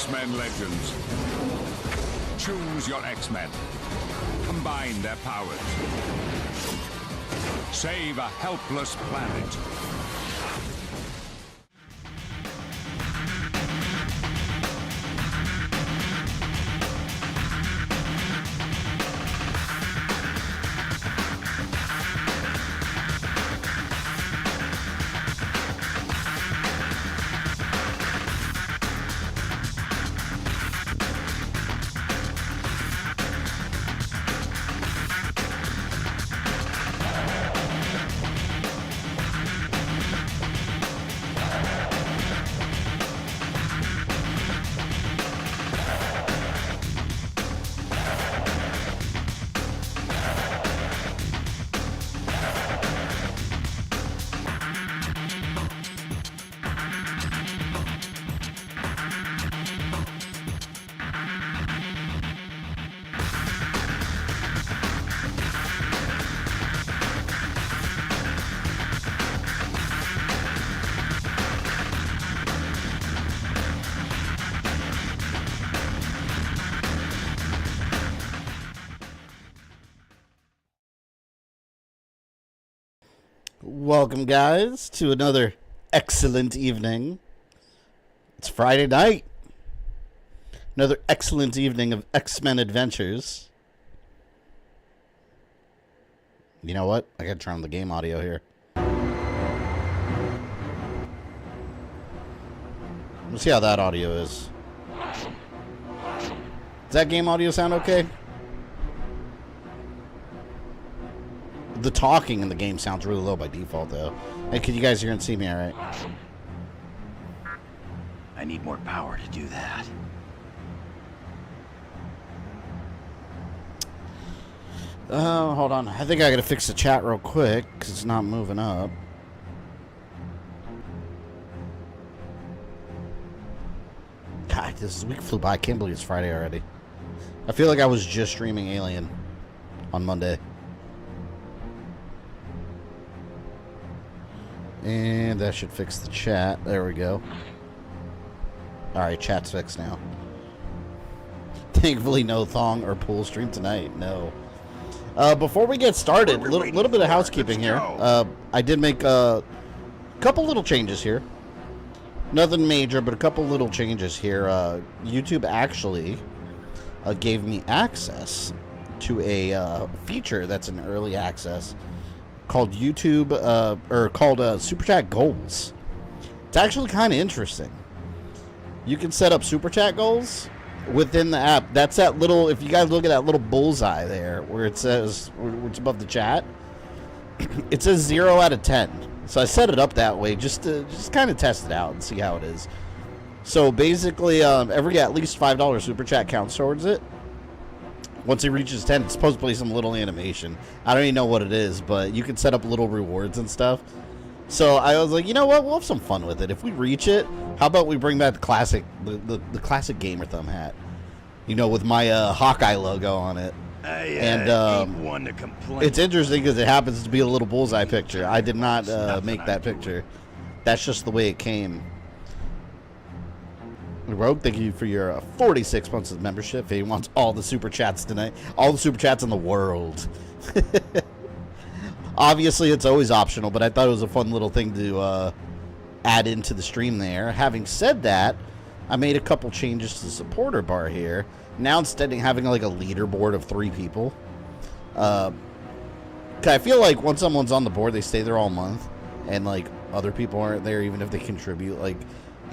X-Men Legends. Choose your X-Men. Combine their powers. Save a helpless planet. Welcome, guys, to another excellent evening. It's Friday night. Another excellent evening of X-Men adventures. You know what? I gotta turn on the game audio here. Let's see how that audio is. Does that game audio sound okay? The talking in the game sounds really low by default, though. Hey, can you guys hear and see me all right? I need more power to do that. Hold on. I think I gotta fix the chat real quick, because it's not moving up. God, this week flew by. I can't believe it's Friday already. I feel like I was just streaming Alien on Monday. And that should fix the chat. There we go. Alright, chat's fixed now. Thankfully, no thong or pool stream tonight. No. Before we get started, a little bit of housekeeping here. I did make a couple little changes here. Nothing major, but a couple little changes here. YouTube actually gave me access to a feature that's in early access called YouTube, or called Super Chat Goals. It's actually kind of interesting. You can set up Super Chat goals within the app. That's that little, if you guys look at that little bullseye there, where it says, where it's above the chat, it says 0 out of 10. So I set it up that way just to kind of test it out and see how it is. So basically, every at least $5 Super Chat counts towards it. Once it reaches 10, it's supposed to play some little animation. I don't even know what it is, but you can set up little rewards and stuff. So I was like, you know what? We'll have some fun with it. If we reach it, how about we bring back the classic, the classic Gamer Thumb hat? You know, with my Hawkeye logo on it. And one to complain. It's interesting because it happens to be a little bullseye picture. I did not make that picture. That's just the way it came. Rogue, thank you for your 46 months of membership. He wants all the super chats tonight. All the super chats in the world. Obviously, it's always optional, but I thought it was a fun little thing to add into the stream there. Having said that, I made a couple changes to the supporter bar here. Now, instead of having like a leaderboard of 3 people, I feel like once someone's on the board, they stay there all month, and like other people aren't there, even if they contribute. Like,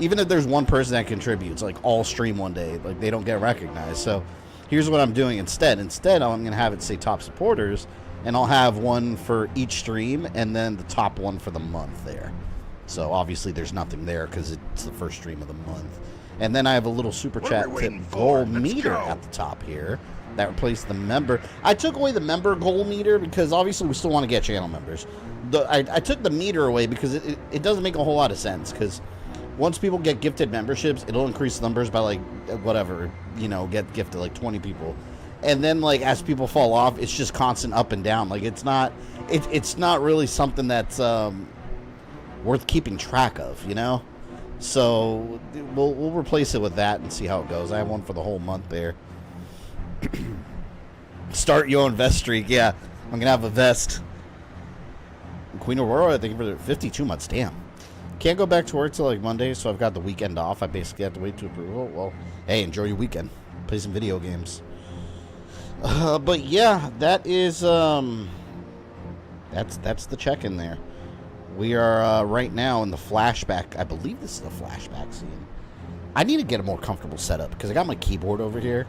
even if there's one person that contributes, like all stream one day, like they don't get recognized. So here's what I'm doing instead. Instead, I'm going to have it say top supporters, and I'll have one for each stream, and then the top one for the month there. So obviously there's nothing there because it's the first stream of the month. And then I have a little super chat tip goal meter at the top here that replaced the member. I took away the member goal meter because obviously we still want to get channel members. I took the meter away because it doesn't make a whole lot of sense, because once people get gifted memberships, it'll increase numbers by like whatever, you know, get gifted like 20 people. And then like as people fall off, it's just constant up and down. Like it's not really something that's worth keeping track of, you know? So we'll replace it with that and see how it goes. I have one for the whole month there. Start your own vest streak. Yeah, I'm gonna have a vest. Queen Aurora, I think for 52 months. Damn. Can't go back to work till like Monday, so I've got the weekend off. I basically have to wait to approval. Well, hey, enjoy your weekend. Play some video games. But yeah, that is that's the check-in there. We are right now in the flashback. I believe this is the flashback scene. I need to get a more comfortable setup because I got my keyboard over here,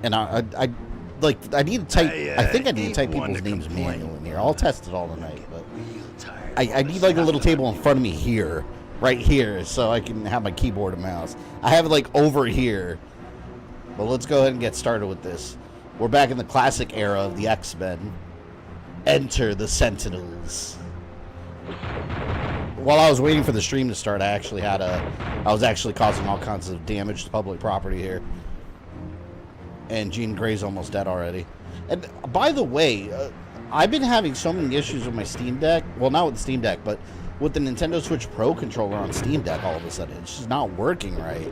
and I need to type. I think I need to type people's names manually in here. I'll test it all tonight, but I need like a little table in front of me here, right here, so I can have my keyboard and mouse. I have it like over here. But let's go ahead and get started with this. We're back in the classic era of the X-Men. Enter the Sentinels. While I was waiting for the stream to start, I was actually causing all kinds of damage to public property here. And Jean Grey's almost dead already. And by the way, I've been having so many issues with my Steam Deck. Well, not with the Steam Deck, but with the Nintendo Switch Pro controller on Steam Deck all of a sudden. It's just not working right.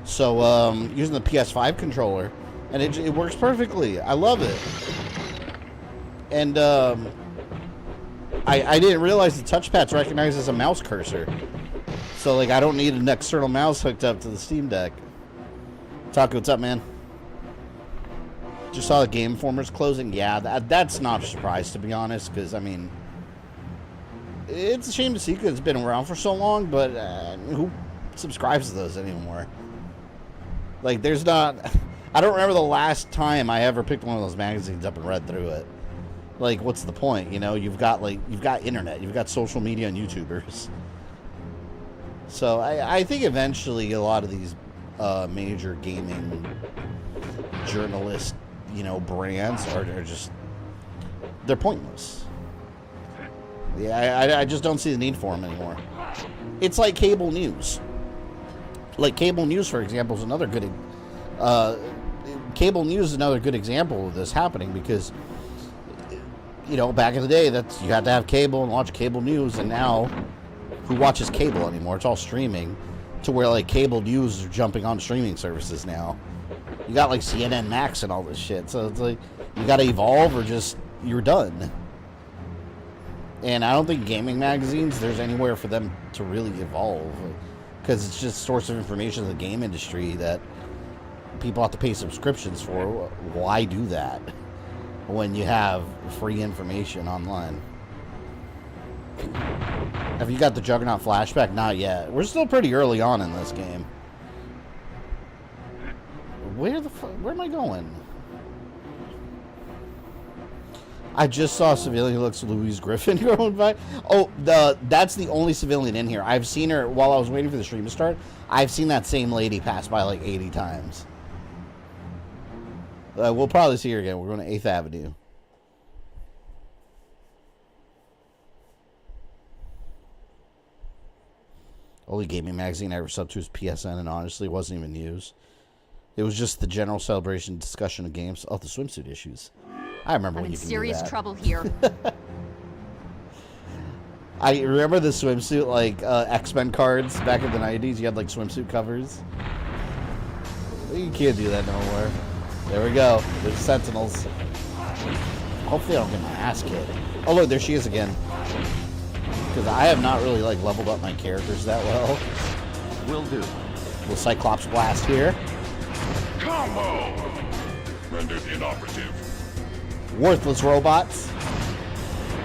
So, using the PS5 controller, and it works perfectly. I love it. And, I didn't realize the touchpad's recognized as a mouse cursor. So, like, I don't need an external mouse hooked up to the Steam Deck. Taco, what's up, man? Just saw the Game Informer's closing. Yeah, that's not a surprise, to be honest, because, I mean, it's a shame to see because it's been around for so long, but who subscribes to those anymore? Like, there's not... I don't remember the last time I ever picked one of those magazines up and read through it. Like, what's the point? You know, you've got internet, you've got social media and YouTubers. So I think eventually a lot of these major gaming journalist, you know, brands are just, they're pointless. Yeah, I just don't see the need for them anymore. It's like cable news. Like cable news, for example, is another good. Cable news is another good example of this happening because, you know, back in the day, you had to have cable and watch cable news, and now, who watches cable anymore? It's all streaming, to where like cable news are jumping on streaming services now. You got like CNN Max and all this shit, so it's like you got to evolve or just you're done. And I don't think gaming magazines, there's anywhere for them to really evolve, because it's just a source of information in the game industry that people have to pay subscriptions for. Why do that when you have free information online? Have you got the Juggernaut Flashback? Not yet. We're still pretty early on in this game. Where am I going? I just saw a civilian who looks Louise Griffin going by. Oh, that's the only civilian in here. I've seen her while I was waiting for the stream to start. I've seen that same lady pass by like 80 times. We'll probably see her again. We're going to 8th Avenue. Only gaming magazine I ever subbed to was PSN, and honestly, it wasn't even news. It was just the general celebration discussion of games. Oh, the swimsuit issues. I remember when you could do that. I'm in serious trouble here. I remember the swimsuit, like, X-Men cards back in the 90s. You had, like, swimsuit covers. You can't do that no more. There we go. There's Sentinels. Hopefully I don't get my ass kicked. Oh, look, there she is again. Because I have not really, like, leveled up my characters that well. Will do. Little Cyclops blast here. Combo! Rendered inoperative. Worthless robots.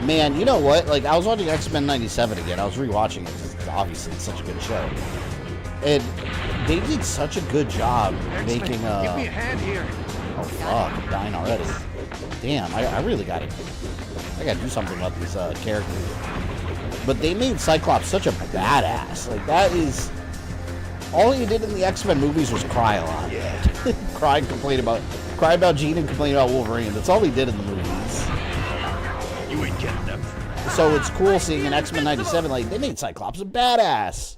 Man, you know what? Like, I was watching X-Men 97 again. I was rewatching it because obviously it's such a good show. And they did such a good job making Give me a hand here. Oh fuck, I'm dying already. Damn, I really gotta do something about these characters. But they made Cyclops such a badass. Like, that is all he did in the X-Men movies was cry a lot. Yeah. cry about Jean and complain about Wolverine. That's all he did in the movies. You ain't getting them. So it's cool seeing in X-Men 97, like, they made Cyclops a badass.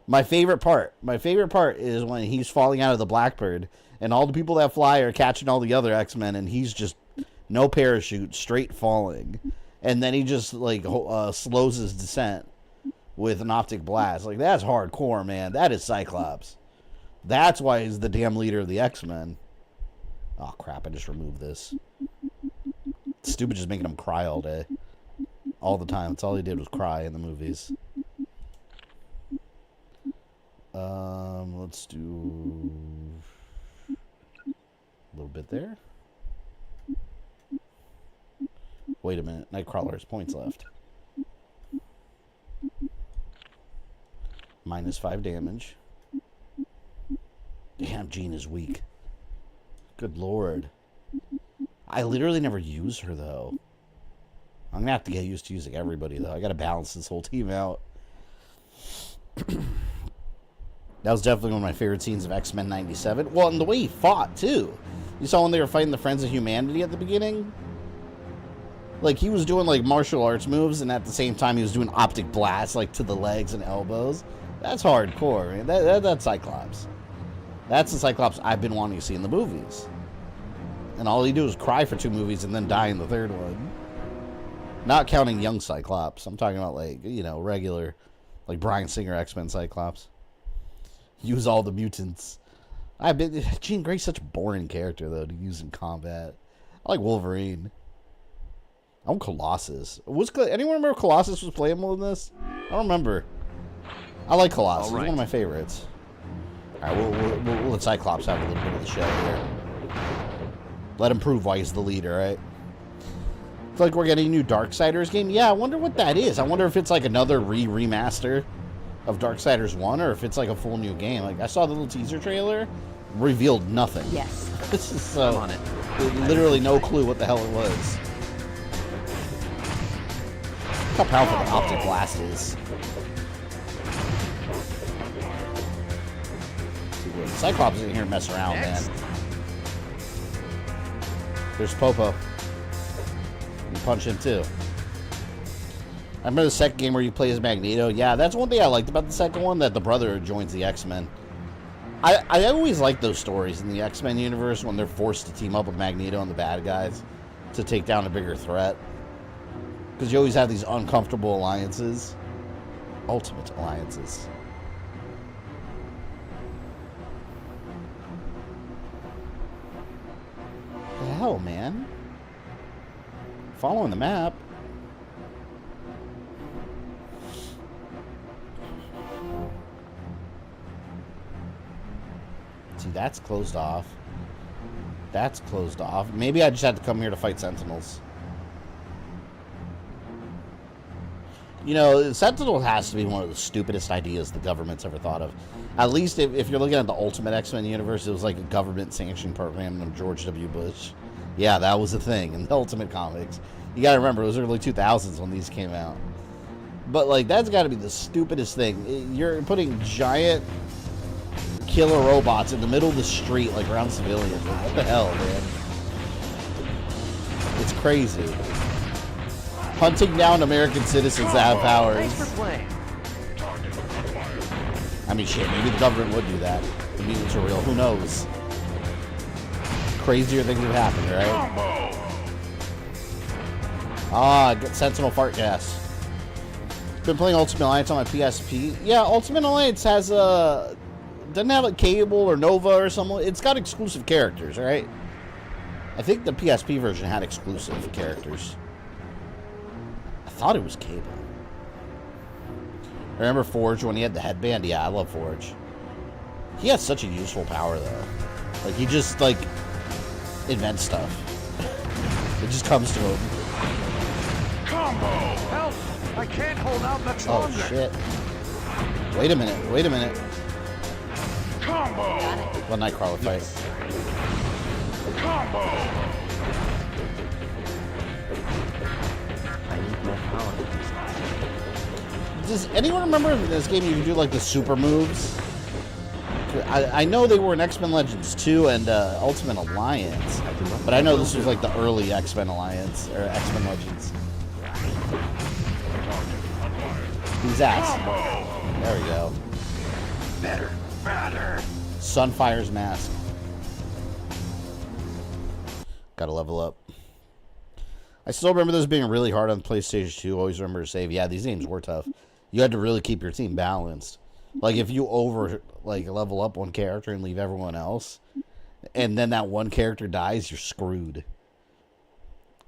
My favorite part is when he's falling out of the Blackbird, and all the people that fly are catching all the other X-Men, and he's just no parachute, straight falling. And then he just, like, slows his descent with an optic blast. Like, that's hardcore, man. That is Cyclops. That's why he's the damn leader of the X-Men. Oh, crap. I just removed this. Stupid just making him cry all day. All the time. That's all he did was cry in the movies. Let's do a little bit there. Wait a minute. Nightcrawler has points left. -5 damage. Damn, Jean is weak. Good lord. I literally never use her, though. I'm gonna have to get used to using everybody, though. I gotta balance this whole team out. That was definitely one of my favorite scenes of X-Men 97. Well, and the way he fought, too. You saw when they were fighting the Friends of Humanity at the beginning? Like, he was doing, like, martial arts moves, and at the same time, he was doing optic blasts, like, to the legs and elbows. That's hardcore, man. That's Cyclops. That's the Cyclops I've been wanting to see in the movies. And all he do is cry for 2 movies and then die in the 3rd one. Not counting young Cyclops. I'm talking about, like, you know, regular, like, Bryan Singer X-Men Cyclops. Use all the mutants. Jean Grey's such a boring character, though, to use in combat. I like Wolverine. I want Colossus. Anyone remember Colossus was playable in this? I don't remember. I like Colossus. He's one of my favorites. All right, we'll let Cyclops have a little bit of the show here. Let him prove why he's the leader, right? It's like we're getting a new Darksiders game. Yeah, I wonder what that is. I wonder if it's like another remaster of Darksiders 1 or if it's like a full new game. Like, I saw the little teaser trailer, revealed nothing. Yes. This is so... I'm on it. Literally no clue what the hell it was. Look how powerful the optic blast is. Cyclops isn't here to mess around, man. There's Popo. You punch him too. I remember the second game where you play as Magneto. Yeah, that's one thing I liked about the second one, that the brother joins the X-Men. I always like those stories in the X-Men universe when they're forced to team up with Magneto and the bad guys to take down a bigger threat. Because you always have these uncomfortable alliances. Ultimate alliances. What the hell, man? Following the map. See, that's closed off. That's closed off. Maybe I just had to come here to fight Sentinels. You know, Sentinel has to be one of the stupidest ideas the government's ever thought of. At least if you're looking at the Ultimate X-Men universe, it was like a government-sanctioned program from George W. Bush. Yeah, that was a thing in the Ultimate Comics. You gotta remember, it was early 2000s when these came out. But, like, that's gotta be the stupidest thing. You're putting giant killer robots in the middle of the street, like, around civilians. Like, what the hell, man? It's crazy. Hunting down American citizens that have powers. Thanks for playing. I mean, shit, maybe the government would do that. The mutants are real. Who knows? Crazier things have happened, right? Ah, get Sentinel fart gas. Been playing Ultimate Alliance on my PSP. Yeah, Ultimate Alliance has a... doesn't have a Cable or Nova or something. It's got exclusive characters, right? I think the PSP version had exclusive characters. I thought it was Cable. Remember Forge when he had the headband? Yeah, I love Forge. He has such a useful power, though. Like, he just, like, invents stuff. It just comes to him. Combo! Help! I can't hold out much Oh, longer. shit. Wait a minute. Wait a minute. Combo! Let Nightcrawler fight. Combo! I need more power. Does anyone remember in this game you can do, like, the super moves? I know they were in X-Men Legends 2 and Ultimate Alliance, but I know this was, like, the early X-Men Alliance, or X-Men Legends. Who's that? There we go. Better. Better. Sunfire's mask. Gotta level up. I still remember this being really hard on PlayStation 2. Always remember to save. Yeah, these games were tough. You had to really keep your team balanced. Like, if you level up one character and leave everyone else, and then that one character dies, you're screwed.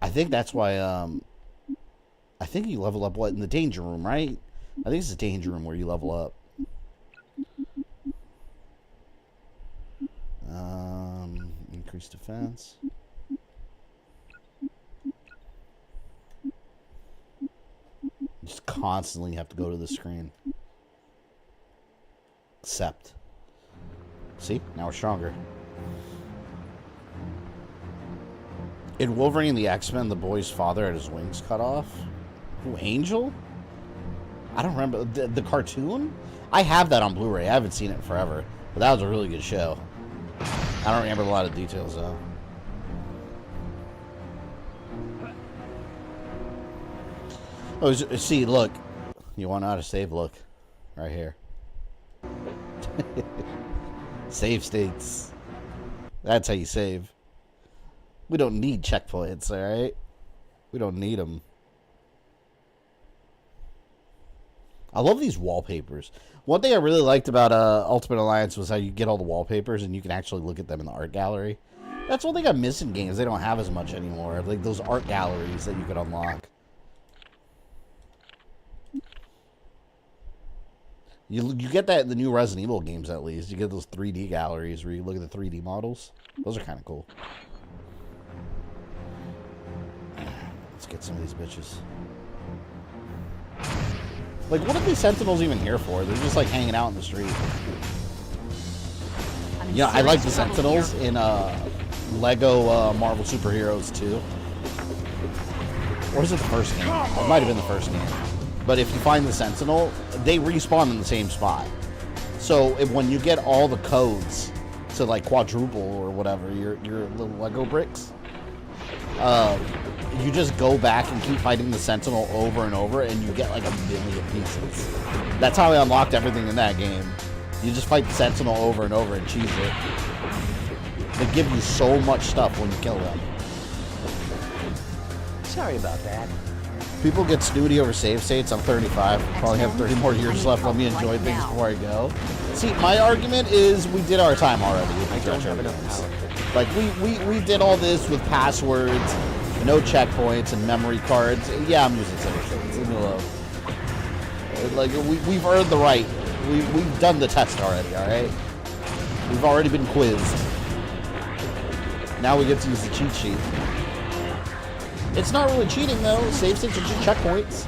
I think that's why, I think you level up, in the danger room, right? I think it's the danger room where you level up. Increase defense. You just constantly have to go to the screen. Accept. See? Now we're stronger. In Wolverine the X-Men, the boy's father had his wings cut off. Who, Angel? I don't remember. The cartoon? I have that on Blu-ray. I haven't seen it in forever. But that was a really good show. I don't remember a lot of details, though. Oh, see, look. You want to know how to save? Look. Right here. Save states. That's how you save. We don't need checkpoints, alright? We don't need them. I love these wallpapers. One thing I really liked about Ultimate Alliance was how you get all the wallpapers and you can actually look at them in the art gallery. That's one thing I miss in games. They don't have as much anymore. Like those art galleries that you could unlock. You get that in the new Resident Evil games, at least. You get those 3D galleries where you look at the 3D models. Those are kind of cool. Let's get some of these bitches. Like, what are these Sentinels even here for? They're just, like, hanging out in the street. Yeah, I like the Sentinels in Lego Marvel Superheroes 2. Or is it the first game? It might have been the first game. But if you find the Sentinel, they respawn in the same spot. So when you get all the codes to like quadruple or whatever, your little Lego bricks, you just go back and keep fighting the Sentinel over and over, and you get like 1,000,000 pieces. That's how I unlocked everything in that game. You just fight the Sentinel over and over and cheese it. They give you so much stuff when you kill them. Sorry about that. People get snooty over save states. I'm 35. Probably have 30 more years left. Let me enjoy things before I go. See, my argument is we did our time already with the retro games. Like, we did all this with passwords, no checkpoints, and memory cards. Yeah, I'm using save states. Leave me alone. Like, we've earned the right. We've done the test already, alright? We've already been quizzed. Now we get to use the cheat sheet. It's not really cheating, though. Save states are just checkpoints.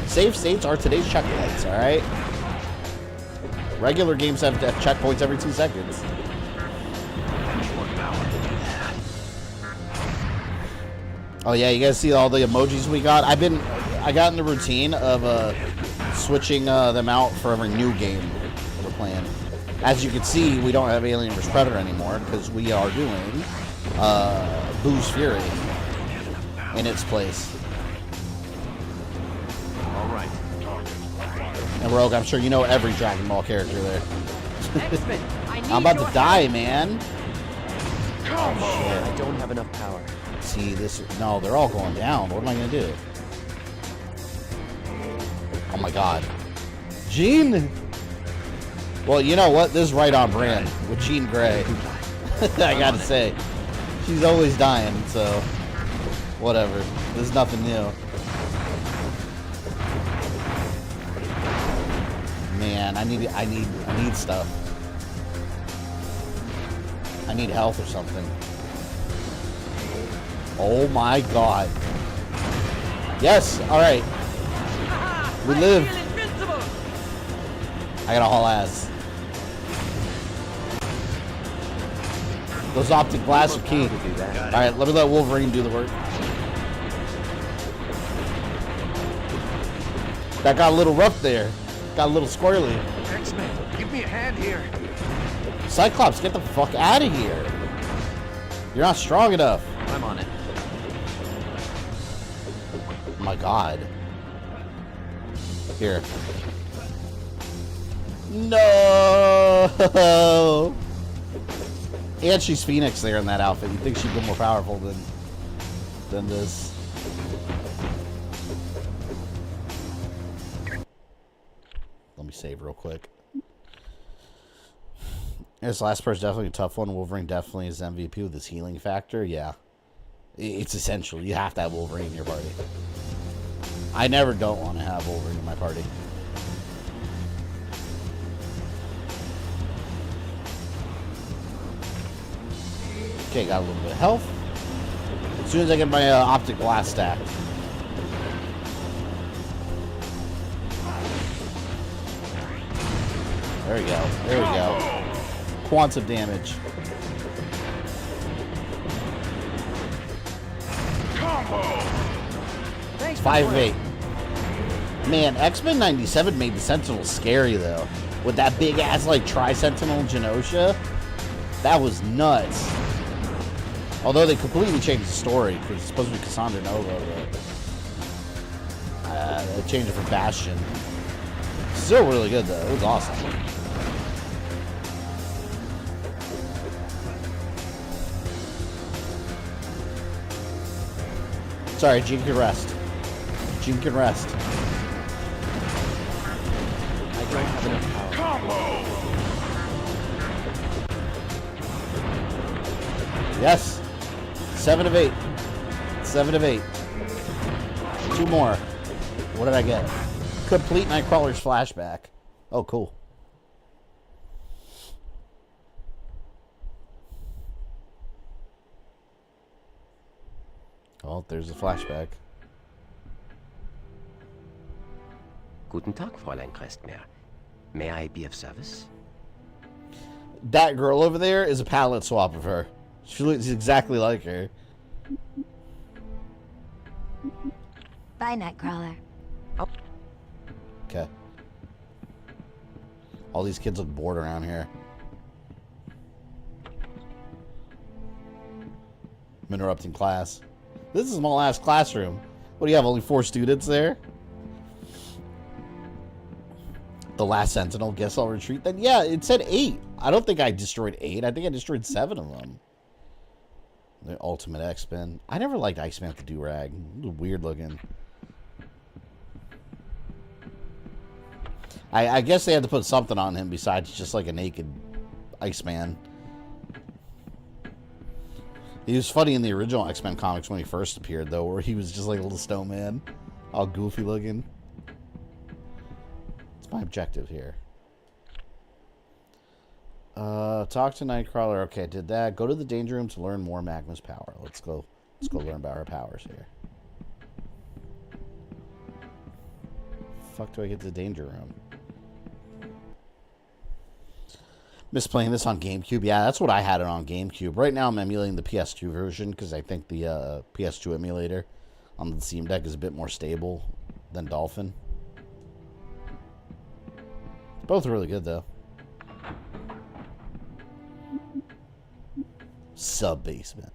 Save states are today's checkpoints, alright? Regular games have checkpoints every 2 seconds. Oh, yeah, you guys see all the emojis we got? I got in the routine of switching them out for every new game we're playing. As you can see, we don't have Alien vs. Predator anymore because we are doing Boo's Fury in its place. All right. And Rogue, I'm sure you know every Dragon Ball character there. I'm about to die, man. Oh, shit. I don't have enough power. See, no, they're all going down. What am I going to do? Oh my god. Jean! Well, you know what? This is right on brand with Jean Grey. I gotta say. She's always dying, so whatever. This is nothing new. Man, I need stuff. I need health or something. Oh my god. Yes, alright. We live. I gotta haul ass. Those optic blasts are key. Alright, let me let Wolverine do the work. That got a little rough there. Got a little squirrely. X-Men, give me a hand here. Cyclops, get the fuck out of here. You're not strong enough. I'm on it. Oh my god. Here. No. And she's Phoenix there in that outfit. You'd think she'd be more powerful than this. save real quick. This last part's definitely a tough one. Wolverine definitely is MVP with his healing factor. Yeah. It's essential. You have to have Wolverine in your party. I never don't want to have Wolverine in my party. Okay, got a little bit of health. As soon as I get my optic blast stacked. There we go. There we go. Quantum damage. Thanks. 5 of 8. Man, X-Men 97 made the Sentinels scary though. With that big ass like tri-Sentinel Genosha. That was nuts. Although they completely changed the story because it's supposed to be Cassandra Nova, but they changed it for Bastion. Still really good though. It was awesome. Sorry, Jean can rest. Jean can rest. I don't have enough power. Combo. Yes. 7 of 8. 7 of 8. 2 more. What did I get? Complete Nightcrawler's flashback. Oh, cool. Oh, there's a flashback. Guten Tag, Fräulein Crestmeer. May I be of service? That girl over there is a palette swap of her. She looks exactly like her. Bye, Nightcrawler. Okay. All these kids look bored around here. I'm interrupting class. This is a small ass classroom. What do you have? Only 4 students there? The last Sentinel. Guess I'll retreat then. Yeah, it said 8. I don't think I destroyed 8. I think I destroyed 7 of them. The ultimate X-Men. I never liked Iceman with the do-rag. Weird looking. I guess they had to put something on him besides just like a naked Iceman. He was funny in the original X-Men comics when he first appeared, though, where he was just like a little snowman. All goofy looking. It's my objective here. Talk to Nightcrawler. Okay, did that. Go to the danger room to learn more Magma's power. Let's go learn about her powers here. Fuck do I get to the danger room? Miss playing this on GameCube. Yeah, that's what I had it on GameCube. Right now I'm emulating the PS2 version because I think the PS2 emulator on the Steam Deck is a bit more stable than Dolphin. Both are really good though. Sub-basement.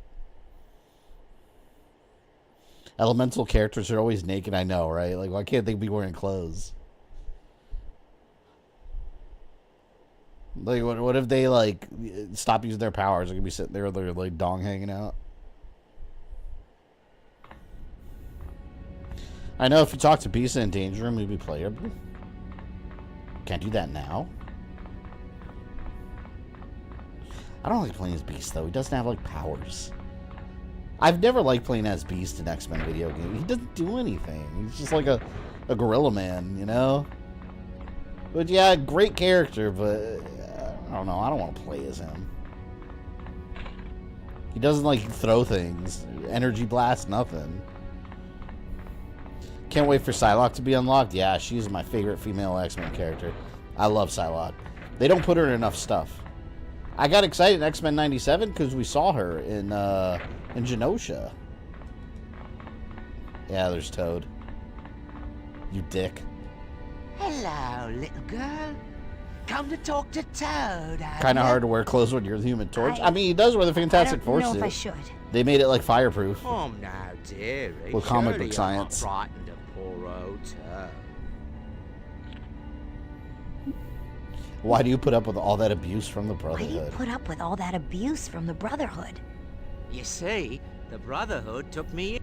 Elemental characters are always naked, I know, right? Like, why can't they be wearing clothes? Like, what if they, like, stop using their powers? They're gonna be sitting there with their, like, dong hanging out. I know if you talk to Beast in Danger Room, he'd be playable. Can't do that now. I don't like playing as Beast, though. He doesn't have, like, powers. I've never liked playing as Beast in X-Men video game. He doesn't do anything. He's just like a gorilla man, you know? But yeah, great character, but I don't know. I don't want to play as him. He doesn't, like, throw things. Energy blast, nothing. Can't wait for Psylocke to be unlocked. Yeah, she's my favorite female X-Men character. I love Psylocke. They don't put her in enough stuff. I got excited in X-Men 97 because we saw her in Genosha. Yeah, there's Toad. You dick. Hello, little girl. Come to talk to Toad. Kind of hard to wear clothes when you're the Human Torch. I mean, he does wear the Fantastic Four I don't know if I suit. should. They made it like fireproof. Oh, now, dearie. With comic Surely book you're not science. frightened of poor old Toad. Why do you put up with all that abuse from the Why do you Brotherhood? put up with all that abuse from the Brotherhood? You see, the Brotherhood took me in.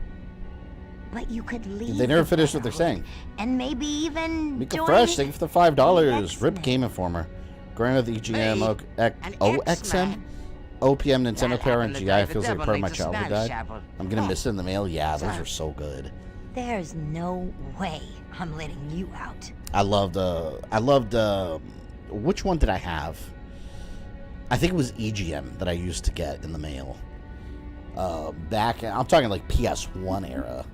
But you could leave. They never the finished what they're Brotherhood, saying. and maybe even Mika join Fresh, thank you for the $5. the Rip X-Men. Game Informer. Granted, the EGM, Me? An OXM, X-Man? OPM, Nintendo That Power, and happened the GI. day It the feels like devil part of my needs a childhood smash died. shovel. I'm gonna miss it in the mail. Yeah, those Sorry. are so good. There's no way I'm letting you out. I loved, which one did I have? I think it was EGM that I used to get in the mail. Back, I'm talking like PS1 era.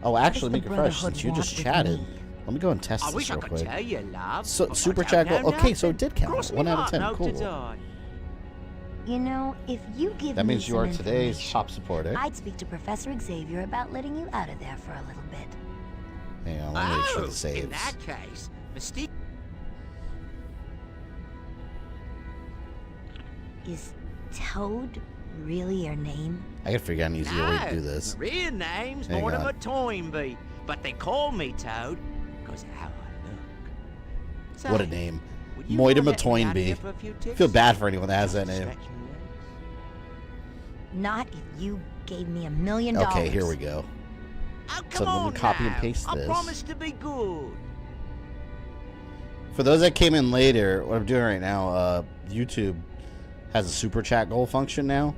Oh, actually, the Mika Fresh, Brotherhood since you just want with chatted, me? let me go and test I this wish I real could quick. tell you, love. So, but super I chat don't go. know Okay, so it nothing. did count. Cross me 1 out of heart, 10. no Cool. desire. You know, if you give That me means you are some today's information, top supporter. I'd speak to Professor Xavier about letting you out of there for a little bit. Hang on, let me make sure the In saves. that case, Mystique. Is Toad really your name? I gotta figure out an easier way to do this. My real name's Hang Mortimer on. Toynbee, but they call me Toad because of how I look. So, What a name. would you Mortimer mind letting me out Toynbee. here for a few ticks? Feel bad for anyone that has that Just to name. stretch my legs? Not if you gave me $1 million. Okay, here we go. Oh, So come let me on copy and now. paste I this. promise to be good. For those that came in later, what I'm doing right now, YouTube has a super chat goal function now.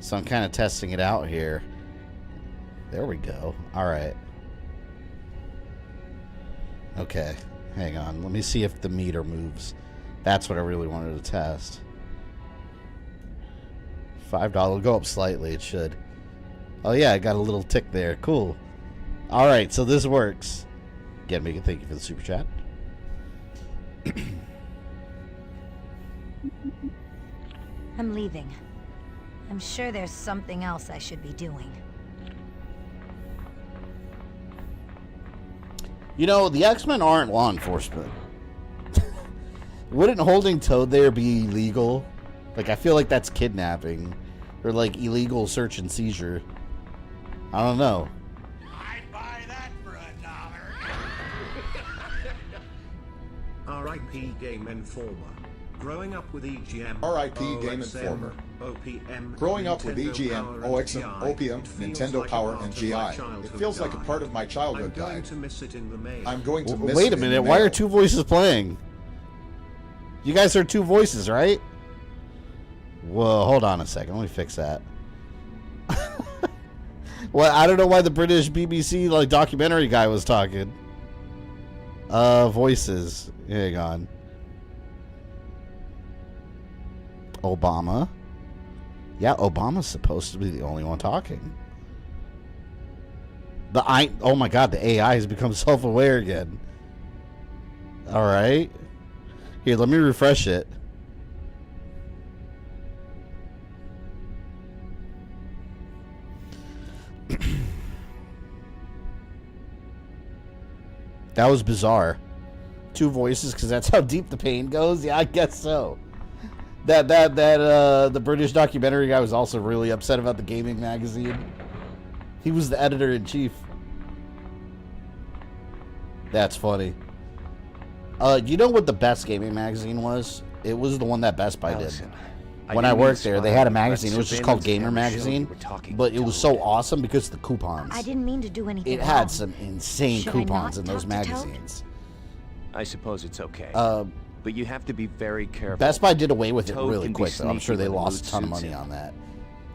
So I'm kind of testing it out here. There we go. All right. Okay. Hang on. Let me see if the meter moves. That's what I really wanted to test. $5. Go up slightly. It should. Oh, yeah. I got a little tick there. Cool. All right. So this works. Again, Megan, thank you for the super chat. I'm leaving. I'm sure there's something else I should be doing. You know, the X-Men aren't law enforcement. Wouldn't holding Toad there be illegal? Like, I feel like that's kidnapping. Or, like, illegal search and seizure. I don't know. I'd buy that for $1. R.I.P. Game Informer. Growing up with EGM, R.I.P. Game OXM, Informer. OPM, Growing up with Nintendo EGM, Power, OXM, and OPM, GI, it feels Nintendo like a Power, part and of GI. my It childhood feels like a died. part of my I'm childhood going died. to miss it in the mail. I'm going to miss Wait it a in the minute. Why mail. are two voices playing? You guys are two voices, right? Whoa, hold on a second. Let me fix that. Well, I don't know why the British BBC like documentary guy was talking. Voices. Hang on. Obama. Yeah, Obama's supposed to be the only one talking. Oh my god, the AI has become self-aware again. All right. Here, let me refresh it. That was bizarre. Two voices, because that's how deep the pain goes. Yeah, I guess so. The British documentary guy was also really upset about the gaming magazine. He was the editor-in-chief. That's funny. You know what the best gaming magazine was? It was the one that Best Buy did. When I worked there, they had a magazine. It was just called Gamer Magazine, but it was so awesome because of the coupons. I didn't mean to do anything It wrong. had some insane Should I coupons not in those talk to Toad? magazines. I suppose it's okay. But you have to be very careful. Best Buy did away with it Toad really can be quick, though. I'm sneaky sure they when the lost mood a ton of suits money him. on that.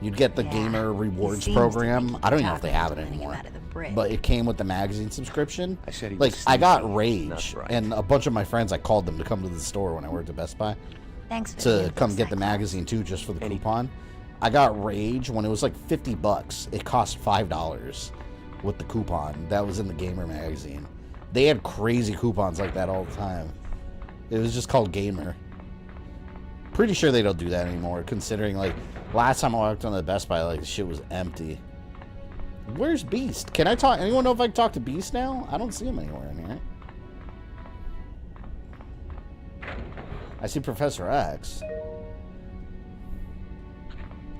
You'd get the Yeah, Gamer he Rewards seems to program. keep I don't even know if they have it letting him anymore. out of the brick. But it came with the magazine subscription. I said he Like, was I got sneaky, Rage, not bright. and a bunch of my friends, I called them to come to the store when I worked at Best Buy Thanks for the to info, come get the Cyclops. magazine, too, just for the coupon. I got Rage when it was like $50. It cost $5 with the coupon. That was in the Gamer magazine. They had crazy coupons like that all the time. It was just called Gamer. Pretty sure they don't do that anymore, considering, like, last time I walked on the Best Buy, like, the shit was empty. Where's Beast? Can I talk? Anyone know if I can talk to Beast now? I don't see him anywhere in here. I see Professor X.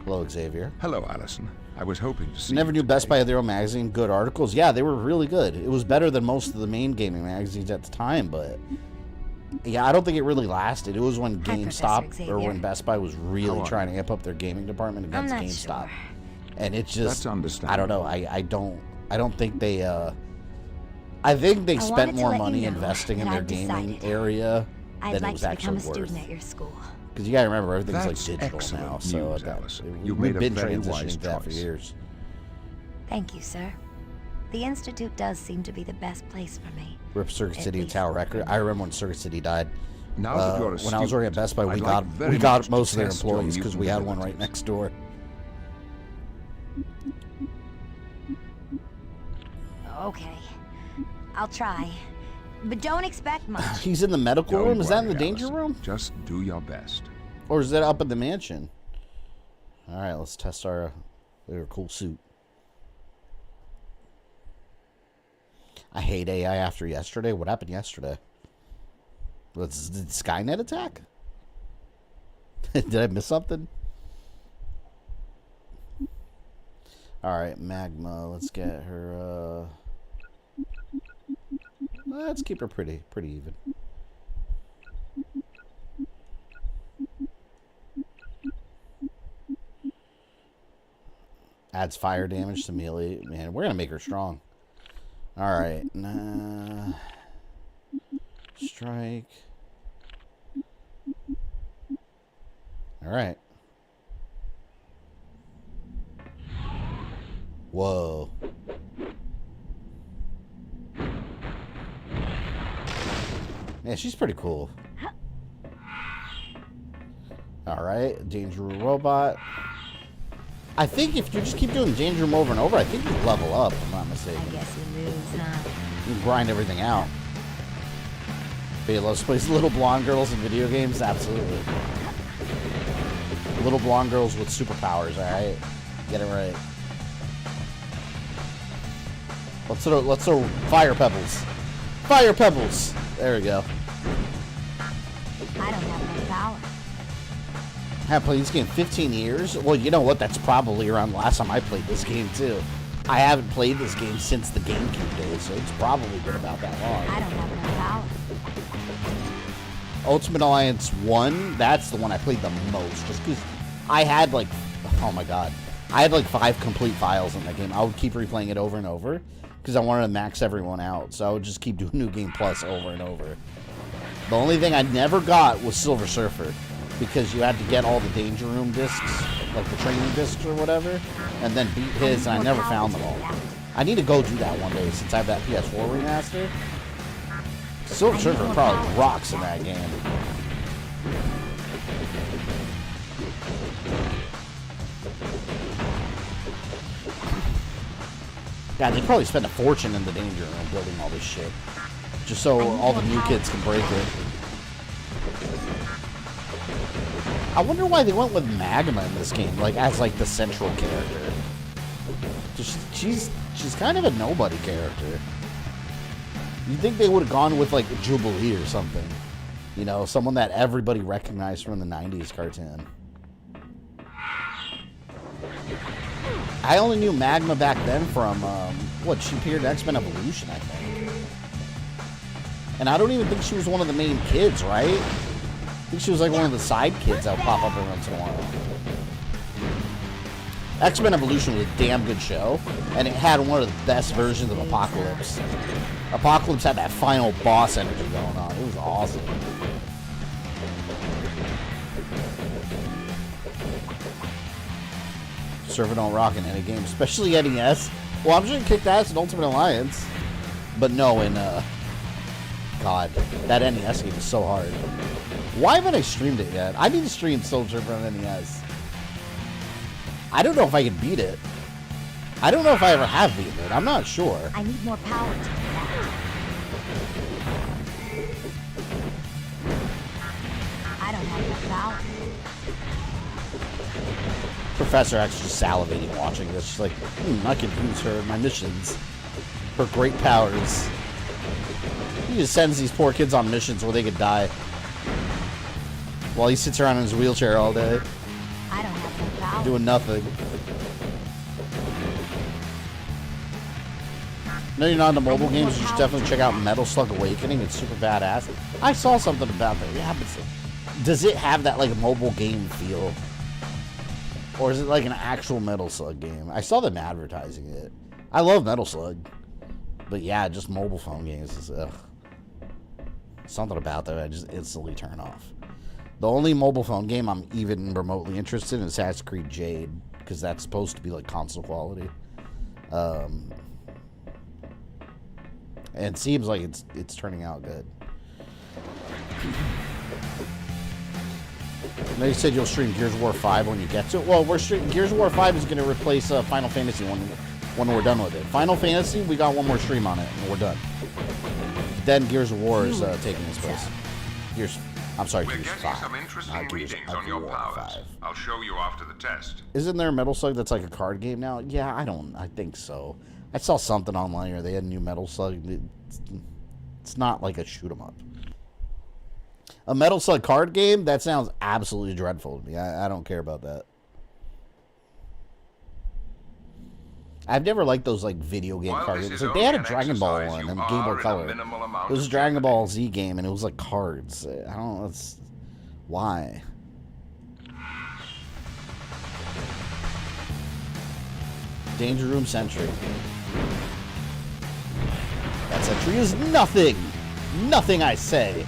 Hello, Xavier. Hello, Allison. I was hoping to see Never you knew Best Buy today. had their own magazine. Good articles. Yeah, they were really good. It was better than most of the main gaming magazines at the time, but yeah, I don't think it really lasted. It was when Hi, GameStop Professor or when Xavier. Best Buy was really How are trying to amp up their gaming department I'm against not GameStop. sure. And it just, That's understandable. I don't know. I don't I don't think they, I think they I spent wanted to more let you money know investing in that their I've gaming decided area I'd than it like was to actually become a worth. student at your school. Because you gotta remember, everything's That's like digital excellent now, so news, Allison. You've we've made a been very wise transitioning to that for choice. years. Thank you, sir. The Institute does seem to be the best place for me. Rip Circuit At City and least Tower for Record. now. I remember when Circuit City died. Now that you're a When I was working at student, Best Buy, I'd like very we got much most to of their test your employees because we had one right abilities. next door. Okay. I'll try. But don't expect much. He's in the medical Don't room. Is that in the worry, danger Allison. room, Just do your best. or is that up in the mansion? All right, let's test our cool suit. I hate AI after yesterday. What happened yesterday? Did Skynet attack? Did I miss something? All right, Magma. Let's get her. Let's keep her pretty even. Adds fire damage to melee. Man, we're gonna make her strong. All right, strike. All right. Whoa. Yeah, she's pretty cool. All right, Danger Room Robot. I think if you just keep doing Danger Room over and over, I think you level up, if I'm not mistaken. I guess he moves, huh? You can grind everything out. But loves plays little blonde girls in video games? Absolutely. Little blonde girls with superpowers, alright? Get it right. Let's throw fire pebbles. Fire pebbles! There we go. I don't have enough power. I haven't played this game in 15 years? Well, you know what? That's probably around the last time I played this game, too. I haven't played this game since the GameCube days, so it's probably been about that long. I don't have enough power. Ultimate Alliance 1, that's the one I played the most. Just because I had, like, oh my god. I had, like, 5 complete files in that game. I would keep replaying it over and over because I wanted to max everyone out. So I would just keep doing New Game Plus over and over. The only thing I never got was Silver Surfer, because you had to get all the Danger Room discs, like the training discs or whatever, and then beat his, and I never found them all. I need to go do that one day since I have that PS4 remaster. Silver Surfer probably rocks in that game. God, they probably spend a fortune in the Danger Room building all this shit, just so all the new kids can break it. I wonder why they went with Magma in this game, like as like the central character. She's kind of a nobody character. You'd think they would have gone with like Jubilee or something, you know, someone that everybody recognized from the '90s cartoon. I only knew Magma back then from what she appeared in X-Men Evolution, I think, and I don't even think she was one of the main kids, right? I think she was like one of the side kids that would pop up every once in a while. X-Men Evolution was a damn good show, and it had one of the best versions of Apocalypse. Apocalypse had that final boss energy going on. It was awesome. Surfer don't rock in any game, especially NES. Well, I'm sure you kicked ass in Ultimate Alliance, but no in, God, that NES game is so hard. Why haven't I streamed it yet? I need to stream Soul Surfer on NES. I don't know if I can beat it. I don't know if I ever have beaten it. I'm not sure. I need more power to do that. I don't have enough power. Professor X just salivating watching this. She's like, I could use her in my missions. Her great powers. He just sends these poor kids on missions where they could die, while he sits around in his wheelchair all day, I don't have enough power. doing nothing. No, you're not into mobile games. You should definitely check out Metal Slug Awakening. It's super badass. I saw something about that. Yeah, but does it have that like mobile game feel, or is it like an actual Metal Slug game? I saw them advertising it. I love Metal Slug. But yeah, just mobile phone games is, ugh. Something about that I just instantly turn off. The only mobile phone game I'm even remotely interested in is Assassin's Creed Jade, because that's supposed to be like console quality. And it seems like it's turning out good. Now you said you'll stream Gears of War 5 when you get to it. Well, Gears of War 5 is going to replace Final Fantasy when we're done with it. Final Fantasy, we got one more stream on it, and we're done. Then Gears of War is taking its place. Gears 5. Some interesting readings on your powers. I'll show you after the test. Isn't there a Metal Slug that's like a card game now? Yeah, I think so. I saw something online where they had a new Metal Slug. It's not like a shoot 'em up. A Metal Slug card game? That sounds absolutely dreadful to me. I don't care about that. I've never liked those like video game card games. Like, they had a Dragon Ball one and Game Boy Color. It was a Dragon Ball Z game and it was like cards. I don't know. Why? Danger Room Sentry. That sentry is nothing. Nothing, I say.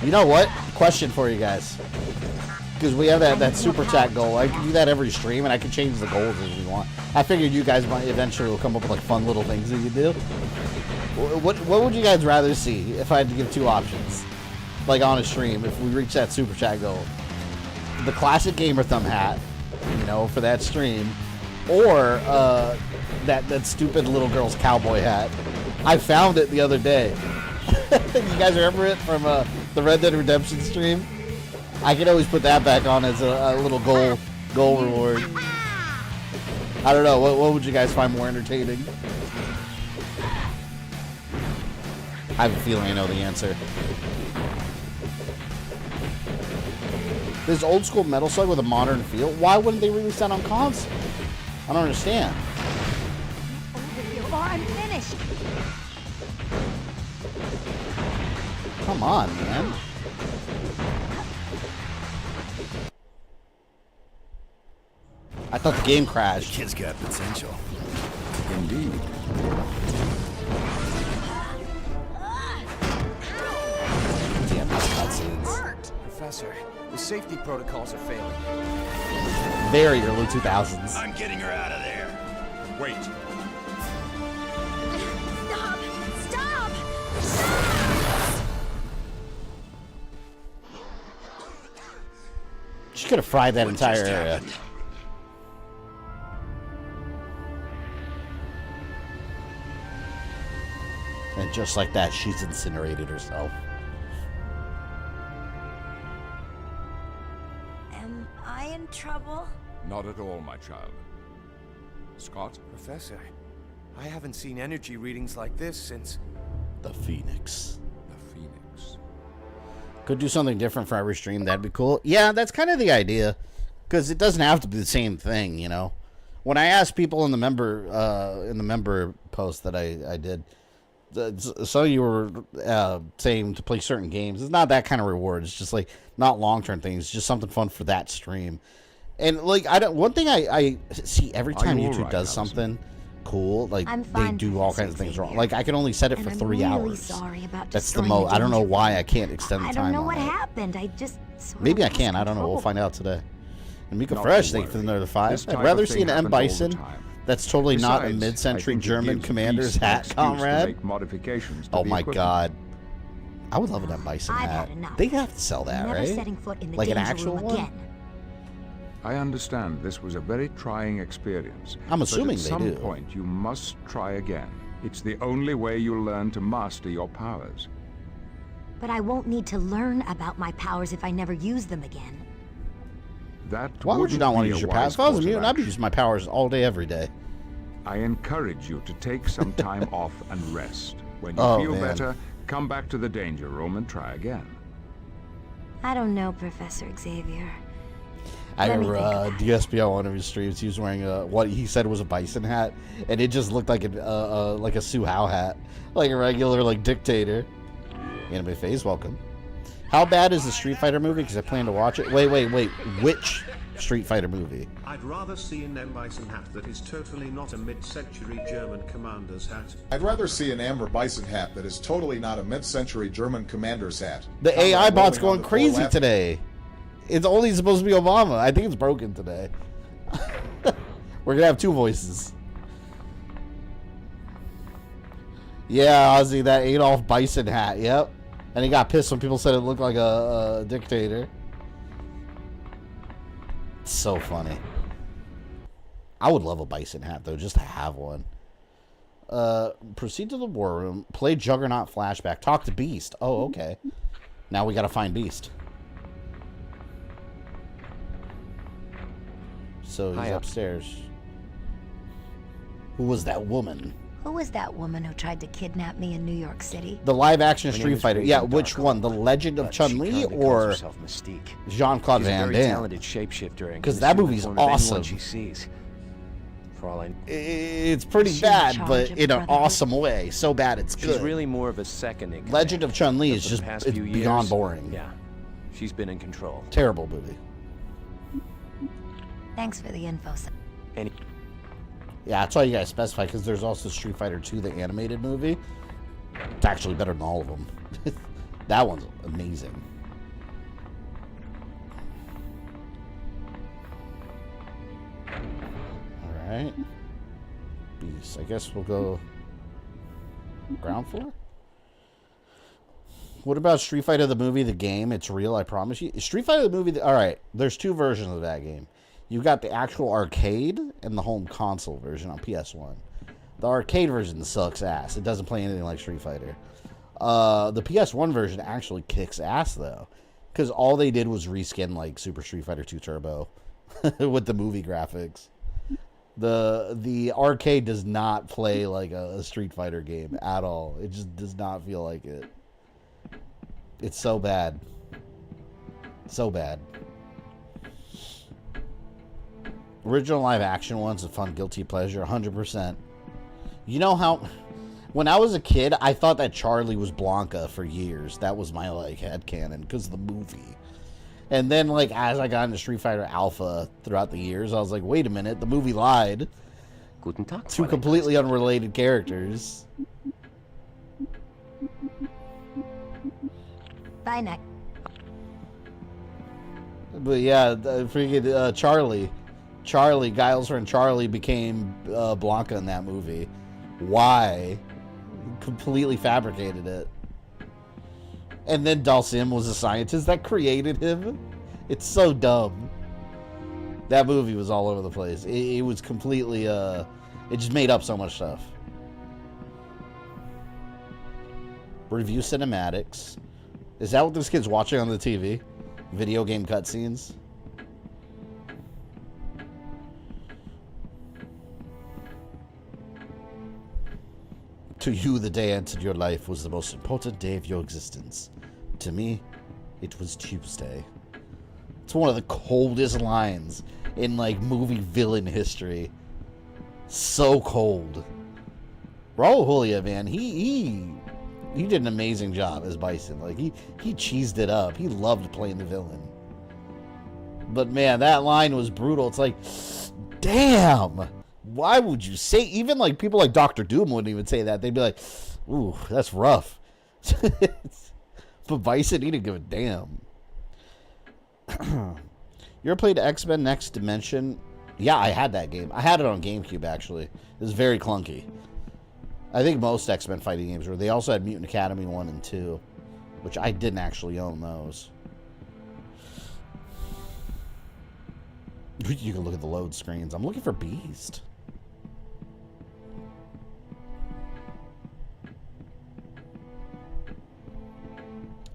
You know what? Question for you guys. Because we have that super chat goal. I can do that every stream, and I can change the goals as we want. I figured you guys might eventually will come up with like fun little things that you do. What would you guys rather see if I had to give two options? Like on a stream, if we reach that super chat goal. The classic Gamer Thumb hat, you know, for that stream. Or that stupid little girl's cowboy hat. I found it the other day. You guys remember it from the Red Dead Redemption stream? I can always put that back on as a little goal reward. I don't know. What would you guys find more entertaining? I have a feeling I know the answer. This old school Metal Slug with a modern feel. Why wouldn't they release that on console? I don't understand. I'm finished. Come on, man. I thought the game crashed. The kid's got potential. Indeed. Damn, those cutscenes. Professor, the safety protocols are failing. Very early 2000s. I'm getting her out of there. Wait. Stop! She could have fried that entire area. Happened? And just like that, she's incinerated herself. Am I in trouble? Not at all, my child. Scott? Professor, I haven't seen energy readings like this since... The Phoenix. The Phoenix. Could do something different for every stream. That'd be cool. Yeah, that's kind of the idea. Because it doesn't have to be the same thing, you know? When I asked people in the member post that I did... So you were saying to play certain games. It's not that kind of reward. It's just like not long-term things. It's just something fun for that stream. And like one thing I see every time YouTube does something cool, like they do all kinds of things wrong. Like I can only set it for 3 hours. Sorry about That's the most. I don't know why I can't extend the time. I don't know on what it. happened. I just maybe I can. I don't know. We'll find out today. And Mika Fresh, thank you for another 5. I'd rather see an M Bison. That's totally not a mid-century German commander's hat, comrade. Oh my god. I would love an M Bison hat. They have to sell that, right? Like an actual one? I understand this was a very trying experience. I'm assuming but they at do. some point you must try again. It's the only way you'll learn to master your powers. But I won't need to learn about my powers if I never use them again. Why would you not want to use your powers? If I was a mutant, I'd be using my powers all day, every day. I encourage you to take some time off and rest. When you feel better, come back to the danger room and try again. I don't know, Professor Xavier. I remember DSP on one of his streams. He was wearing what he said was a bison hat, and it just looked like a Sue Howe hat, like a regular like dictator. Anime phase, welcome. How bad is the Street Fighter movie? Because I plan to watch it. Wait. Which Street Fighter movie? I'd rather see an M. Bison hat that is totally not a mid-century German commander's hat. I'd rather see an Amber Bison hat that is totally not a mid-century German commander's hat. The AI bot's going crazy today. It's only supposed to be Obama. I think it's broken today. We're going to have two voices. Yeah, Ozzy, that Adolf Bison hat. Yep. And he got pissed when people said it looked like a dictator. It's so funny. I would love a Bison hat, though, just to have one. Proceed to the war room. Play Juggernaut Flashback. Talk to Beast. Oh, okay. Now we got to find Beast. So he's upstairs. Who was that woman? Who was that woman who tried to kidnap me in New York City? The live-action Street Fighter. Yeah, which one? The Legend of Chun-Li or Jean-Claude Van Damme? Talented shapeshifter, because that movie's awesome. She sees. For all I know, it's pretty bad, but in an awesome way. So bad it's good. She's really more of a second in Legend of Chun-Li is just beyond boring. Yeah, she's been in control. Terrible movie. Thanks for the info. Yeah, that's why you guys specify, because there's also Street Fighter 2, the animated movie. It's actually better than all of them. That one's amazing. Alright. Beast. I guess we'll go ground floor? What about Street Fighter the movie, the game? It's real, I promise you. Street Fighter the movie, alright, there's two versions of that game. You got the actual arcade and the home console version on PS1. The arcade version sucks ass. It doesn't play anything like Street Fighter. The PS1 version actually kicks ass, though. Because all they did was reskin, like, Super Street Fighter 2 Turbo with the movie graphics. The arcade does not play like a Street Fighter game at all. It just does not feel like it. It's so bad. So bad. Original live action one's a fun guilty pleasure, 100%. You know how, when I was a kid, I thought that Charlie was Blanca for years. That was my, like, headcanon because of the movie. And then, like, as I got into Street Fighter Alpha throughout the years, I was like, wait a minute, the movie lied. Guten Tag. Two completely unrelated characters. Bye, Nick. But yeah, freaking Charlie, Guile's friend Charlie became Blanca in that movie. Why? Completely fabricated it. And then Dalsim was a scientist that created him. It's so dumb. That movie was all over the place. It was completely, it just made up so much stuff. Review cinematics. Is that what this kid's watching on the TV? Video game cutscenes? To you, the day entered your life was the most important day of your existence. To me, it was Tuesday. It's one of the coldest lines in, like, movie villain history. So cold. Raul Julia, man, he did an amazing job as Bison. Like, he cheesed it up. He loved playing the villain. But, man, that line was brutal. It's like, damn! Why would you say, even like people like Dr. Doom wouldn't even say that. They'd be like, ooh, that's rough. But Bison, he didn't give a damn. You ever played X-Men Next Dimension? Yeah, I had that game. I had it on GameCube, actually. It was very clunky. I think most X-Men fighting games were. They also had Mutant Academy 1 and 2, which I didn't actually own those. You can look at the load screens. I'm looking for Beast.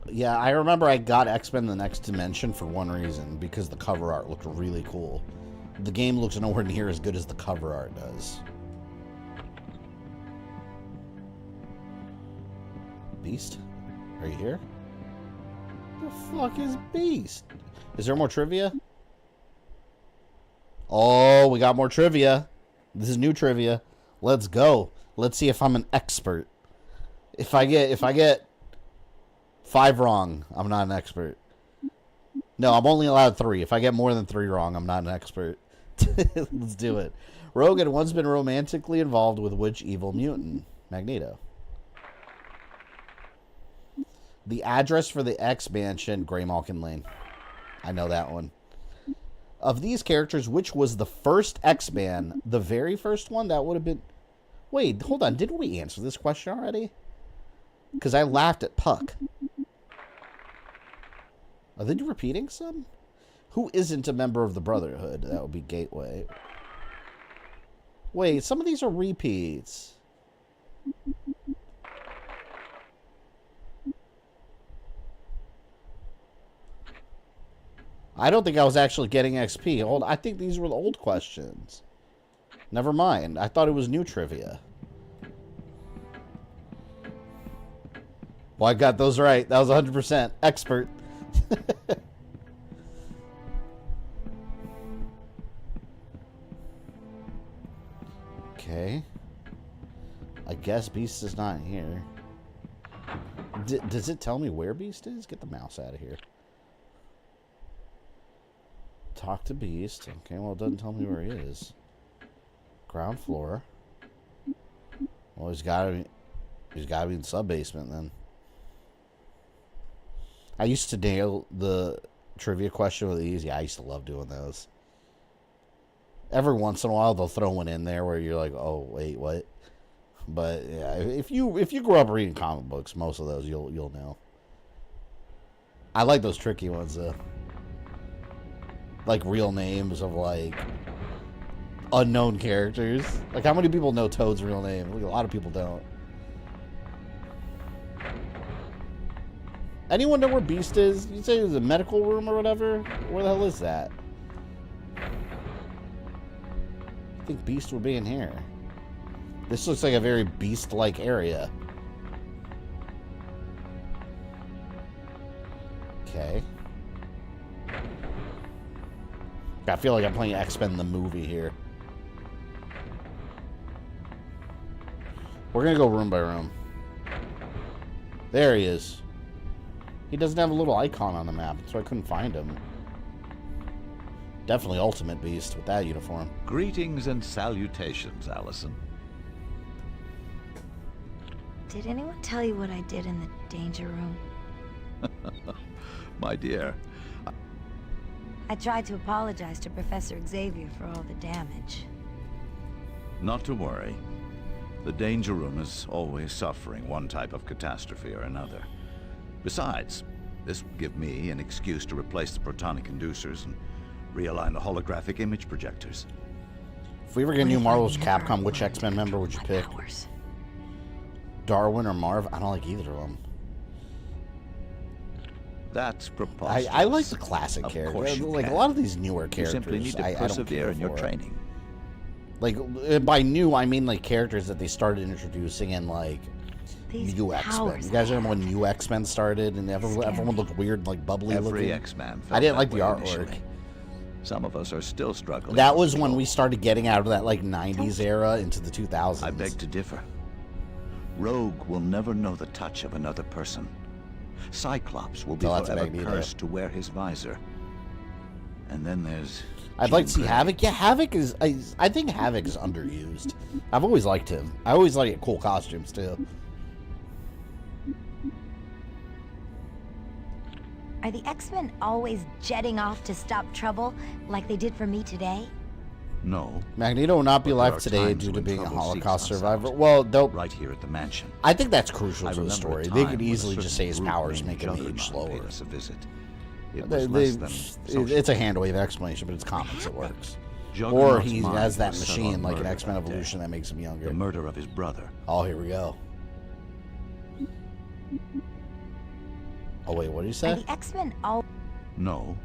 Yeah, I remember I got X-Men The Next Dimension for one reason, because the cover art looked really cool. The game looks nowhere near as good as the cover art does. Beast? Are you here? The fuck is Beast? Is there more trivia? Oh, we got more trivia. This is new trivia. Let's go. Let's see if I'm an expert. If I get 5 wrong, I'm not an expert. No, I'm only allowed 3. If I get more than 3 wrong, I'm not an expert. Let's do it. Rogue had once been romantically involved with which evil mutant? Magneto. The address for the X mansion, Graymalkin Lane. I know that one. Of these characters, which was the first X-Man? The very first one? That would have been... Wait, hold on. Didn't we answer this question already? Because I laughed at Puck. Are they repeating some? Who isn't a member of the Brotherhood? That would be Gateway. Wait, some of these are repeats. I don't think I was actually getting XP. Hold, I think these were the old questions. Never mind. I thought it was new trivia. Well, I got those right. That was 100% expert. Okay. I guess Beast is not here. Does it tell me where Beast is? Get the mouse out of here. Talk to Beast. Okay, well, it doesn't tell me where he is. Ground floor. Well, he's gotta be in sub-basement then. I used to nail the trivia question with these. Yeah, I used to love doing those. Every once in a while, they'll throw one in there where you're like, oh, wait, what? But, yeah, if you grew up reading comic books, most of those you'll know. I like those tricky ones, though. Like, real names of, like, unknown characters. Like, how many people know Toad's real name? Like, a lot of people don't. Anyone know where Beast is? You say it was a medical room or whatever? Where the hell is that? I think Beast would be in here. This looks like a very Beast-like area. Okay. I feel like I'm playing X-Men the movie here. We're gonna go room by room. There he is. He doesn't have a little icon on the map, so I couldn't find him. Definitely Ultimate Beast with that uniform. Greetings and salutations, Allison. Did anyone tell you what I did in the danger room? My dear. I tried to apologize to Professor Xavier for all the damage. Not to worry. The danger room is always suffering one type of catastrophe or another. Besides, this will give me an excuse to replace the protonic inducers and realign the holographic image projectors. If we ever get new Marvel's Capcom, which X-Men member would you pick? Darwin or Marv? I don't like either of them. That's preposterous. I like the classic characters. Like, a lot of these newer characters, you simply need to persevere in your training. Like, by new, I mean, like, characters that they started introducing in, like, new X-Men. You guys remember when new X-Men started and everyone looked weird, like, bubbly looking? Every X-Man I didn't like the artwork. Some of us are still struggling. That was when we started getting out of that, like, 90s era into the 2000s. I beg to differ. Rogue will never know the touch of another person. Cyclops will be forever cursed to wear his visor. And then there's... I'd like to see Havoc. Yeah, Havoc is... I think Havoc is underused. I've always liked him. I always like cool costumes, too. Are the X-Men always jetting off to stop trouble, like they did for me today? No. Magneto will not be alive today due to being a Holocaust survivor. Well, they'll... Right here at the mansion. I think that's crucial to the story. They could easily just say his powers make him age slower. It's a hand-wave explanation, but it's comics, it works. Or he has that machine, like an X-Men Evolution, that makes him younger. The murder of his brother. Oh, here we go. Oh, wait, what did you say? Are the X-Men all... No.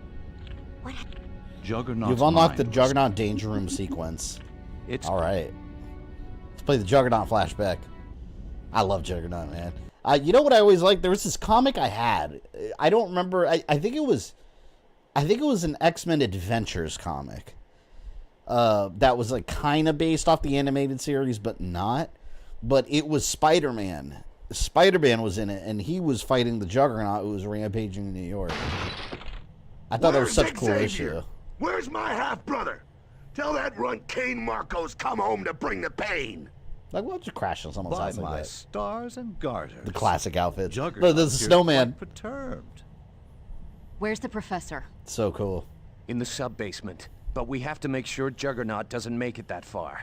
What? Juggernaut. You've unlocked the Juggernaut Danger Room sequence. It's all right. Let's play the Juggernaut Flashback. I love Juggernaut, man. You know what I always liked? There was this comic I had. I don't remember. I think it was an X-Men Adventures comic. That was like kind of based off the animated series, but not. But it was Spider-Man Spider-Man was in it, and he was fighting the Juggernaut who was rampaging in New York. I thought that was such a cool issue. Where's my half-brother? Tell that runt Kane Marco's come home to bring the pain. Like, why don't you crash on someone's house like my that? stars and garters. The classic outfit. Juggernaut The snowman. Perturbed. Where's the professor? So cool. In the sub-basement. But we have to make sure Juggernaut doesn't make it that far.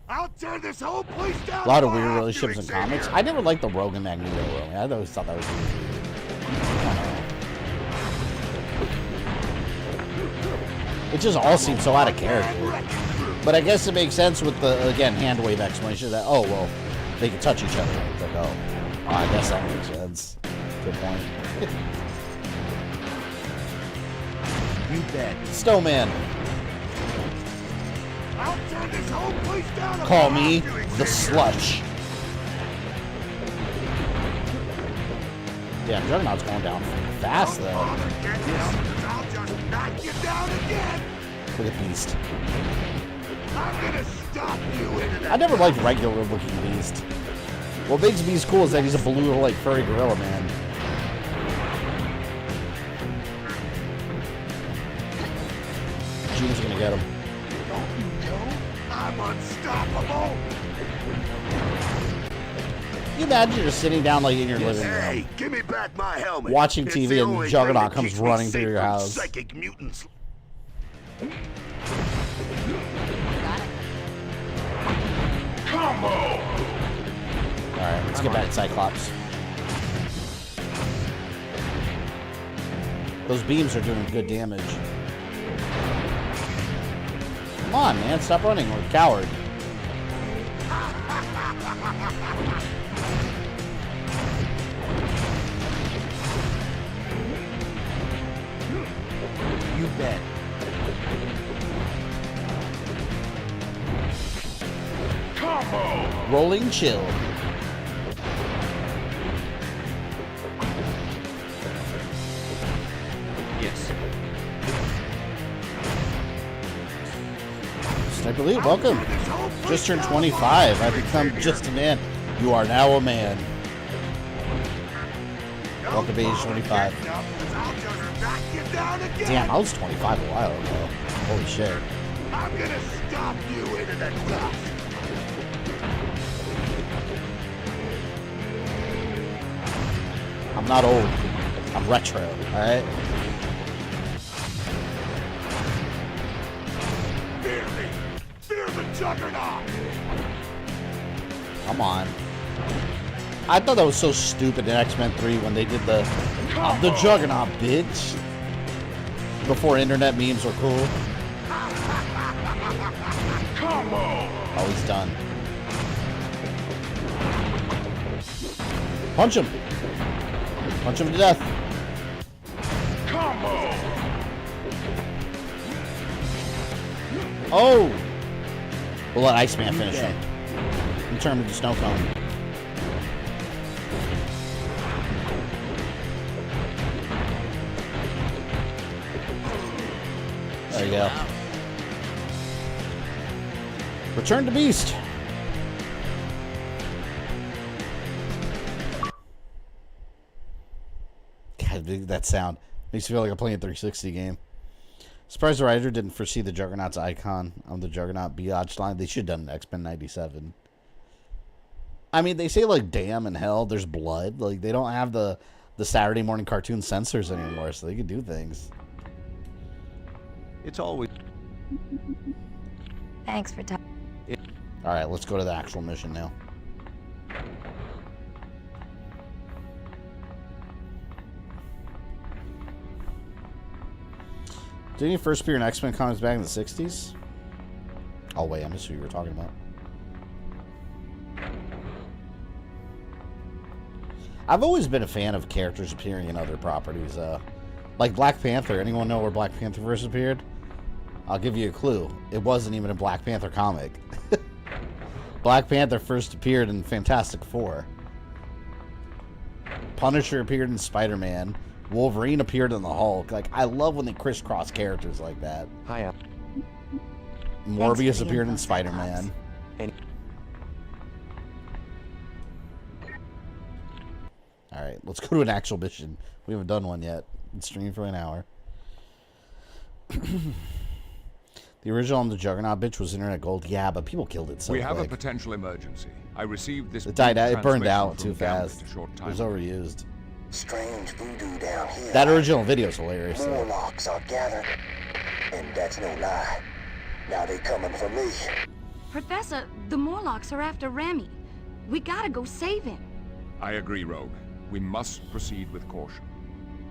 I'll tear this whole place down. A lot of weird relationships in comics. I never liked the Rogue and Magneto romance. I always thought that was weird. It just all seems so out of character. But I guess it makes sense with the, again, hand wave explanation that, oh, well, they can touch each other. It's like, oh, I guess that makes sense. Good point. You bet. Snowman. I'll tear this whole place down. Call me the Slush. Yeah, Juggernaut's going down fast, though. I'll just knock you down again. Look at Beast. I'm gonna stop you into that. I never liked regular looking Beast. What makes Beast cool is that he's a blue, like, furry gorilla man. June's gonna get him. Don't you know I'm unstoppable? You imagine you're sitting down, like, in your living room. Hey, give me back my helmet. Watching It's TV the and only Juggernaut thing that comes keeps me running safe through your from house. Psychic mutants. Combo! Alright, let's get back to Cyclops. Those beams are doing good damage. Come on, man. Stop running. We're a coward. You bet. Combo! Rolling chill. Yes. Sniper Lee, welcome. Just turned 25. I've become just a man. You are now a man. Welcome to age 25. Damn, I was 25 a while ago. Holy shit. I'm gonna stop you into the dust. I'm not old. I'm retro, alright? Fear me! Fear the Juggernaut! Come on. I thought that was so stupid in X-Men 3 when they did the Juggernaut, bitch. Before internet memes were cool. Combo! Oh, he's done. Punch him. Punch him to death. Combo! Oh! We'll let Iceman finish him. And turn him into Snow Cone. There you go. Return to Beast. God, that sound makes me feel like I'm playing a 360 game. Surprised the writer didn't foresee the Juggernaut's icon on the Juggernaut biatch line. They should have done an X-Men 97. I mean, they say, like, damn and hell, there's blood. Like, they don't have the Saturday morning cartoon censors anymore, so they can do things. It's always... Thanks for talking. Alright, let's go to the actual mission now. Didn't he first appear in X-Men comics back in the 60s? Oh, wait, I missed who you were talking about. I've always been a fan of characters appearing in other properties. Like Black Panther. Anyone know where Black Panther first appeared? I'll give you a clue. It wasn't even a Black Panther comic. Black Panther first appeared in Fantastic Four. Punisher appeared in Spider-Man. Wolverine appeared in the Hulk. Like, I love when they crisscross characters like that. Hiya. Morbius appeared in Spider-Man. All right, let's go to an actual mission. We haven't done one yet. It's streamed for an hour. The original on the Juggernaut bitch was internet gold. Yeah, but people killed it so We have quick. a potential emergency. I received this. It died out. It burned transmission out from too fast. a short It time was ago. overused. Strange voodoo down here. That original video is hilarious. Though. Morlocks are gathered, and that's no lie. Now they coming for me. Professor, the Morlocks are after Remy. We gotta go save him. I agree, Rogue. We must proceed with caution.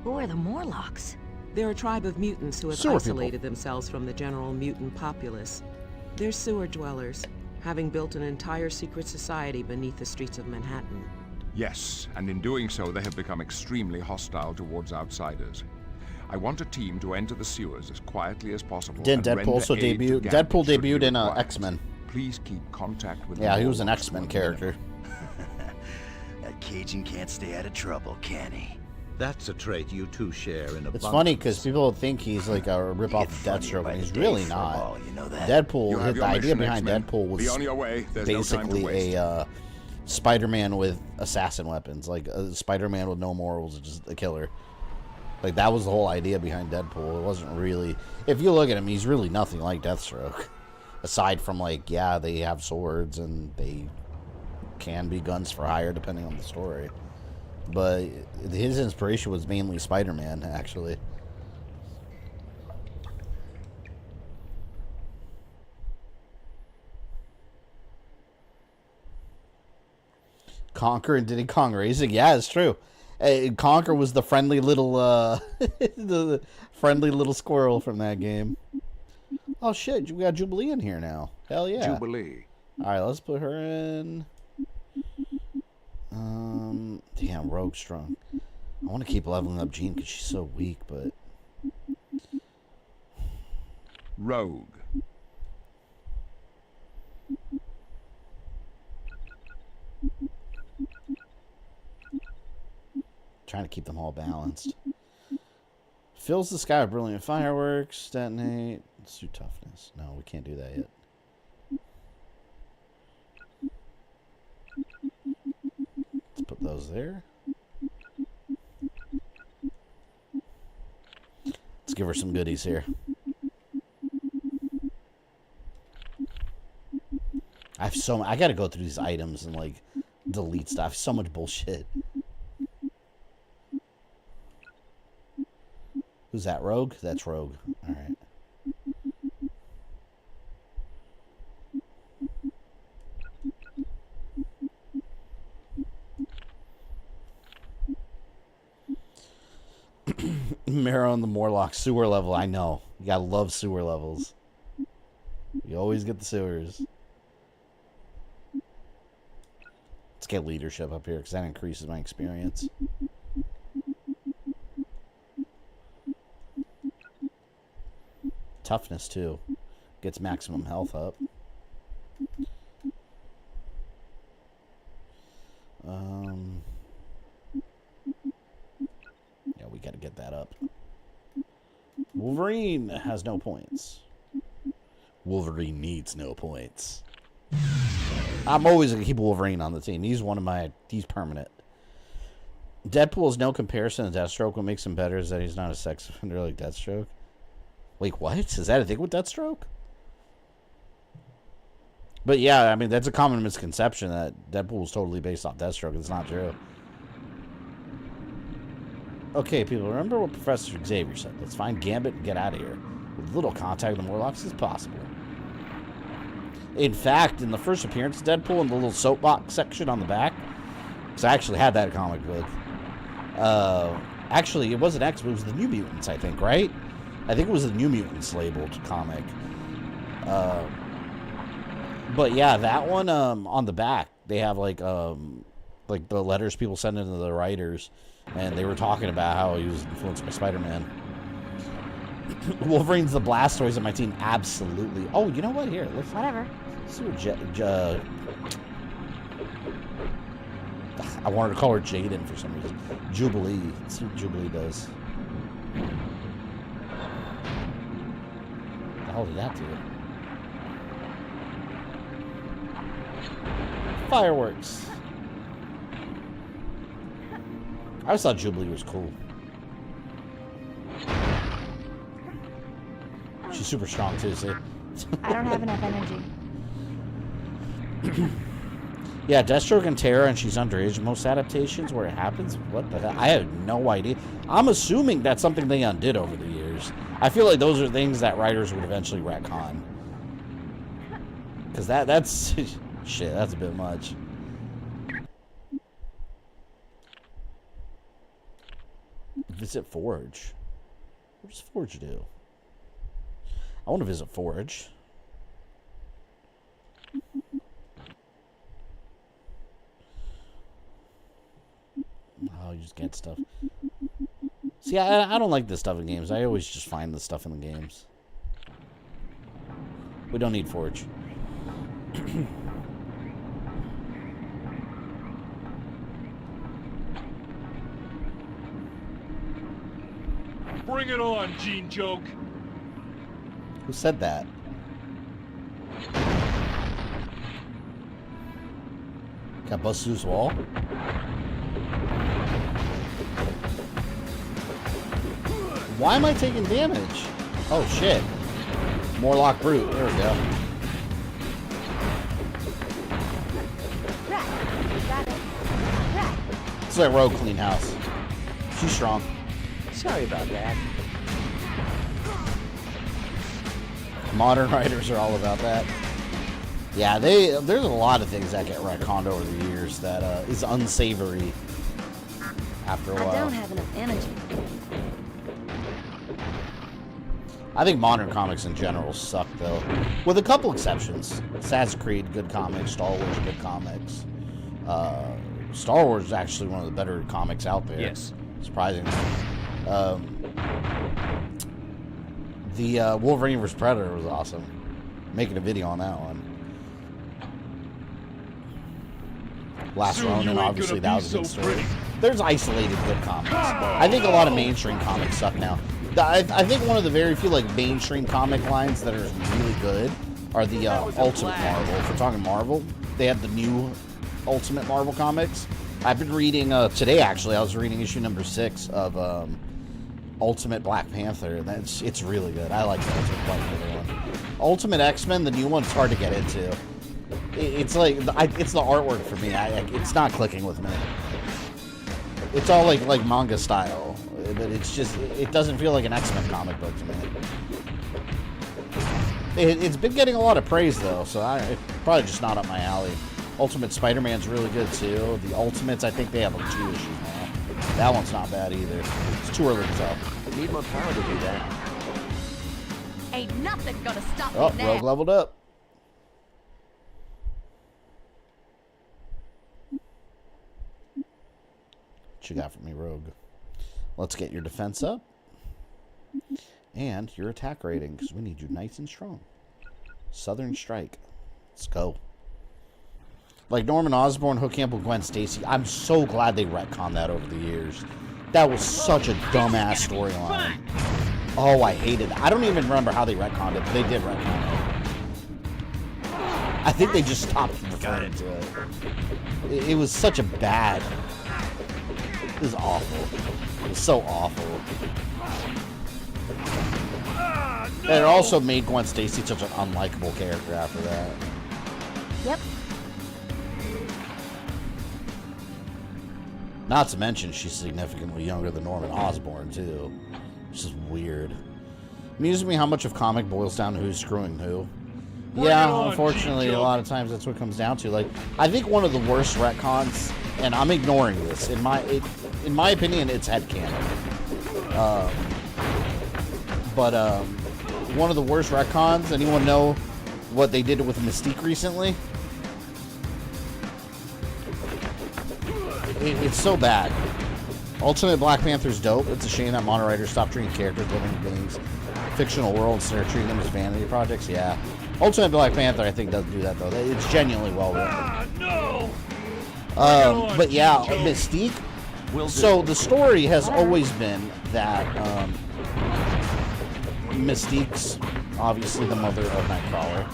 Who are the Morlocks? They're a tribe of mutants who have Sewer isolated themselves from the general mutant populace. They're sewer dwellers, having built an entire secret society beneath the streets of Manhattan. Yes, and in doing so, they have become extremely hostile towards outsiders. I want a team to enter the sewers as quietly as possible. Didn't and Deadpool render also aid debut? to Gambit Deadpool should he debuted in require it. X-Men. Please keep contact with. Yeah, the he was an Morlocks X-Men when character. That Cajun can't stay out of trouble, can he? That's a trait you two share in abundance. It's funny because people think he's like a rip-off of Deathstroke, and he's really not. You know that? Deadpool, the idea mission, behind X-Men. Deadpool was Be on your way. There's no time to basically waste. a Spider-Man with assassin weapons, like a Spider-Man with no morals, just a killer. Like, that was the whole idea behind Deadpool. It wasn't really... If you look at him, he's really nothing like Deathstroke. Aside from, like, yeah, they have swords and they can be guns for hire depending on the story. But his inspiration was mainly Spider-Man, actually. Conquer and Diddy Kong Racing. Yeah, it's true. Conquer was the friendly little the friendly little squirrel from that game. Oh shit, we got Jubilee in here now. Hell yeah. Jubilee. Alright, let's put her in. Damn, Rogue strong. I want to keep leveling up Jean because she's so weak, but Rogue. trying to keep them all balanced. Fills the sky with brilliant fireworks. Detonate. Let's do toughness. No, we can't do that yet. Let's put those there. Let's give her some goodies here. I gotta go through these items and like delete stuff. So much bullshit. Who's that, Rogue? That's Rogue. Alright. Marrow and the Morlock sewer level. I know. You gotta love sewer levels. You always get the sewers. Let's get leadership up here because that increases my experience. Toughness too. Gets maximum health up. Yeah, we gotta get that up. Wolverine has no points. Wolverine needs no points. I'm always gonna keep Wolverine on the team. He's one of my... He's permanent. Deadpool is no comparison to Deathstroke. What makes him better is that he's not a sex offender like Deathstroke. Wait, what? Is that a thing with Deathstroke? But yeah, I mean, that's a common misconception that Deadpool was totally based off Deathstroke. It's not true. Okay, people, remember what Professor Xavier said. Let's find Gambit and get out of here. With little contact with the Morlocks as possible. In fact, in the first appearance of Deadpool in the little soapbox section on the back, because I actually had that comic book. Actually, it wasn't X, but it was the New Mutants, I think, right? I think it was the New Mutants labeled comic. But yeah, that one on the back, they have like the letters people send into the writers, and they were talking about how he was influenced by Spider-Man. Wolverine's the Blastoise of my team, absolutely. Oh, you know what? Here, let's whatever. Let's see what I wanted to call her Jaden for some reason. Jubilee. Let's see what Jubilee does. What the hell did that do? Fireworks. I always thought Jubilee was cool. She's super strong too, see? I don't have enough energy. Yeah, Deathstroke and Terra, and she's underage in most adaptations where it happens. What the hell? I have no idea. I'm assuming that's something they undid over the years. I feel like those are things that writers would eventually retcon. Because that's... shit, that's a bit much. Visit Forge. What does Forge do? I want to visit Forge. Oh, you just get stuff. See, I don't like this stuff in games. I always just find the stuff in the games. We don't need Forge. Bring it on, Gene Joke. Who said that? Got bust through his wall? Why am I taking damage? Oh shit. Morlock Brute. There we go. It's like Rogue Clean House. She's strong. Sorry about that. Modern writers are all about that. Yeah, there's a lot of things that get retconned over the years that is unsavory after a while. I don't have enough energy. I think modern comics in general suck, though. With a couple exceptions. Assassin's Creed, good comics. Star Wars, good comics. Star Wars is actually one of the better comics out there. Yes. Surprisingly. The Wolverine vs. Predator was awesome. Making a video on that one. Last Ronin, obviously, that was a good story. There's isolated good comics. I think a lot of mainstream comics suck now. I think one of the very few mainstream comic lines that are really good are the Ultimate Marvel. If we're talking Marvel, they have the new Ultimate Marvel comics. I've been reading today. Actually, I was reading issue number 6 of Ultimate Black Panther. And it's really good. I like the Ultimate Black Panther one. Ultimate X-Men, the new one's hard to get into. It's like it's the artwork for me. It's not clicking with me. It's all like manga style, but it's just it doesn't feel like an X-Men comic book to me. It's been getting a lot of praise though, so it's probably just not up my alley. Ultimate Spider-Man's really good too. The Ultimates, I think they have like 2 issues now. That one's not bad either. It's too early to tell. Need more power to do that. Ain't nothing gonna stop Oh, me now. Rogue leveled up. What you got for me, Rogue? Let's get your defense up. And your attack rating, because we need you nice and strong. Southern Strike. Let's go. Like Norman Osborn, Hook Campbell, Gwen Stacy. I'm so glad they retconned that over the years. That was such a dumbass storyline. Oh, I hated it. I don't even remember how they retconned it, but they did retcon it. I think they just stopped referring to it. It was such a bad... It was awful. It was so awful. And it also made Gwen Stacy such an unlikable character after that. Yep. Not to mention, she's significantly younger than Norman Osborn, too. Which is weird. Amuses me how much of comic boils down to who's screwing who. Yeah, unfortunately, a lot of times that's what it comes down to. Like, I think one of the worst retcons, and I'm ignoring this, in my opinion, it's headcanon. One of the worst retcons, anyone know what they did with Mystique recently? It's so bad. Ultimate Black Panther's dope. It's a shame that mono writers stopped treating characters, living beings, fictional worlds, and they're treating them as vanity projects. Yeah. Ultimate Black Panther, I think, doesn't do that, though. It's genuinely well written. No! But yeah, Mystique. So the story has always been that Mystique's obviously the mother of Nightcrawler,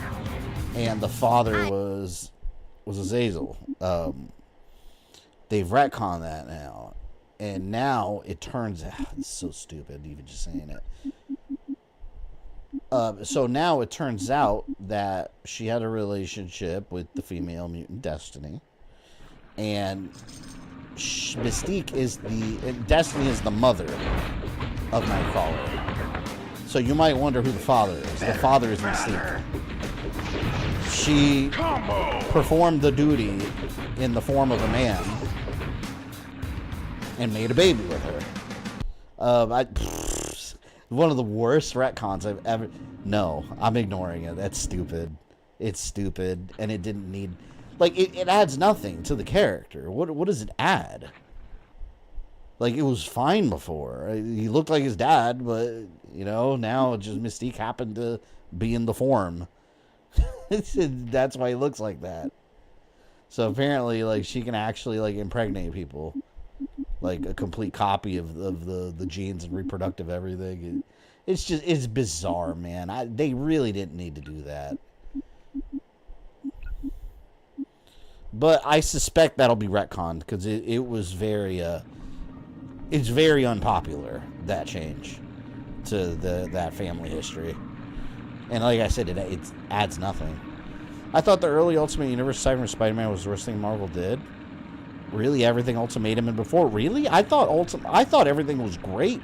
and the father was Azazel. They've retconned that now, And now it turns out, it's so stupid even just saying it. So now it turns out that she had a relationship with the female mutant Destiny. And Mystique is Destiny is the mother of Nightcrawler. So you might wonder who the father is. The father is Mystique. She performed the duty in the form of a man and made a baby with her. One of the worst retcons I've ever... No, I'm ignoring it. That's stupid. It's stupid, and it didn't need... Like, it adds nothing to the character. What does it add? Like, it was fine before. He looked like his dad, but, you know, now just Mystique happened to be in the form. That's why he looks like that. So apparently, like, she can actually, like, impregnate people. Like, a complete copy of the genes and reproductive everything. It's bizarre, man. They really didn't need to do that. But I suspect that'll be retconned, because it was very, it's very unpopular, that change to that family history. And like I said, it adds nothing. I thought the early Ultimate Universe Cyber Spider-Man was the worst thing Marvel did. Really, everything Ultimatum and before? Really? I thought everything was great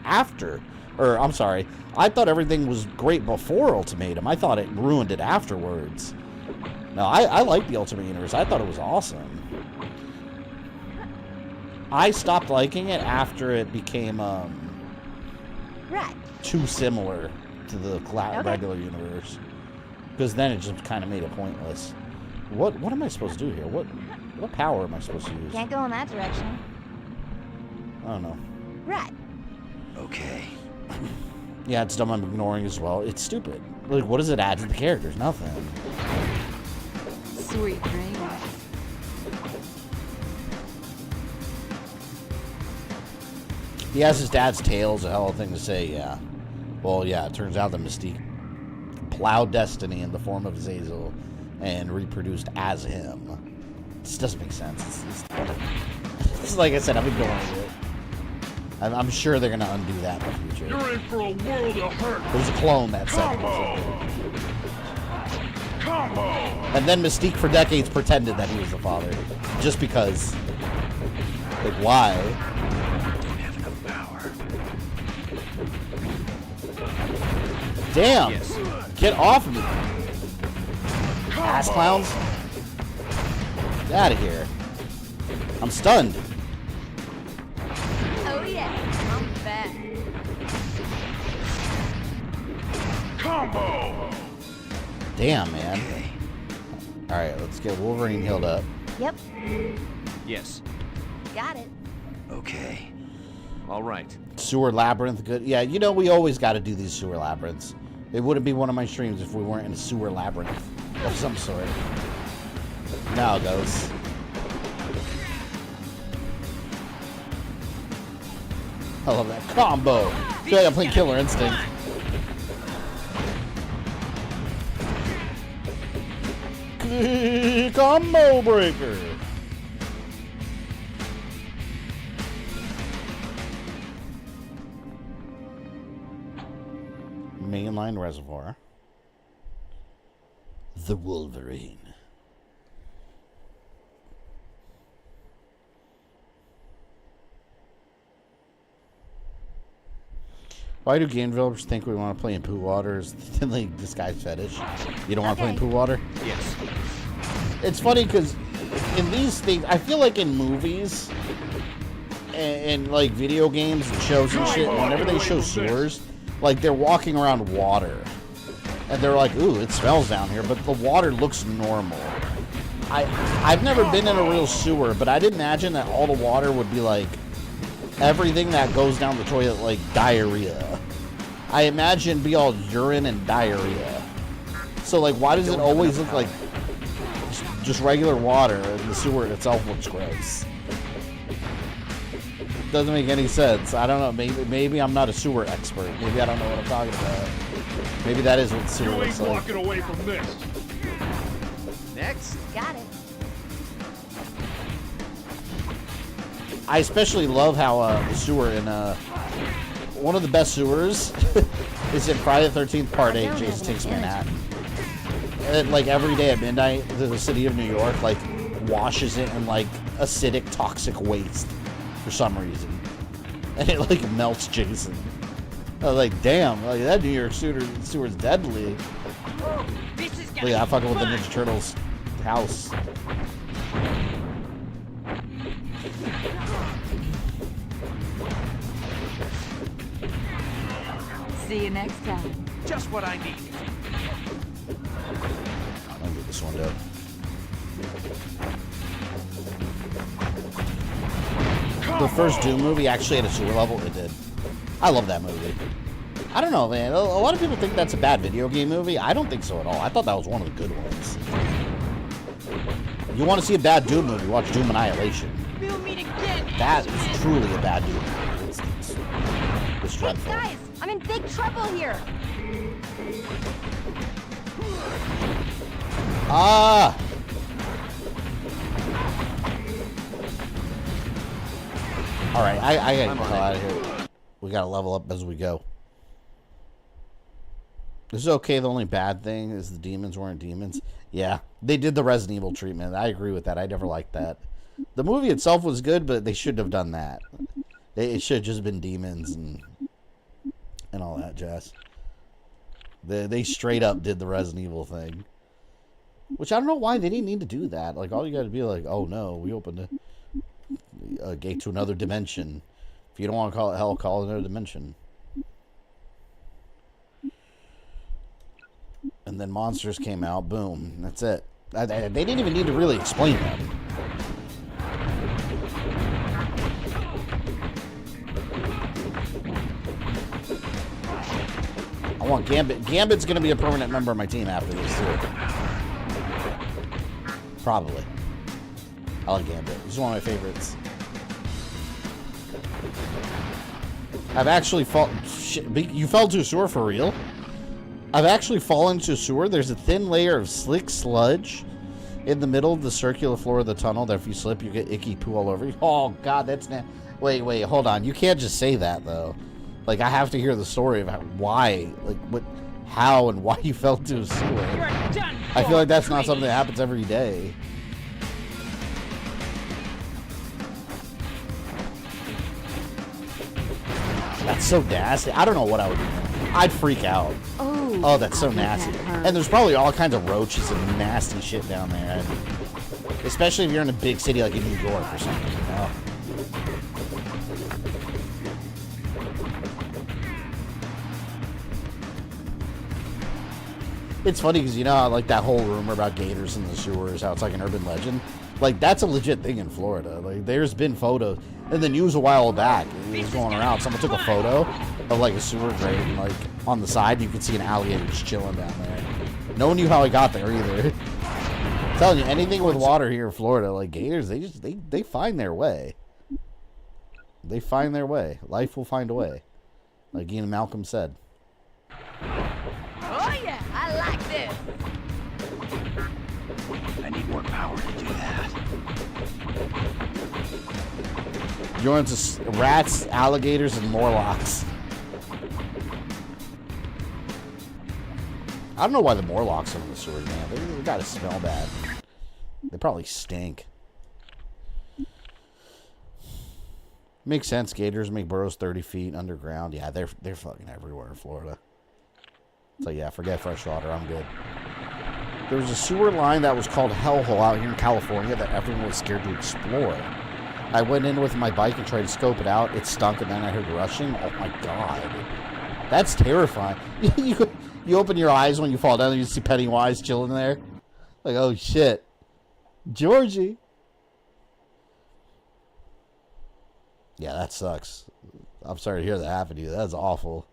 after. Or, I'm sorry. I thought everything was great before Ultimatum. I thought it ruined it afterwards. No, I like the Ultimate Universe. I thought it was awesome. I stopped liking it after it became too similar to the regular universe. Because then it just kind of made it pointless. What am I supposed to do here? What power am I supposed to use? Can't go in that direction. I don't know. Right. Okay. Yeah, it's dumb I'm ignoring as well. It's stupid. Like, what does it add to the characters? Nothing. Sweet dreams. He has his dad's tail as a hell of a thing to say, yeah. Well, yeah, it turns out that Mystique plowed Destiny in the form of Azazel and reproduced as him. This doesn't make sense. It's like I said, I'm ignoring it. I'm sure they're going to undo that in the future. You're in for a world of hurt. There's a clone that said Combo! And then Mystique for decades pretended that he was the father. Just because. Like, why? Don't have enough power. Damn! Yes. Get off me! Ass clowns! Get out of here. I'm stunned. Oh yeah, I'm back. Combo! Damn, man. Alright, let's get Wolverine healed up. Yep. Yes. Got it. Okay. All right. Sewer labyrinth, good. Yeah, you know, we always got to do these sewer labyrinths. It wouldn't be one of my streams if we weren't in a sewer labyrinth of some sort. Now it goes. I love that combo. I feel like I'm playing Killer Instinct. Combo breaker. Mainline reservoir. The Wolverine. Why do game developers think we want to play in poo water? Is like this guy's fetish? You don't want to play in poo water? Yes. It's funny because in these things, I feel like in movies and like video games and shows and shit, whenever they show sewers, like they're walking around water. And they're like, ooh, it smells down here, but the water looks normal. I've never been in a real sewer, but I'd imagine that all the water would be like everything that goes down the toilet, like diarrhea. I imagine be all urine and diarrhea. So like, why does it always look like just regular water and the sewer itself looks gross? Doesn't make any sense. I don't know. Maybe I'm not a sewer expert. Maybe I don't know what I'm talking about. Maybe that is what sewer looks like. You ain't walking away from this. Next. Got it. I especially love how the sewer in one of the best sewers is in Friday the 13th Part 8. Jason Takes Manhattan. And, like every day at midnight, the city of New York like washes it in like acidic, toxic waste for some reason, and it like melts Jason. I was like, damn, like that New York sewer's deadly. Look at that fucking with the Ninja Turtles house. See you next time. Just what I need. I'll get this one down. The first Doom movie actually had a sewer level. It did. I love that movie. I don't know, man. A lot of people think that's a bad video game movie. I don't think so at all. I thought that was one of the good ones. You want to see a bad Doom movie, watch Doom Annihilation. That is truly a bad Doom movie. It's dreadful. Guys, I'm in big trouble here. Ah! Alright, I gotta get the hell out of here. We gotta level up as we go. This is okay. The only bad thing is the demons weren't demons. Yeah, they did the Resident Evil treatment. I agree with that. I never liked that. The movie itself was good, but they shouldn't have done that. It should have just been demons and all that jazz. They straight up did the Resident Evil thing. Which I don't know why they didn't need to do that. Like, all you gotta be like, oh no, we opened a gate to another dimension. If you don't want to call it hell, call it another dimension. And then monsters came out. Boom. That's it. They didn't even need to really explain that. I want Gambit. Gambit's going to be a permanent member of my team after this, too. Probably. I like Gambit. He's one of my favorites. I've actually you fell to a sewer for real? I've actually fallen to a sewer. There's a thin layer of slick sludge in the middle of the circular floor of the tunnel that if you slip, you get icky poo all over you. Oh, God, that's not... Wait, hold on. You can't just say that, though. Like, I have to hear the story of why, like, how and why you fell to a sewer. I feel like that's not something that happens every day. That's so nasty. I don't know what I would do. I'd freak out. Oh, that's so nasty. And there's probably all kinds of roaches and nasty shit down there. Especially if you're in a big city like in New York or something, you know? It's funny because, you know, like that whole rumor about gators in the sewers, how it's like an urban legend. Like, that's a legit thing in Florida. Like, there's been photos in the news a while back. It was going around. Someone took a photo of, like, a sewer grate, and, like, on the side, you could see an alligator just chilling down there. No one knew how he got there either. I'm telling you, anything with water here in Florida, like gators, they find their way. They find their way. Life will find a way. Like Ian Malcolm said. Oh, yeah, I like this. I need more power to do that. You're into rats, alligators, and Morlocks. I don't know why the Morlocks are in the sewers, man. They gotta smell bad. They probably stink. Makes sense. Gators make burrows 30 feet underground. Yeah, they're fucking everywhere in Florida. So yeah, forget freshwater. I'm good. There was a sewer line that was called Hellhole out here in California that everyone was scared to explore. I went in with my bike and tried to scope it out. It stunk, and then I heard rushing. Oh my god, that's terrifying. You open your eyes when you fall down and you see Pennywise chilling there. Like, oh shit, Georgie. Yeah, that sucks. I'm sorry to hear that happen to you. That's awful.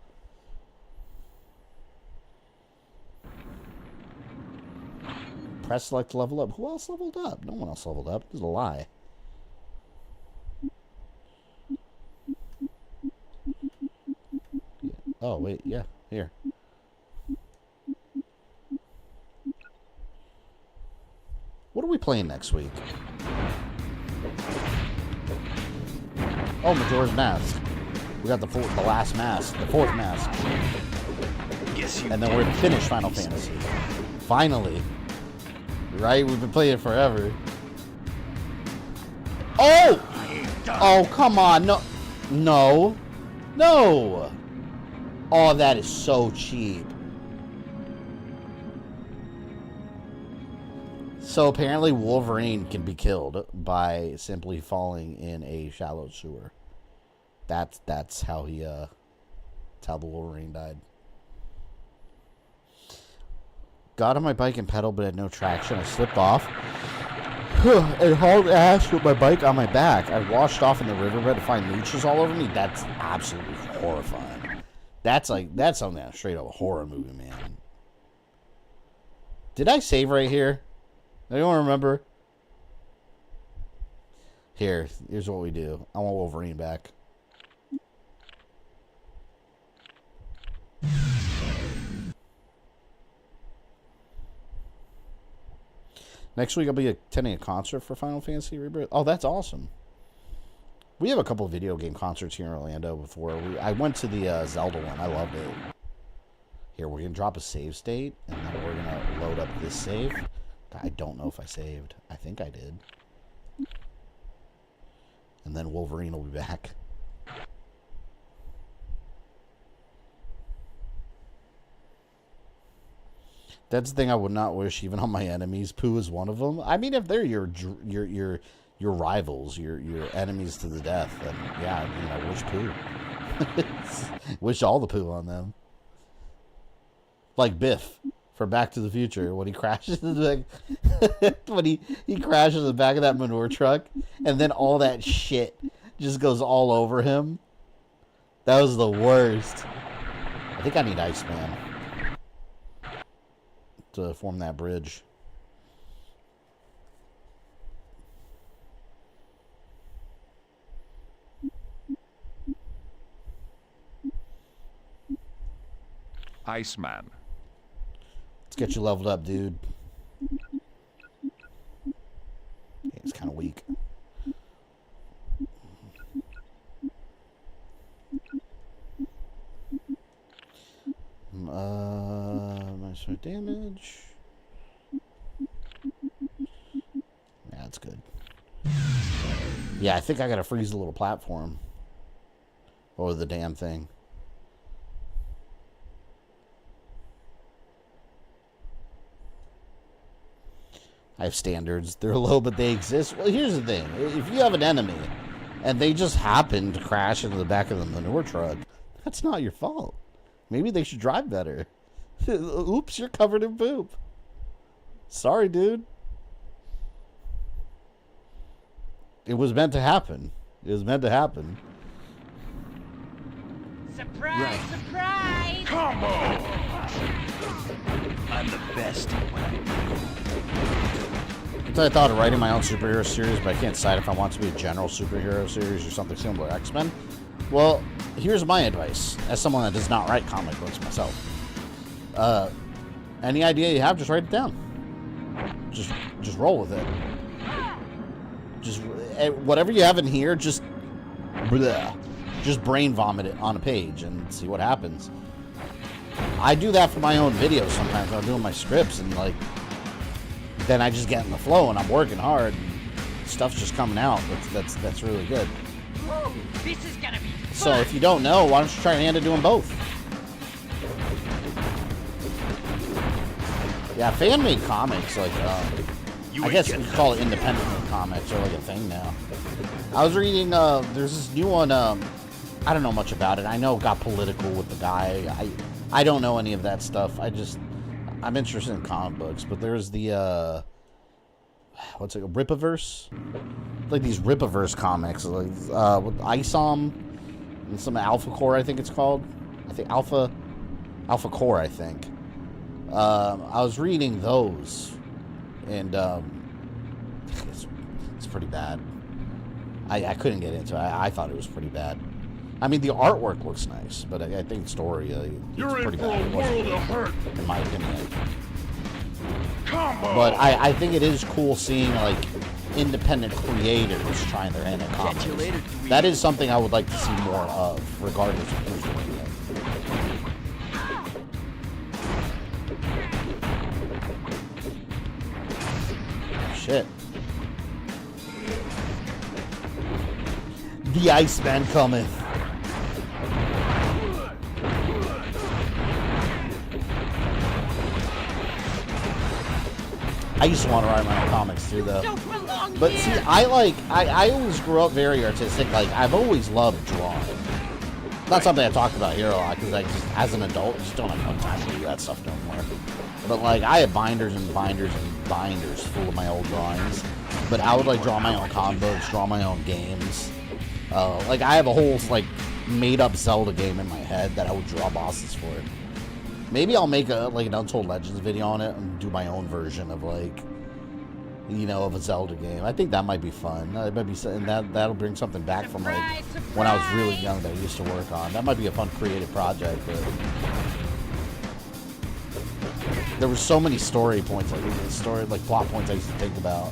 Press select to level up. Who else leveled up? No one else leveled up. This is a lie. Oh, wait. Yeah. Here. What are we playing next week? Oh, Majora's Mask. We got the last mask, the 4th mask. And then we're gonna finish Final Fantasy. Finally. Right? We've been playing it forever. Oh! Oh, come on. No. No. No. Oh, that is so cheap. So apparently Wolverine can be killed by simply falling in a shallow sewer. That's how he that's how the Wolverine died. Got on my bike and pedaled, but had no traction. I slipped off and hauled ass with my bike on my back. I washed off in the riverbed to find leeches all over me. That's absolutely horrifying. That's something that's straight up a horror movie, man. Did I save right here? Anyone remember? Here's what we do. I want Wolverine back. Next week I'll be attending a concert for Final Fantasy Rebirth. Oh, that's awesome. We have a couple of video game concerts here in Orlando before. I went to the Zelda one. I loved it. Here, we're going to drop a save state, and then we're going to load up this save. I don't know if I saved. I think I did. And then Wolverine will be back. That's the thing I would not wish even on my enemies. Pooh is one of them. I mean, if they're your rivals, your enemies to the death, then yeah, I mean, I wish Pooh. Wish all the Pooh on them. Like Biff for Back to the Future when he crashes in the when he crashes in the back of that manure truck, and then all that shit just goes all over him. That was the worst. I think I need Iceman to form that bridge. Iceman. Let's get you leveled up, dude. It's kind of weak. Minus damage. Yeah, that's good. Yeah, I think I gotta freeze the little platform. Or the damn thing. I have standards. They're low, but they exist. Well, here's the thing. If you have an enemy, and they just happen to crash into the back of the manure truck, that's not your fault. Maybe they should drive better. Oops, you're covered in poop. Sorry, dude. It was meant to happen. It was meant to happen. Surprise, surprise! Combo! I'm the best at what I do. I thought of writing my own superhero series, but I can't decide if I want to be a general superhero series or something similar to X-Men. Well, here's my advice, as someone that does not write comic books myself. Any idea you have, just write it down. Just roll with it. Just whatever you have in here, just brain vomit it on a page and see what happens. I do that for my own videos sometimes when I'm doing my scripts, and like then I just get in the flow and I'm working hard and stuff's just coming out. That's really good. Whoa, this is gonna be fun. So if you don't know, why don't you try your hand at doing both? Yeah, fan-made comics, like, I guess we call it independent comics, or like a thing now. I was reading, there's this new one, I don't know much about it. I know it got political with the guy. I don't know any of that stuff. I'm interested in comic books, but there's the, what's it, Ripaverse? Like these Ripaverse comics, like, with ISOM and some Alpha Core, I think it's called. I think Alpha Core, I think. I was reading those, and it's pretty bad. I couldn't get into it. I thought it was pretty bad. I mean, the artwork looks nice, but I think story, it's pretty bad. It wasn't good, in my opinion. But I think it is cool seeing, like, independent creators trying their hand at comics. That is something I would like to see more of, regardless of who's doing it. Shit. The Iceman cometh. I used to want to write my own comics too, though. But see, I always grew up very artistic. Like, I've always loved drawing. Not something I talked about here a lot, because I just, as an adult, just don't have enough time to do that stuff no more. But like, I have binders and binders and binders full of my old drawings. But I would like draw my own comic books, draw my own games. Like, I have a whole like made-up Zelda game in my head that I would draw bosses for. Maybe I'll make a like an Untold Legends video on it and do my own version of like, you know, of a Zelda game. I think that might be fun. It might be, and that'll bring something back from like when I was really young that I used to work on. That might be a fun creative project. But there were so many story points, like plot points I used to think about.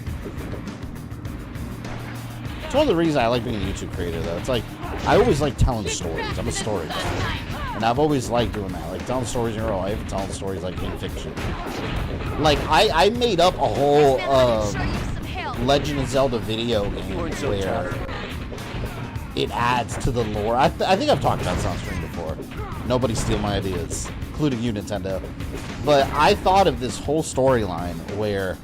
It's one of the reasons I like being a YouTube creator, though. It's like I always like telling stories. I'm a storyteller. And I've always liked doing that, like telling stories in real life and telling stories like in fiction. Like, I made up a whole Legend of Zelda video game where it adds to the lore. I think I've talked about this on stream before. Nobody steal my ideas, including you, Nintendo. But I thought of this whole storyline where,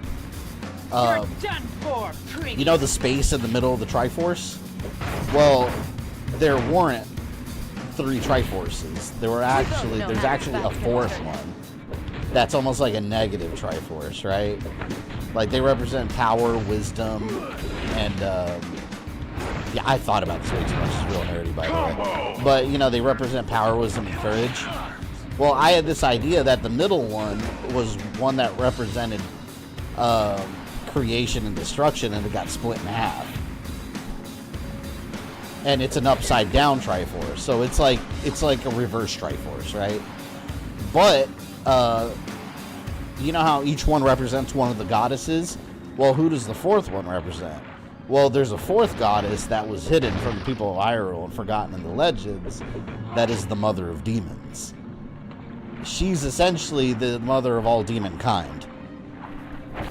you know the space in the middle of the Triforce? Well, there weren't 3 Triforces. There's actually a 4th one. That's almost like a negative Triforce, right? Like, they represent power, wisdom, and yeah, I thought about this way too much. It's real nerdy, by the way. But you know, they represent power, wisdom, and courage. Well, I had this idea that the middle one was one that represented creation and destruction, and it got split in half. And it's an upside down Triforce, so it's like a reverse Triforce, right? But you know how each one represents one of the goddesses? Well, who does the 4th one represent? Well, there's a 4th goddess that was hidden from the people of Hyrule and forgotten in the legends. That is the mother of demons. She's essentially the mother of all demon kind.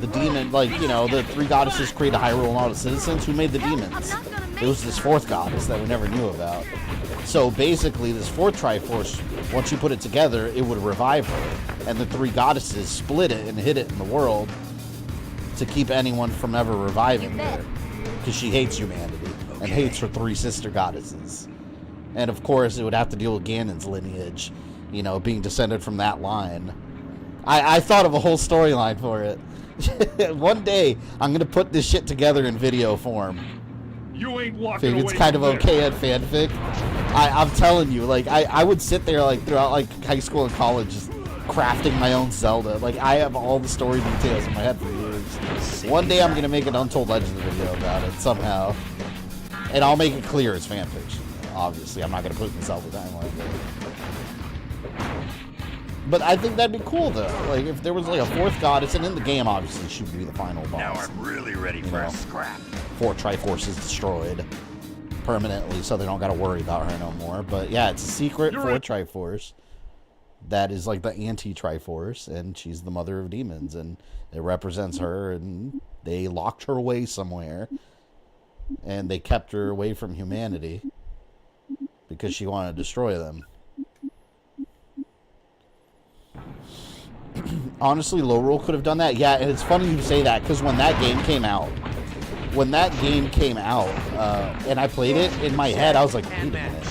The demon, like, you know, the 3 goddesses created Hyrule and all the citizens. Who made the demons? It was this 4th goddess that we never knew about. So basically, this 4th Triforce, once you put it together, it would revive her. And the 3 goddesses split it and hid it in the world to keep anyone from ever reviving her. Because she hates humanity and hates her 3 sister goddesses. And of course, it would have to deal with Ganon's lineage, you know, being descended from that line. I thought of a whole storyline for it. One day, I'm going to put this shit together in video form. You ain't walking away. It's kind of okay at fanfic. I'm telling you, like, I would sit there, like, throughout, like, high school and college just crafting my own Zelda. Like, I have all the story details in my head for years. One day I'm going to make an Untold Legends video about it, somehow. And I'll make it clear it's fanfiction. Obviously, I'm not going to put it in the Zelda timeline. But I think that'd be cool, though. Like, if there was, like, a 4th goddess, and in the game, obviously, she would be the final boss. Now I'm really ready for a scrap. 4 Triforces destroyed permanently, so they don't got to worry about her no more. But yeah, it's a secret 4 Triforce that is like the anti-Triforce, and she's the mother of demons, and it represents her, and they locked her away somewhere, and they kept her away from humanity because she wanted to destroy them. Honestly, Low Roll could have done that. Yeah, and it's funny you say that, because when that game came out, and I played it, in my head, I was like, wait a minute,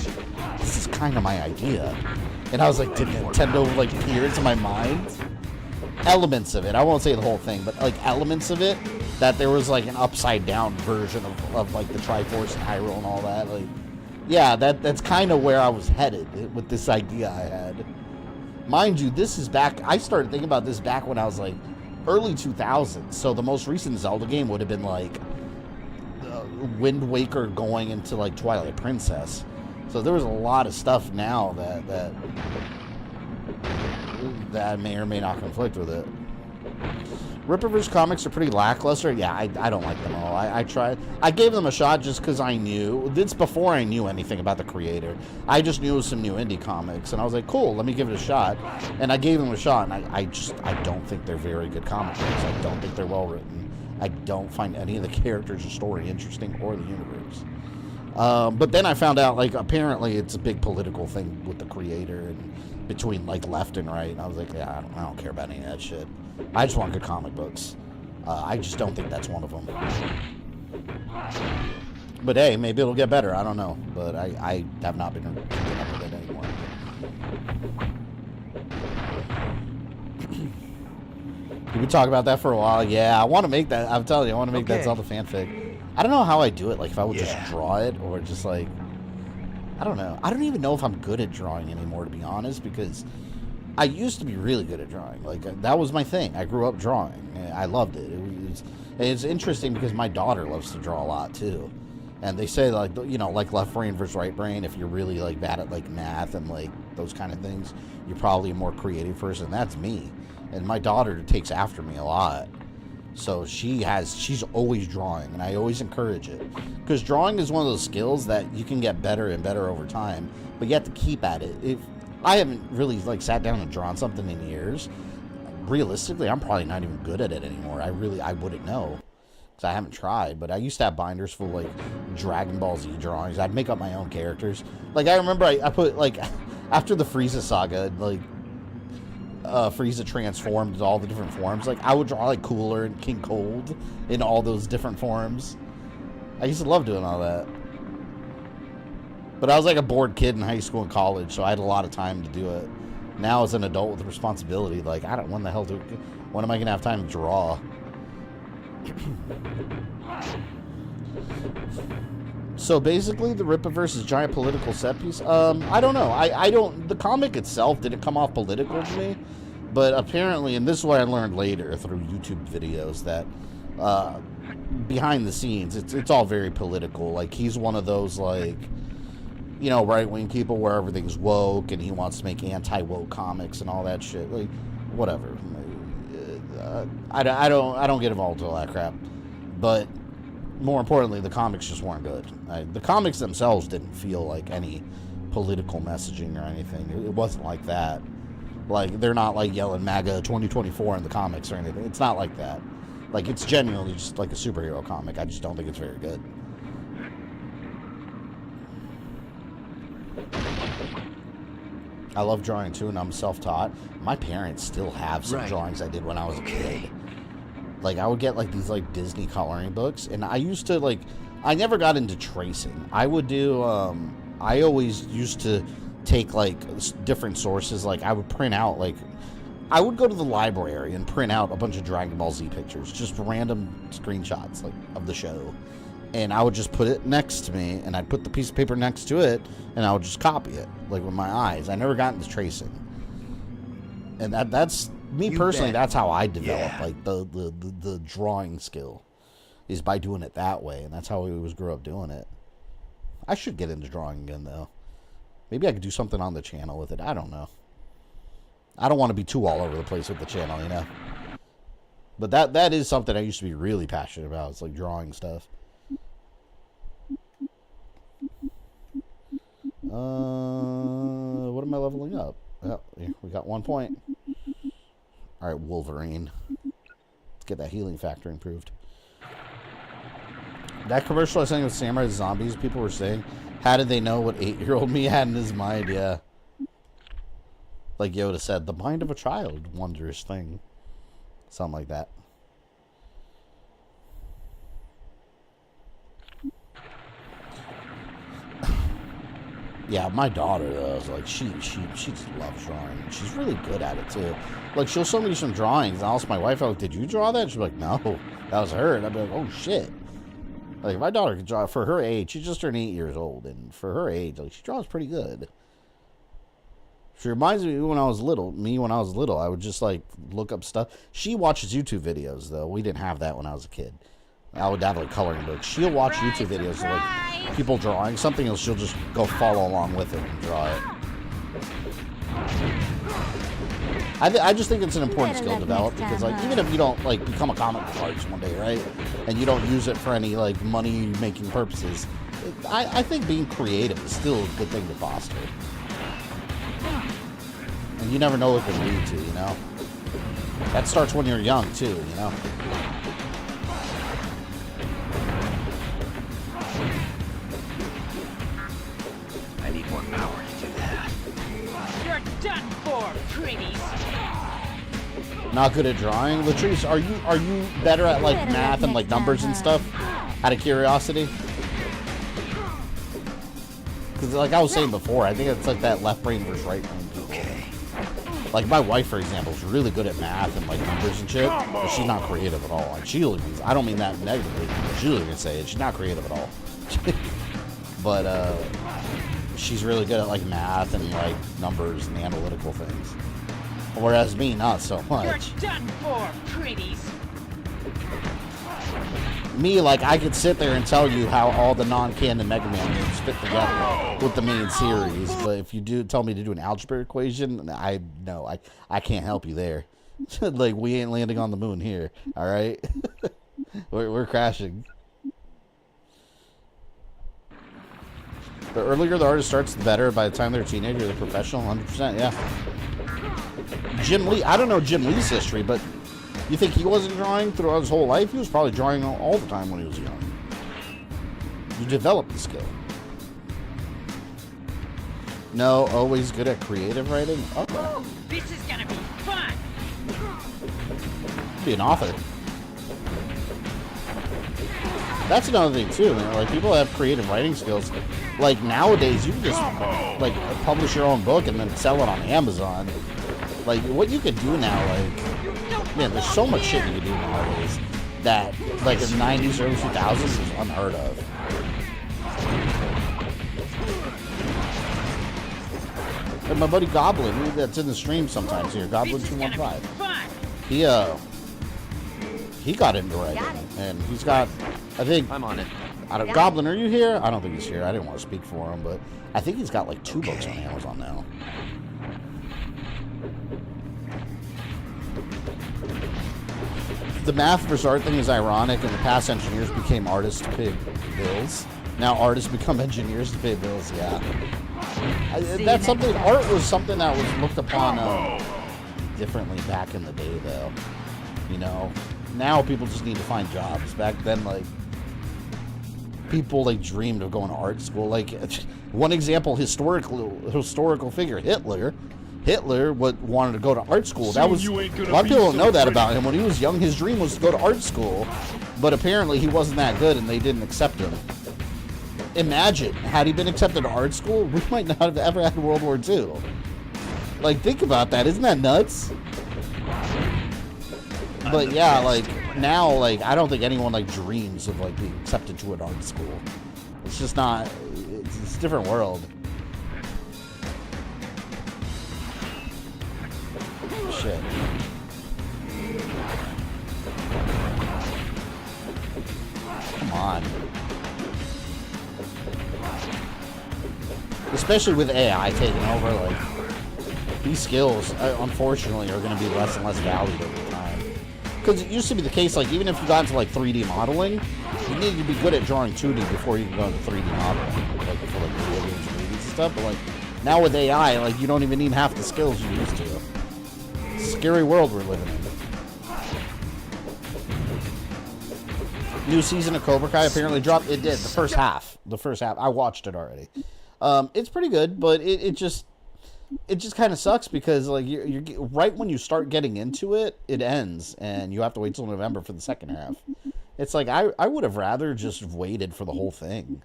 this is kind of my idea. And I was like, did Nintendo, like, peer into my mind? Elements of it. I won't say the whole thing, but, like, elements of it, that there was, like, an upside-down version of like, the Triforce and Hyrule and all that. Like, yeah, that's kind of where I was headed with this idea I had. Mind you, this is back, I started thinking about this back when I was, like, early 2000s. So the most recent Zelda game would have been, like, Wind Waker going into, like, Twilight Princess. So there was a lot of stuff now that may or may not conflict with it. Rippaverse comics are pretty lackluster. Yeah, I don't like them at channel. I tried. I gave them a shot just because I knew. This before I knew anything about the creator. I just knew some new indie comics, and I was like, cool, let me give it a shot. And I gave them a shot, and I don't think they're very good comic books. I don't think they're well written. I don't find any of the characters or story interesting or the universe. But then I found out, like, apparently it's a big political thing with the creator and between, like, left and right. And I was like, yeah, I don't care about any of that shit. I just want good comic books. I just don't think that's one of them. But hey, maybe it'll get better. I don't know. But I have not been keeping up with it anymore. You could talk about that for a while. Yeah, I want to make that. I'm telling you, I want to make that Zelda fanfic. I don't know how I do it. Like, if I would just draw it or just, like... I don't know. I don't even know if I'm good at drawing anymore, to be honest, because I used to be really good at drawing. Like, that was my thing. I grew up drawing. I loved it. It's interesting because my daughter loves to draw a lot, too. And they say, like, you know, like left brain versus right brain, if you're really, like, bad at, like, math and, like, those kind of things, you're probably a more creative person. That's me. And my daughter takes after me a lot. So she's always drawing, and I always encourage it. Because drawing is one of those skills that you can get better and better over time, but you have to keep at it. I haven't really, like, sat down and drawn something in years. Realistically, I'm probably not even good at it anymore. I wouldn't know. Because I haven't tried, but I used to have binders full of, like, Dragon Ball Z drawings. I'd make up my own characters. Like, I remember I put, like, after the Frieza saga, like, Frieza transformed into all the different forms. Like, I would draw, like, Cooler and King Cold in all those different forms. I used to love doing all that. But I was, like, a bored kid in high school and college, so I had a lot of time to do it. Now, as an adult with responsibility, like, when am I going to have time to draw? So basically, the Rippaverse is giant political set piece. I don't know. The comic itself didn't come off political to me, but apparently, and this is what I learned later through YouTube videos, that behind the scenes, it's all very political. Like, he's one of those, like, you know, right-wing people where everything's woke, and he wants to make anti-woke comics and all that shit. Like, whatever. I don't get involved with all that crap, but more importantly, the comics just weren't good. The comics themselves didn't feel like any political messaging or anything. It wasn't like that. Like, they're not, like, yelling MAGA 2024 in the comics or anything. It's not like that. Like, it's genuinely just like a superhero comic. I just don't think it's very good. I love drawing, too, and I'm self-taught. My parents still have some drawings I did when I was a kid. Like, I would get, like, these, like, Disney coloring books, and I used to, like, I never got into tracing. I would do, I always used to take, like, different sources. Like, I would print out, like, I would go to the library and print out a bunch of Dragon Ball Z pictures, just random screenshots, like, of the show. And I would just put it next to me, and I'd put the piece of paper next to it, and I would just copy it, like, with my eyes. I never got into tracing. And that's... Me personally, that's how I develop, like, the drawing skill, is by doing it that way, and that's how I always grew up doing it. I should get into drawing again, though. Maybe I could do something on the channel with it. I don't know. I don't want to be too all over the place with the channel, you know? But that is something I used to be really passionate about. It's like drawing stuff. What am I leveling up? Oh, we got 1 point. Alright, Wolverine. Let's get that healing factor improved. That commercial I was saying with Samurai Zombies, people were saying, how did they know what 8-year-old me had in his mind? Yeah. Like Yoda said, the mind of a child, wondrous thing. Something like that. Yeah, my daughter, though, is like, she just loves drawing. She's really good at it, too. Like, she'll show me some drawings, and I'll ask my wife, like, did you draw that? She'll be like, no, that was her. And I'll be like, oh, shit. Like, my daughter can draw, for her age, she just turned 8 years old, and for her age, like, she draws pretty good. She reminds me when I was little, I would just, like, look up stuff. She watches YouTube videos, though. We didn't have that when I was a kid. I would have, like, coloring books. She'll watch YouTube videos of, like, people drawing something, and she'll just go follow along with it and draw it. I just think it's an important skill to develop because, like, even if you don't, like, become a comic book artist one day, right, and you don't use it for any, like, money-making purposes, I think being creative is still a good thing to foster. And you never know what it can lead to, you know? That starts when you're young, too, you know? I need more power to do that. You're done for, pretties. Not good at drawing. Latrice, are you better at, like, math and, like, numbers and stuff? Out of curiosity? Because, like I was saying before, I think it's like that left brain versus right brain. Okay. Like, my wife, for example, is really good at math and, like, numbers and shit, but she's not creative at all. And I don't mean that negatively. She's gonna say it. She's not creative at all. But, she's really good at, like, math and, like, numbers and analytical things. Whereas me, not so much. You're done for, pretties. Me, like, I could sit there and tell you how all the non-canon Mega Man games fit together with the main series, but if you do tell me to do an algebra equation, I can't help you there. Like, we ain't landing on the moon here, all right? we're crashing. The earlier the artist starts, the better. By the time they're a teenager, they're professional, 100%, yeah. Jim Lee, I don't know Jim Lee's history, but you think he wasn't drawing throughout his whole life? He was probably drawing all the time when he was young. You develop the skill. No, always good at creative writing? Okay. Oh, this is gonna be fun. Be an author. That's another thing too, man. Like, people have creative writing skills. Like, nowadays, you can just, like, publish your own book and then sell it on Amazon. Like, what you could do now, like, man, there's so much shit you can do nowadays that, like, in the 90s, early 2000s was unheard of. And my buddy Goblin, that's in the stream sometimes here, Goblin215, he got into writing, and he's got, I think, I'm on it. Goblin, are you here? I don't think he's here. I didn't want to speak for him, but I think he's got, like, 2 books on Amazon now. The math versus art thing is ironic. In the past, engineers became artists to pay bills. Now artists become engineers to pay bills, yeah. That's something, art was something that was looked upon differently back in the day, though. You know? Now people just need to find jobs. Back then, like, people, like, dreamed of going to art school. Like, one example, historical figure, Hitler wanted to go to art school. That was, a lot of people don't know that about him. When he was young, his dream was to go to art school, but apparently he wasn't that good and they didn't accept him. Imagine, had he been accepted to art school, we might not have ever had World War II. Like, think about that. Isn't that nuts? But yeah, like, now, like, I don't think anyone, like, dreams of, like, being accepted to an art school. It's just not, it's a different world. Shit. Come on. Especially with AI taking over, like, these skills, unfortunately, are going to be less and less valued over time. Because it used to be the case, like, even if you got into, like, 3D modeling, you needed to be good at drawing 2D before you can go into 3D modeling. Like, before, like, video games and movies and stuff. But, like, now with AI, like, you don't even need half the skills you used to. Scary world we're living in. New season of Cobra Kai apparently dropped. It did. The first half. I watched it already. It's pretty good, but it just kind of sucks because, like, you're right when you start getting into it, it ends, and you have to wait till November for the second half. It's like, I would have rather just waited for the whole thing.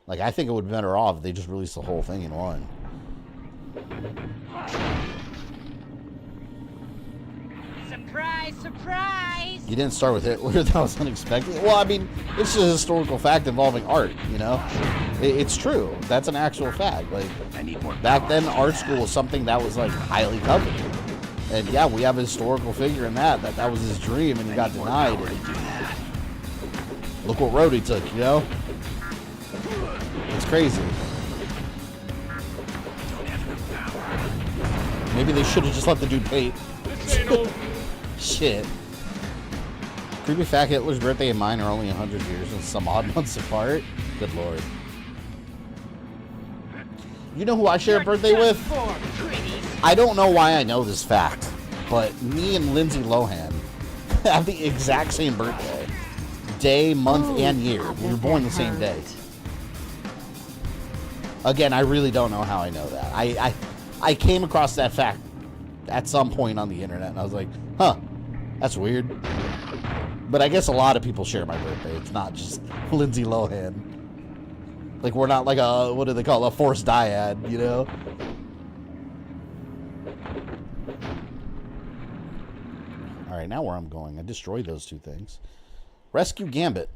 Like, I think it would be better off if they just released the whole thing in one. Surprise, surprise! You didn't start with Hitler. That was unexpected. Well, I mean, it's just a historical fact involving art, you know? It's true. That's an actual fact. Like, back then, art school was something that was, like, highly coveted. And yeah, we have a historical figure in that was his dream, and he got denied. Look what road he took, you know? It's crazy. Maybe maybe they should have just let the dude paint. Shit. Creepy fact, Hitler's birthday and mine are only 100 years and some odd months apart. Good lord. You know who I share a birthday with? I don't know why I know this fact, but me and Lindsay Lohan have the exact same birthday. Day, month, and year. We were born the same day. Again, I really don't know how I know that. I came across that fact at some point on the internet, and I was like, huh, that's weird. But I guess a lot of people share my birthday. It's not just Lindsay Lohan. Like, we're not like a, what do they call it, a forced dyad, you know? Alright, now where I'm going. I destroyed those two things. Rescue Gambit.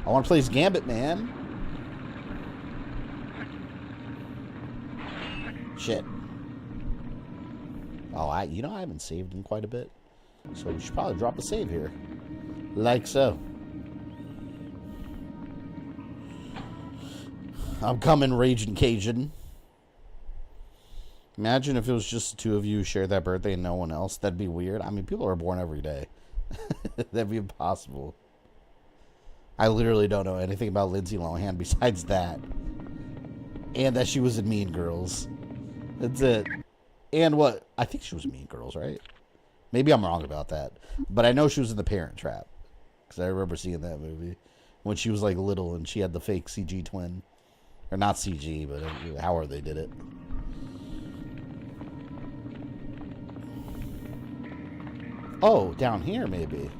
I want to play as Gambit, man. Shit. Oh, I haven't saved in quite a bit. So we should probably drop a save here. Like so. I'm coming, Raging Cajun. Imagine if it was just the two of you who shared that birthday and no one else. That'd be weird. I mean, people are born every day. That'd be impossible. I literally don't know anything about Lindsay Lohan besides that. And that she was in Mean Girls. That's it. And what? I think she was in Mean Girls, right? Maybe I'm wrong about that. But I know she was in The Parent Trap. Because I remember seeing that movie. When she was like little and she had the fake CG twin. Or not CG, but however they did it. Oh, down here maybe.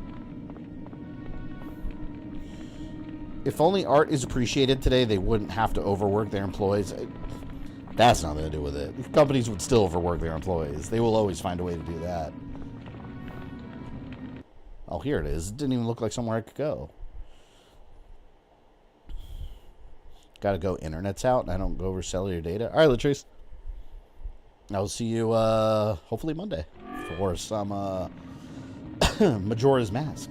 If only art is appreciated today, they wouldn't have to overwork their employees. That's nothing to do with it. Companies would still overwork their employees. They will always find a way to do that. Oh, here it is. It didn't even look like somewhere I could go. Gotta go. Internet's out, and I don't go over cellular data. All right, Latrice. I'll see you hopefully Monday for some Majora's Mask.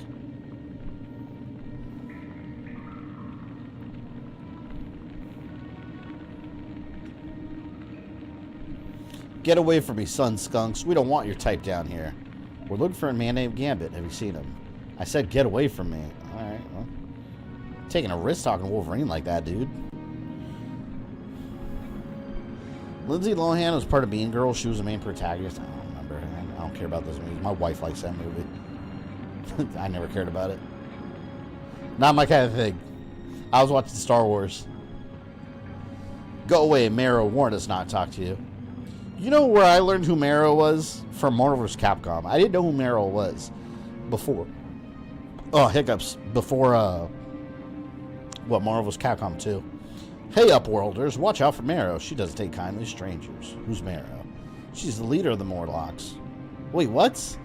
Get away from me, son skunks. We don't want your type down here. We're looking for a man named Gambit. Have you seen him? I said get away from me. Alright, well. Taking a risk talking to Wolverine like that, dude. Lindsay Lohan was part of Mean Girls. She was the main protagonist. I don't remember. I don't care about those movies. My wife likes that movie. I never cared about it. Not my kind of thing. I was watching Star Wars. Go away, Marrow. Warned us not to talk to you. You know where I learned who Marrow was? From Marvel vs. Capcom. I didn't know who Marrow was before. Oh, hiccups. Before, Marvel vs. Capcom 2. Hey, Upworlders. Watch out for Marrow. She doesn't take kindly to strangers. Who's Marrow? She's the leader of the Morlocks. Wait, what?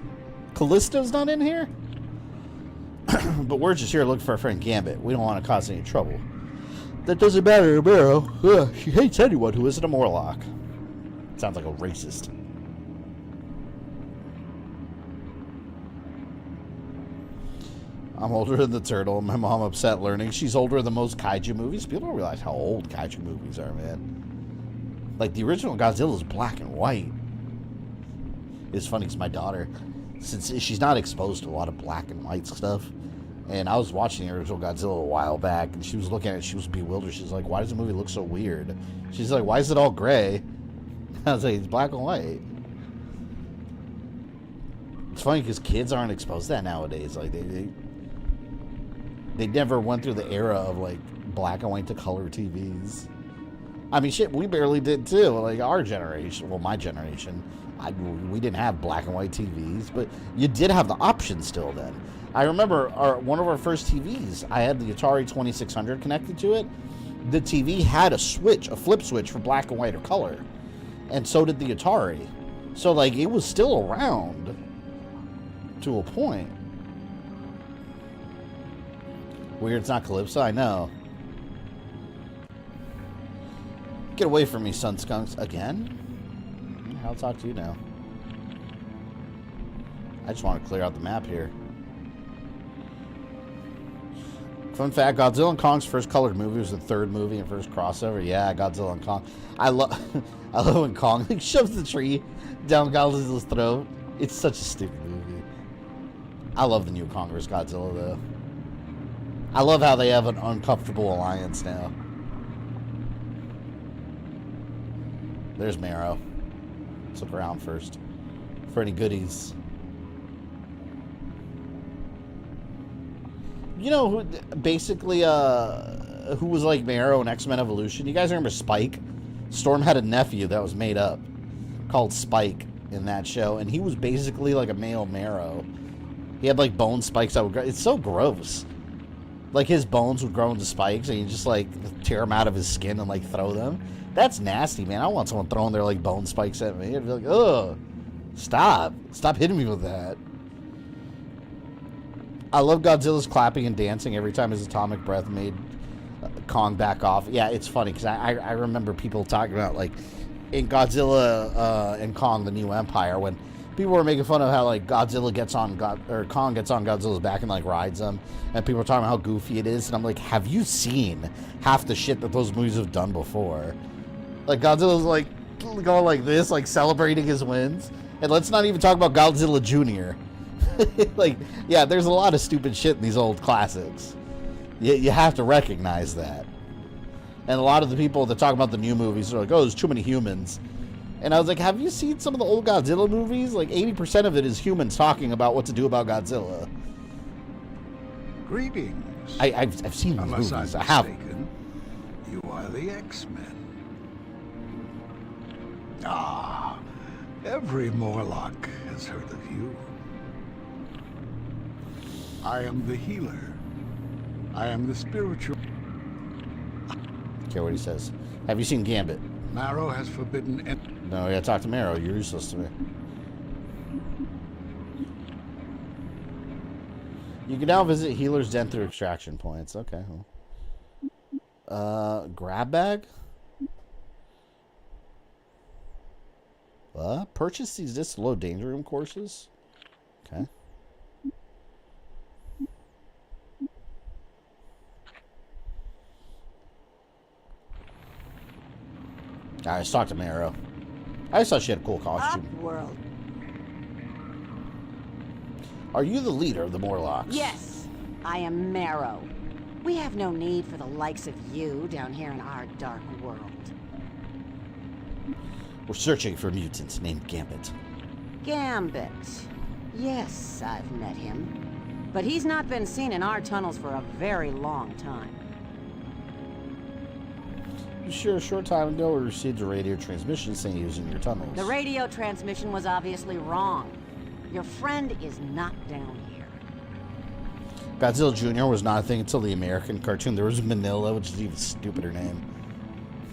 Callisto's not in here? But we're just here looking for our friend Gambit. We don't want to cause any trouble. That doesn't matter to Marrow. She hates anyone who isn't a Morlock. Sounds like a racist. I'm older than the turtle. My mom upset learning she's older than most kaiju movies. People don't realize how old kaiju movies are, man. Like, the original Godzilla's black and white. It's funny because my daughter, since she's not exposed to a lot of black and white stuff, and I was watching the original Godzilla a while back, and she was looking at it, she was bewildered. She's like, why does the movie look so weird? She's like, why is it all gray? I was like, it's black and white. It's funny because kids aren't exposed to that nowadays. Like, they never went through the era of, like, black and white to color TVs. I mean, shit, we barely did, too. Like, our generation, well, my generation, we didn't have black and white TVs, but you did have the option still then. I remember one of our first TVs, I had the Atari 2600 connected to it. The TV had a switch, a flip switch for black and white or color. And so did the Atari. So, like, it was still around to a point. Weird it's not Calypso, I know. Get away from me, son skunks. Again? I'll talk to you now. I just want to clear out the map here. Fun fact, Godzilla and Kong's first colored movie was the third movie and first crossover. Yeah, Godzilla and Kong. I love when Kong like, shoves the tree down Godzilla's throat. It's such a stupid movie. I love the new Kong vs. Godzilla, though. I love how they have an uncomfortable alliance now. There's Marrow. Let's look around first for any goodies. You know who basically who was like Marrow in X-Men Evolution? You guys remember Spike? Storm had a nephew that was made up called Spike in that show, and he was basically like a male Marrow. He had like bone spikes that would grow. It's so gross. Like his bones would grow into spikes, and you just like tear them out of his skin and like throw them. That's nasty, man. I want someone throwing their like bone spikes at me. I'd be like, ugh, stop hitting me with that. I love Godzilla's clapping and dancing every time his atomic breath made Kong back off. Yeah, it's funny because I remember people talking about like in Godzilla and Kong: The New Empire when people were making fun of how like Godzilla gets on Kong gets on Godzilla's back and like rides him, and people were talking about how goofy it is, and I'm like, have you seen half the shit that those movies have done before? Like Godzilla's like going like this, like celebrating his wins, and let's not even talk about Godzilla Jr. Like, yeah, there's a lot of stupid shit in these old classics. You have to recognize that. And a lot of the people that talk about the new movies are like, oh, there's too many humans. And I was like, have you seen some of the old Godzilla movies? Like, 80% of it is humans talking about what to do about Godzilla. Greetings. I've seen these movies. Unless I'm I have. mistaken, you are the X-Men. Ah, every Morlock has heard of you. I am the healer. I am the spiritual. Care what he says. Have you seen Gambit? Marrow has forbidden. No, I gotta talk to Marrow. You're useless to me. You can now visit Healer's Den through extraction points. Okay. Grab bag? Purchase these discs to load danger room courses? Okay. Alright, let's talk to Marrow. I just thought she had a cool costume. World. Are you the leader of the Morlocks? Yes, I am Marrow. We have no need for the likes of you down here in our dark world. We're searching for mutants named Gambit. Gambit. Yes, I've met him. But he's not been seen in our tunnels for a very long time. You sure a short time ago we received a radio transmission saying he was in your tunnels. The radio transmission was obviously wrong. Your friend is not down here. Godzilla Jr. was not a thing until the American cartoon. There was Manila, which is an even stupider name.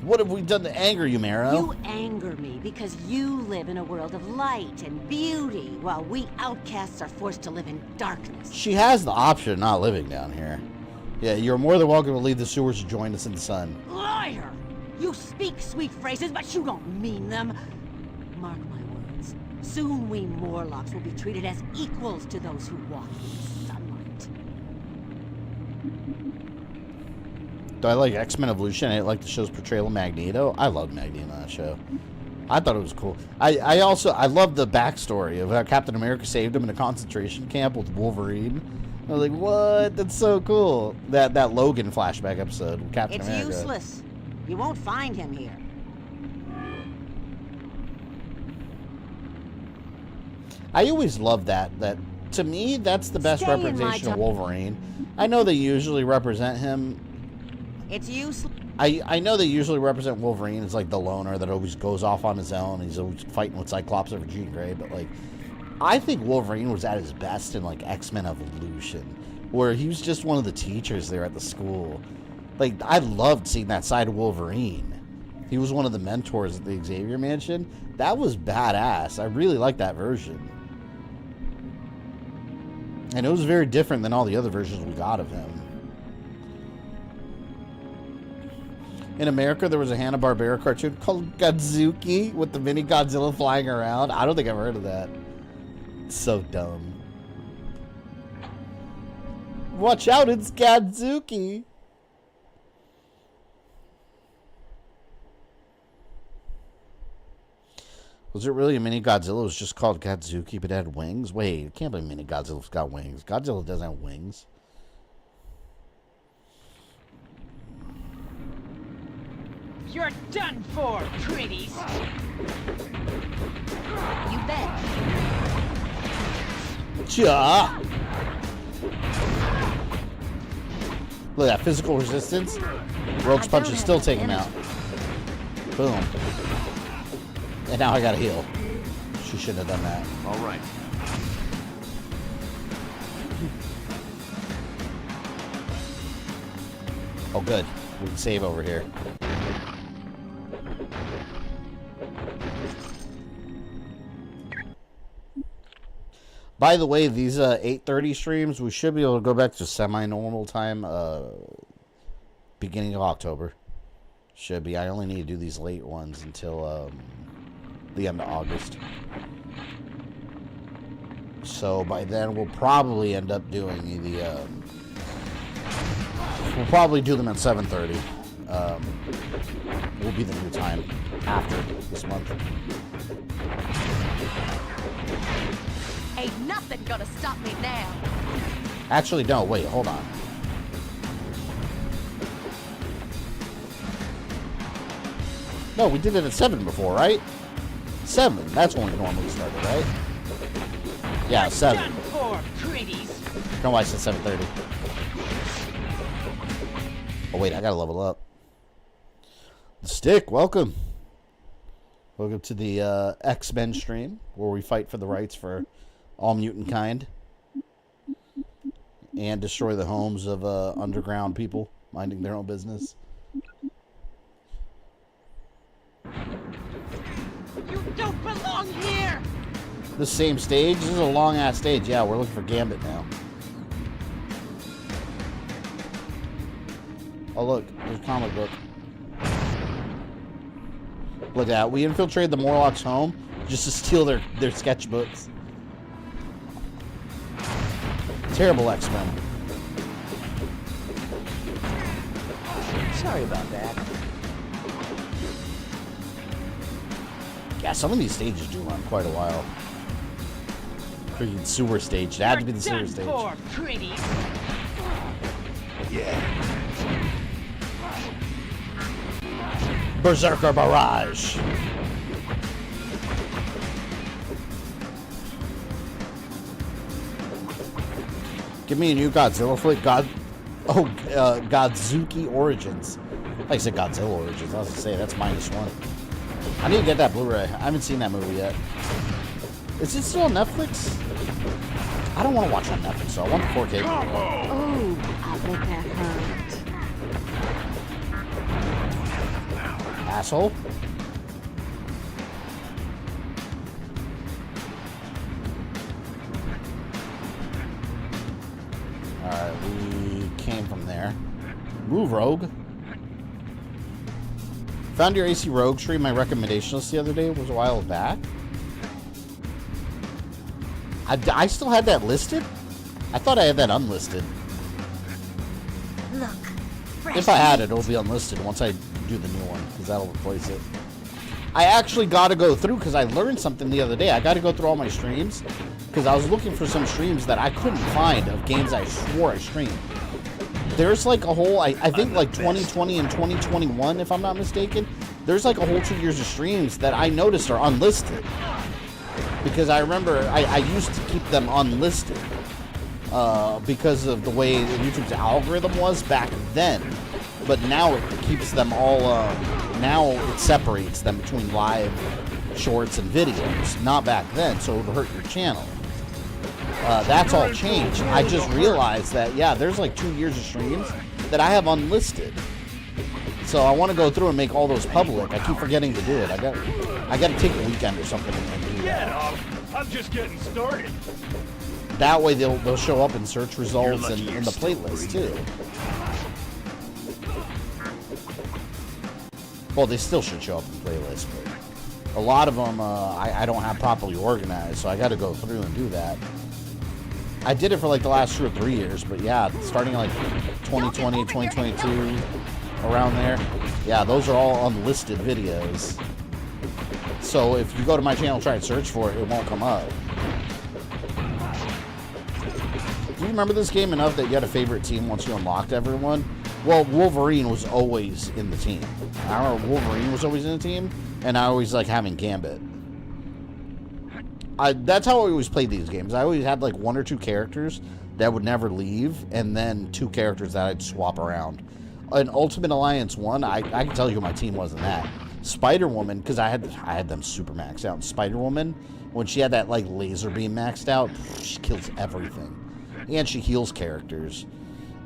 What have we done to anger you, Marrow? You anger me because you live in a world of light and beauty, while we outcasts are forced to live in darkness. She has the option of not living down here. Yeah, you're more than welcome to leave the sewers to join us in the sun. Liar! You speak sweet phrases, but you don't mean them. Mark my words. Soon we Morlocks will be treated as equals to those who walk in sunlight. Do I like X-Men Evolution? I like the show's portrayal of Magneto. I loved Magneto in that show. I thought it was cool. I love the backstory of how Captain America saved him in a concentration camp with Wolverine. I was like, what? That's so cool. That Logan flashback episode with Captain America. It's useless. You won't find him here. I always love that to me, that's the best representation of Wolverine. I know they usually represent him. It's useless. I know they usually represent Wolverine as like the loner that always goes off on his own. He's always fighting with Cyclops over Jean Grey, but like, I think Wolverine was at his best in like X-Men Evolution, where he was just one of the teachers there at the school. Like, I loved seeing that side of Wolverine. He was one of the mentors at the Xavier Mansion. That was badass. I really liked that version. And it was very different than all the other versions we got of him. In America, there was a Hanna-Barbera cartoon called Godzuki with the mini Godzilla flying around. I don't think I've heard of that. It's so dumb. Watch out, it's Godzuki. Was it really a mini Godzilla? It was just called Godzuki, but it had wings? Wait, it can't be mini Godzilla's got wings. Godzilla doesn't have wings. You're done for, pretties. You bet. Ja. Look at that physical resistance. Rogue's punch is still taking him out. Boom. And now I gotta heal. She shouldn't have done that. All right. Oh, good. We can save over here. By the way, these 8:30 streams, we should be able to go back to semi-normal time beginning of October. Should be. I only need to do these late ones until the end of August. So by then, we'll probably end up doing the... we'll probably do them at 7:30. Will be the new time after this month. Ain't nothing gonna stop me now. Actually, no. Wait, hold on. No, we did it at 7 before, right? 7. That's when we normally started, right? Yeah, 7. Done for, pretties. No, why I said 7:30. Oh, wait, I gotta level up. The Stick, welcome. Welcome to the xmen stream, where we fight for the rights for all mutant kind. And destroy the homes of underground people minding their own business. You don't belong here. The same stage? This is a long-ass stage. Yeah, we're looking for Gambit now. Oh, look. There's a comic book. Look at that. We infiltrated the Morlock's home just to steal their sketchbooks. Terrible X-Men. Sorry about that. Yeah, some of these stages do run quite a while. Freaking sewer stage. It had to be the sewer stage. For, pretties. Yeah. Berserker Barrage. Give me a new Godzilla flick. Godzuki Origins. I said Godzilla Origins. I was gonna say that's -1. I need to get that Blu-ray. I haven't seen that movie yet. Is it still on Netflix? I don't want to watch it on Netflix, so I want the 4K. Oh, I bet that hurt. Asshole. Alright, we came from there. Move, Rogue. Found your AC Rogue stream. My recommendation list the other day was a while back. I still had that listed? I thought I had that unlisted. Look. If I had it, it'll be unlisted once I do the new one, because that'll replace it. I actually got to go through, because I learned something the other day. I got to go through all my streams, because I was looking for some streams that I couldn't find of games I swore I streamed. There's like a whole, I think like 2020 and 2021, if I'm not mistaken, there's like a whole 2 years of streams that I noticed are unlisted. Because I remember I used to keep them unlisted because of the way YouTube's algorithm was back then. But now it keeps them all, now it separates them between live, shorts, and videos. Not back then, so it would hurt your channel. That's all changed. I just realized that, yeah, there's like 2 years of streams that I have unlisted. So I want to go through and make all those public. I keep forgetting to do it. I got to take a weekend or something and do that. I'm just getting started. That way they'll show up in search results and in the playlist too. Well, they still should show up in playlists, but a lot of them I don't have properly organized, so I got to go through and do that. I did it for like the last 2 or 3 years, but yeah, starting like 2020, 2022, around there. Yeah, those are all unlisted videos. So if you go to my channel and try and search for it, it won't come up. Do you remember this game enough that you had a favorite team once you unlocked everyone? Well, Wolverine was always in the team. I remember Wolverine was always in the team, and I always like having Gambit. That's how I always played these games. I always had like 1 or 2 characters that would never leave, and then 2 characters that I'd swap around. In Ultimate Alliance 1, I can tell you who my team was in that. Spider-Woman, because I had them super maxed out. Spider-Woman, when she had that like laser beam maxed out, she kills everything. And she heals characters.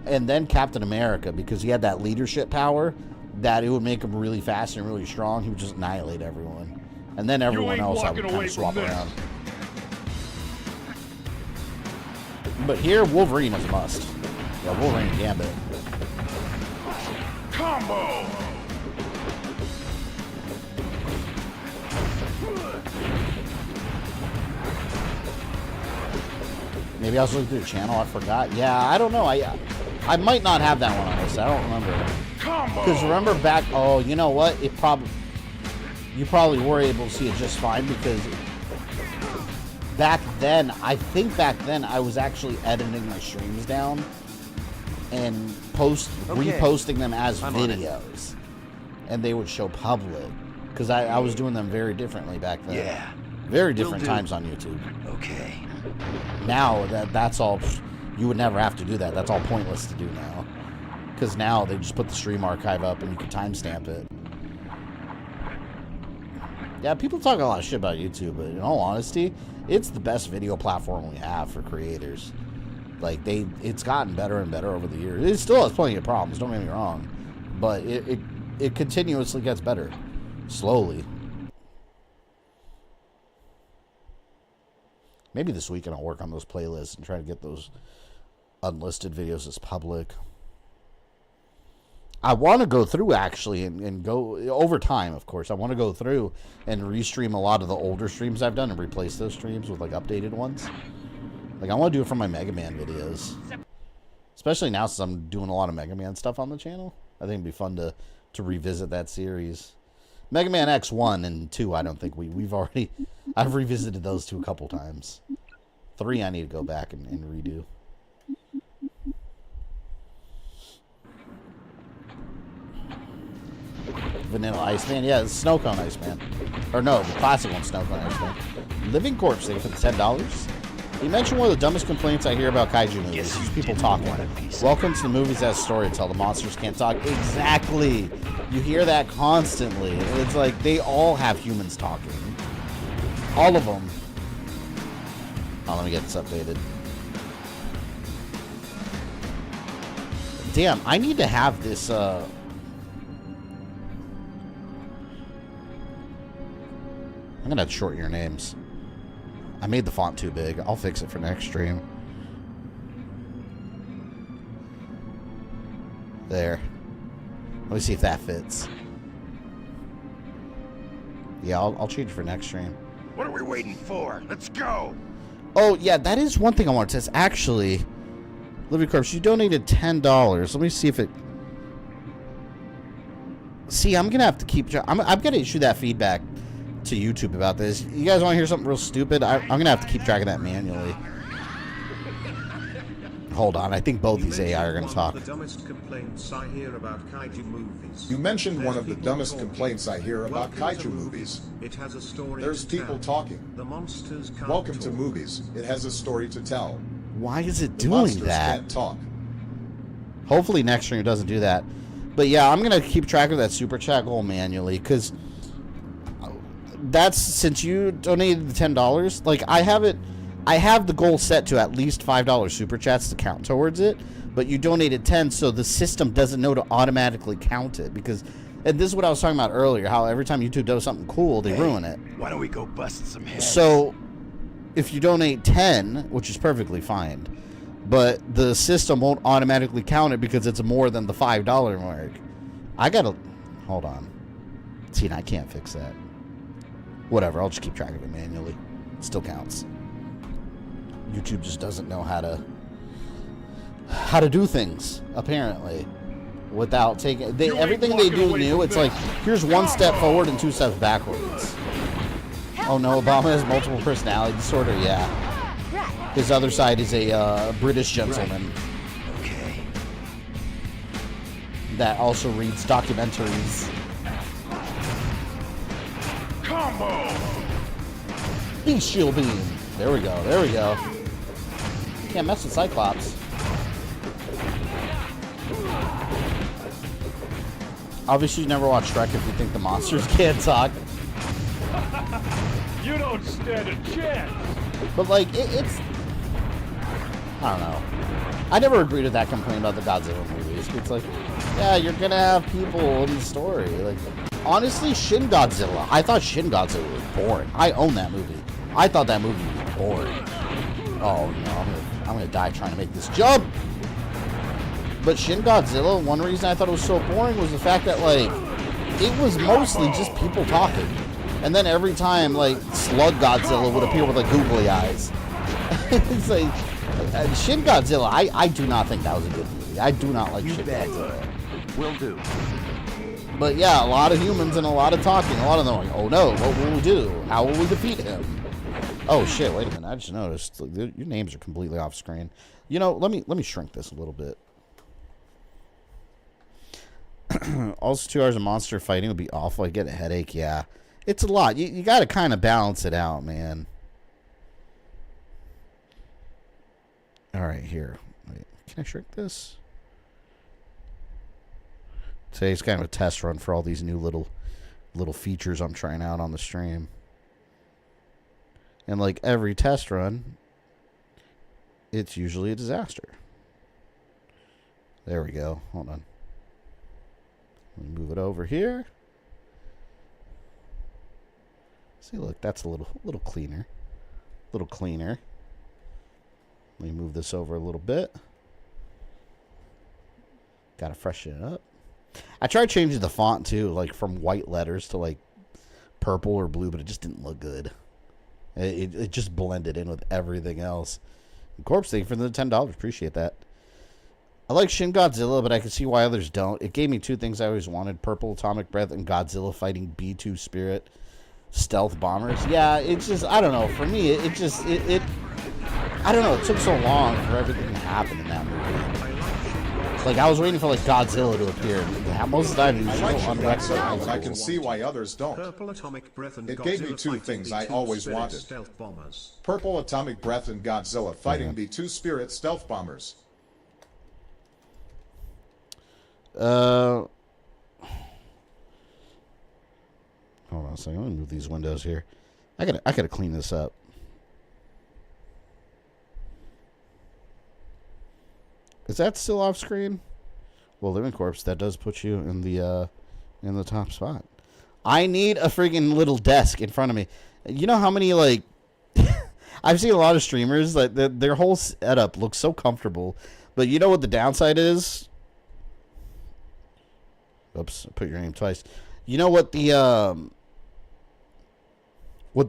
And then Captain America, because he had that leadership power that it would make him really fast and really strong. He would just annihilate everyone. And then everyone else I would kind of swap around. But here, Wolverine is a must. Yeah, Wolverine and Gambit. Combo! Maybe I was looking through the channel, I forgot. Yeah, I don't know. I might not have that one on this. I don't remember. Because remember back, oh, you know what? You probably were able to see it just fine because back then, I think back then I was actually editing my streams down and reposting them as videos. And they would show public. Because I was doing them very differently back then. Yeah. Very different times on YouTube. Okay. Now, that's all... You would never have to do that. That's all pointless to do now. Because now they just put the stream archive up and you can timestamp it. Yeah, people talk a lot of shit about YouTube, but in all honesty, it's the best video platform we have for creators. Like, it's gotten better and better over the years. It still has plenty of problems, don't get me wrong. But it continuously gets better. Slowly. Maybe this weekend I'll work on those playlists and try to get those unlisted videos as public. I want to go through actually and go over time, of course. I want to go through and restream a lot of the older streams I've done and replace those streams with like updated ones. Like I want to do it for my Mega Man videos, especially now since I'm doing a lot of Mega Man stuff on the channel. I think it'd be fun to revisit that series. Mega Man X1 and 2, I don't think I've revisited those 2 a couple times. 3 I need to go back and redo. Vanilla Iceman, yeah, it's Snow Cone Iceman. Or no, the classic one, Snow Cone Iceman. Living Corpse, they for the $10. You mentioned one of the dumbest complaints I hear about kaiju movies is people talking. Welcome to the movies as a story to tell. The monsters can't talk. Exactly. You hear that constantly. It's like they all have humans talking. All of them. Oh, let me get this updated. Damn, I need to have this, I'm gonna have to shorten your names. I made the font too big. I'll fix it for next stream. There. Let me see if that fits. Yeah, I'll change it for next stream. What are we waiting for? Let's go! Oh, yeah, that is one thing I want to test. Actually, Living Corpse, you donated $10. Let me see if it... See, I'm going to have to keep... I'm going to issue that feedback to YouTube about this. You guys want to hear something real stupid? I'm going to have to keep track of that manually. Hold on, I think both these AI are going to talk. The dumbest complaints I hear about kaiju movies. You mentioned one of the dumbest complaints I hear about kaiju movies. It has a story. There's people talking. The monsters can't Welcome to movies. It has a story to tell. Why is it The doing monsters that? can't talk. Hopefully next stream doesn't do that. But yeah, I'm going to keep track of that super chat goal manually, because that's, since you donated the $10, like I have the goal set to at least $5 super chats to count towards it, but you donated 10, so the system doesn't know to automatically count it, because, and this is what I was talking about earlier, how every time YouTube does something cool, they ruin it. Why don't we go bust some heads? So if you donate 10, which is perfectly fine, but the system won't automatically count it because it's more than the $5 mark. I gotta, hold on. See, I can't fix that. Whatever, I'll just keep track of it manually. It still counts. YouTube just doesn't know how to do things, apparently, without taking everything they do new. It's like, here's one step forward and 2 steps backwards. Oh no, Obama has multiple personality disorder. Yeah, his other side is a British gentleman that also reads documentaries. Combo. Beast shield beam. There we go. There we go. Can't mess with Cyclops. Obviously, you never watched Shrek if you think the monsters can't talk. You don't stand a chance. But like, it's... I don't know. I never agreed with that complaint about the Godzilla movies. It's like, yeah, you're gonna have people in the story. Like, honestly, Shin Godzilla. I thought Shin Godzilla was boring. I own that movie. I thought that movie was boring. Oh no, I'm gonna die trying to make this jump. But Shin Godzilla, one reason I thought it was so boring was the fact that, like, it was mostly just people talking. And then every time, like, Slug Godzilla would appear with, like, googly eyes. It's like, Shin Godzilla, I do not think that was a good movie. I do not like Shin Godzilla. Will do. But yeah, a lot of humans and a lot of talking. A lot of them are like, oh no, what will we do? How will we defeat him? Oh shit, wait a minute, I just noticed, your names are completely off screen. You know, let me shrink this a little bit. Also, 2 hours of monster fighting would be awful. I get a headache. Yeah, it's a lot. You got to kind of balance it out, man. All right, here. Wait, can I shrink this? Today's kind of a test run for all these new little features I'm trying out on the stream. And like every test run, it's usually a disaster. There we go. Hold on. Let me move it over here. See, look, that's a little cleaner. A little cleaner. Let me move this over a little bit. Gotta freshen it up. I tried changing the font too, like from white letters to like purple or blue, but it just didn't look good. It just blended in with everything else. Corpse, thank you for the $10. Appreciate that. I like Shin Godzilla, but I can see why others don't. It gave me 2 things I always wanted: Purple Atomic Breath and Godzilla fighting B-2 Spirit stealth bombers. Yeah, it's just, I don't know. For me, it just I don't know. It took so long for everything to happen in that movie. Like, I was waiting for, like, Godzilla to appear. Most of the time, he was so unrecognizable. I can see why others don't. Purple Atomic Breath and it gave me 2 things I always wanted: Purple Atomic Breath and Godzilla fighting B-2 Spirit stealth bombers. Hold on a second. Let me move these windows here. I gotta clean this up. Is that still off screen? Well, Living Corpse, that does put you in the top spot. I need a freaking little desk in front of me. You know how many, like, I've seen a lot of streamers that their whole setup looks so comfortable, but you know what the downside is? Oops, I put your name twice. You know what the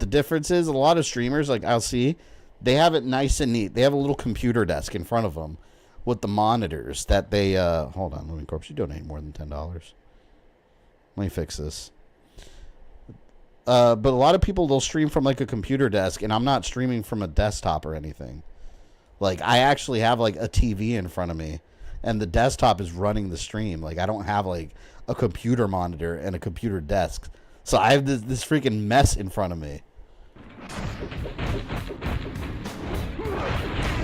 difference is? A lot of streamers, like I'll see, they have it nice and neat. They have a little computer desk in front of them with the monitors that they hold on, Living Corpse, you donate more than $10. Let me fix this. But a lot of people, they'll stream from like a computer desk, and I'm not streaming from a desktop or anything. Like, I actually have like a TV in front of me, and the desktop is running the stream. Like, I don't have like a computer monitor and a computer desk. So I have this freaking mess in front of me.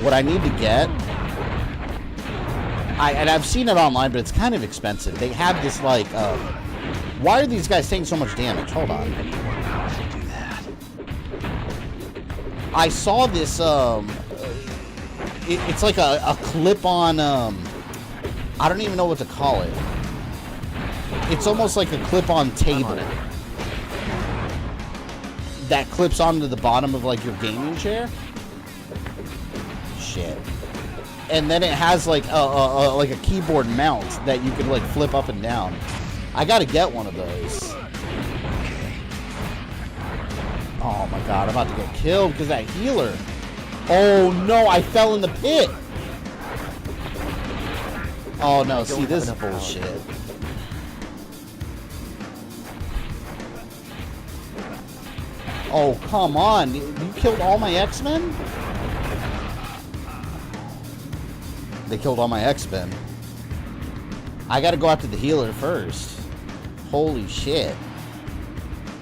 What I need to get, and I've seen it online, but it's kind of expensive. They have this like, why are these guys taking so much damage? Hold on. I saw this, it's like a clip-on, I don't even know what to call it. It's almost like a clip-on table that clips onto the bottom of like your gaming chair. Shit. And then it has like a keyboard mount that you can like flip up and down. I gotta get one of those. Oh my god, I'm about to get killed because that healer. Oh no, I fell in the pit. Oh no, see, this is bullshit. Oh, come on. You killed all my X-Men? They killed all my X-Men. I gotta go after the healer first. Holy shit.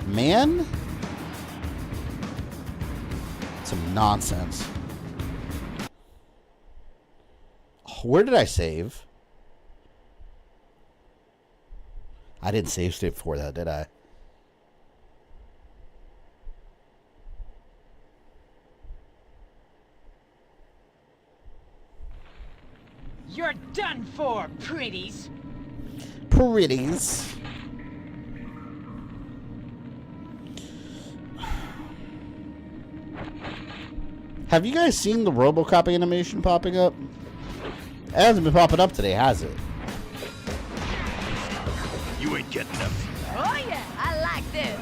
Man? Some nonsense. Where did I save? I didn't save state before that, did I? You're done for, pretties. Pretties. Have you guys seen the RoboCop animation popping up? It hasn't been popping up today, has it? You ain't getting them. Oh yeah, I like this.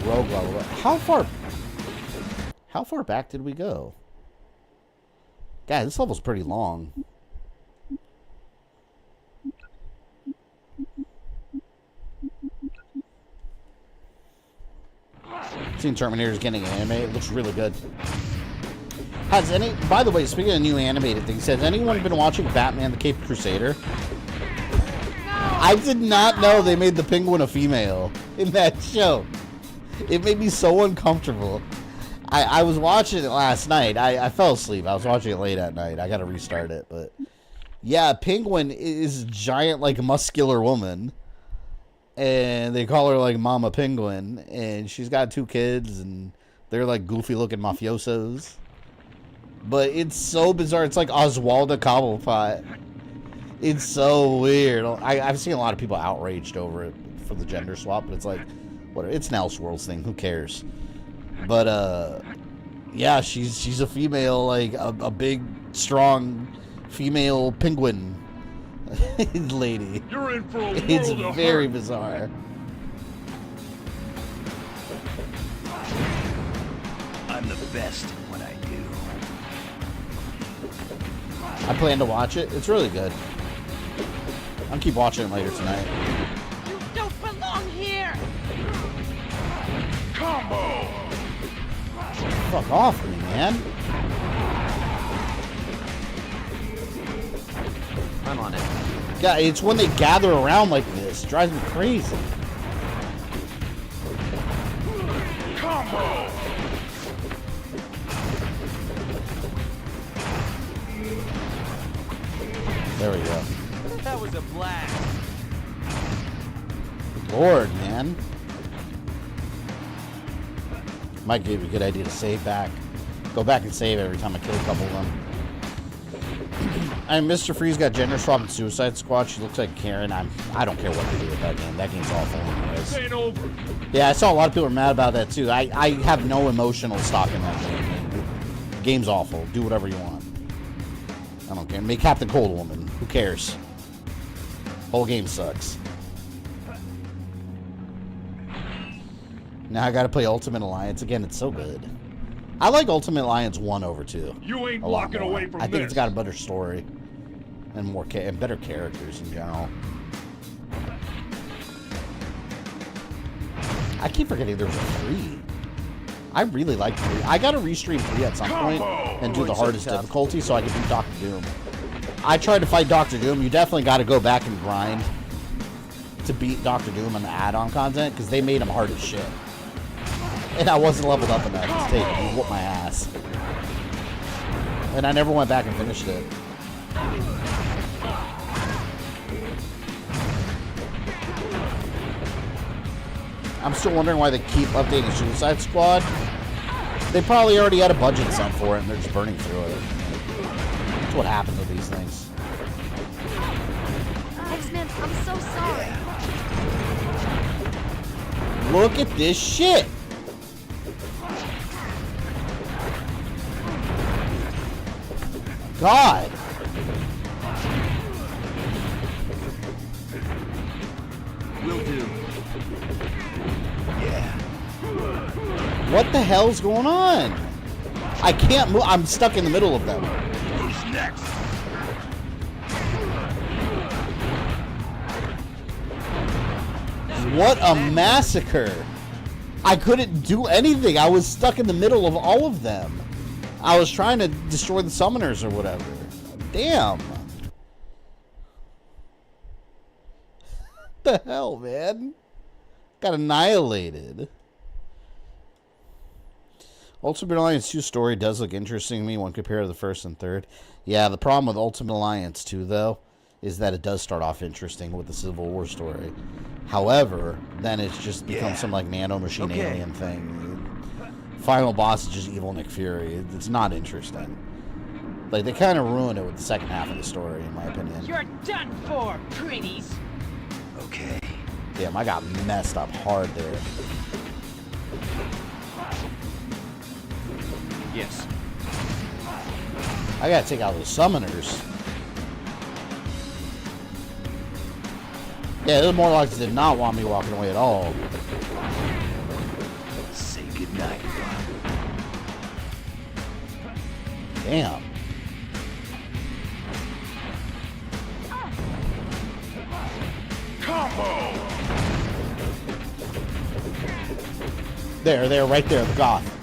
Rogue. How far back did we go? God, this level's pretty long. Seen Terminator's getting an anime. It looks really good. By the way, speaking of new animated things, has anyone been watching Batman the Caped Crusader? I did not know they made the Penguin a female in that show. It made me so uncomfortable. I was watching it last night. I fell asleep. I was watching it late at night. I gotta restart it. But yeah, Penguin is a giant, like, muscular woman. And they call her, like, Mama Penguin. And she's got 2 kids. And they're, like, goofy-looking mafiosos. But it's so bizarre. It's like Oswaldo Cobblepot. It's so weird. I've seen a lot of people outraged over it for the gender swap. But it's like, whatever. It's an Elseworlds thing. Who cares? But, yeah, she's a female, like, a big, strong female penguin lady. You're in for a world It's of very hurt. bizarre. I'm the best at what I do. I plan to watch it. It's really good. I'll keep watching it later tonight. You don't belong here. Combo. Fuck off me, man. I'm on it. Yeah, it's when they gather around like this. It drives me crazy. Combo. There we go. That was a blast. Lord, man. Might give you a good idea to save back. Go back and save every time I kill a couple of them. And Mr. Freeze got gender swap in Suicide Squad. She looks like Karen. I don't care what they do with that game. That game's awful anyways. This ain't over. Yeah, I saw a lot of people are mad about that too. I have no emotional stock in that game. The game's awful. Do whatever you want. I don't care. Make Captain Cold Woman. Who cares? Whole game sucks. Now I gotta play Ultimate Alliance again. It's so good. I like Ultimate Alliance 1 over 2. You ain't a lot walking more. away from I think this. it's got a better story and more and better characters in general. I keep forgetting there's a 3. I really like 3. I gotta restream 3 at some point and do the hardest difficulty so I can beat Dr. Doom. I tried to fight Dr. Doom. You definitely got to go back and grind to beat Dr. Doom on the add-on content because they made him hard as shit. And I wasn't leveled up in that mistake. He whooped my ass. And I never went back and finished it. I'm still wondering why they keep updating Suicide Squad. They probably already had a budget set for it and they're just burning through it. That's what happens with these things. X-Men, I'm so sorry. Look at this shit! God! Will do. Yeah. What the hell's going on? I can't move. I'm stuck in the middle of them. Who's next? What a massacre. I couldn't do anything. I was stuck in the middle of all of them. I was trying to destroy the summoners or whatever. Damn. What the hell, man? Got annihilated. Ultimate Alliance 2 story does look interesting to me when compared to the first and third. Yeah, the problem with Ultimate Alliance 2, though, is that it does start off interesting with the Civil War story. However, then it's just become some like nano-machine alien thing. Final boss is just evil Nick Fury. It's not interesting. Like, they kind of ruined it with the second half of the story, in my opinion. You're done for, pretties. Okay. Damn, I got messed up hard there. Yes. I gotta take out those summoners. Yeah, those Morlocks did not want me walking away at all. Say goodnight. Damn. Combo! There, right there, the Goth.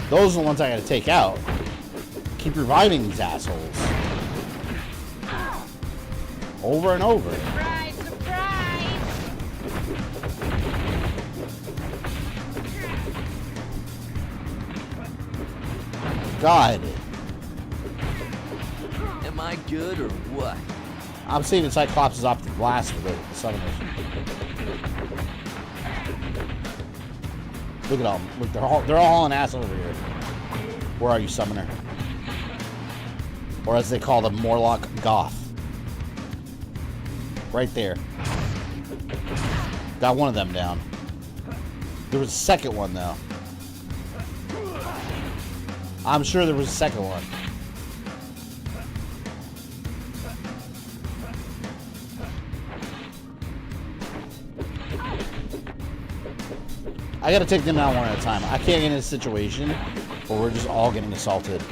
Those are the ones I gotta take out. Keep reviving these assholes. Over and over. Surprise, surprise! God. Am I good or what? I'm saving Cyclops' optic blast for the summoners. Look at them. Look, they're all hauling ass over here. Where are you, summoner? Or as they call them, Morlock Goth. Right there. Got one of them down. There was a second one, though. I'm sure there was a second one. I gotta take them out one at a time. I can't get in a situation where we're just all getting assaulted.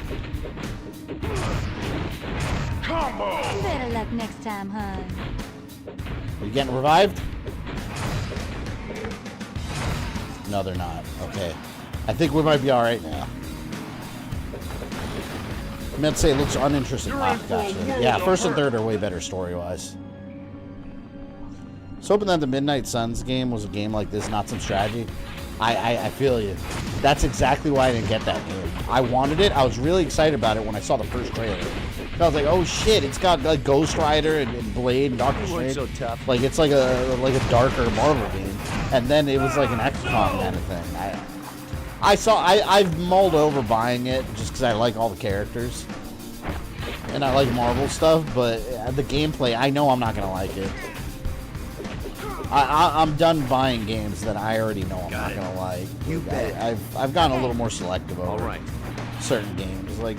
Combo! Better luck next time, hun. Are you getting revived? No, they're not. Okay. I think we might be alright now. I meant to say it looks uninteresting. Ah, gotcha. Yeah, first and third are way better story-wise. I was hoping that the Midnight Suns game was a game like this, not some strategy. I feel you. That's exactly why I didn't get that game. I wanted it. I was really excited about it when I saw the first trailer. I was like, oh shit, it's got like Ghost Rider and Blade and Doctor Strange. So tough. Like it's like a darker Marvel game. And then it was like an XCOM kind of thing. I've mulled over buying it just because I like all the characters. And I like Marvel stuff, but the gameplay, I know I'm not going to like it. I'm done buying games that I already know I'm not going to like. You bet. I've gotten a little more selective over certain games. Like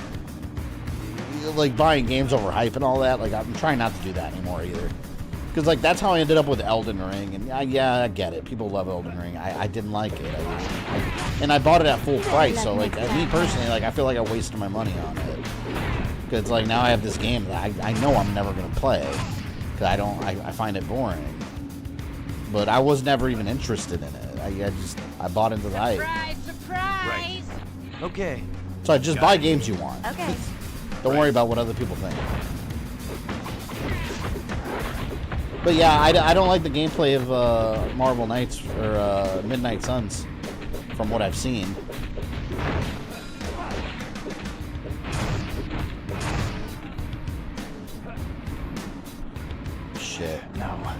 buying games over hype and all that. Like I'm trying not to do that anymore either. Because like that's how I ended up with Elden Ring. And yeah, I get it. People love Elden Ring. I didn't like it. And I bought it at full price. So like me personally, like I feel like I wasted my money on it. Because like now I have this game that I know I'm never going to play. Because I find it boring. But I was never even interested in it. I bought into the hype. Surprise, surprise! Right. Okay. So I just buy games you want. Okay. Don't worry about what other people think. But yeah, I don't like the gameplay of Marvel Knights or Midnight Suns from what I've seen. Shit. No.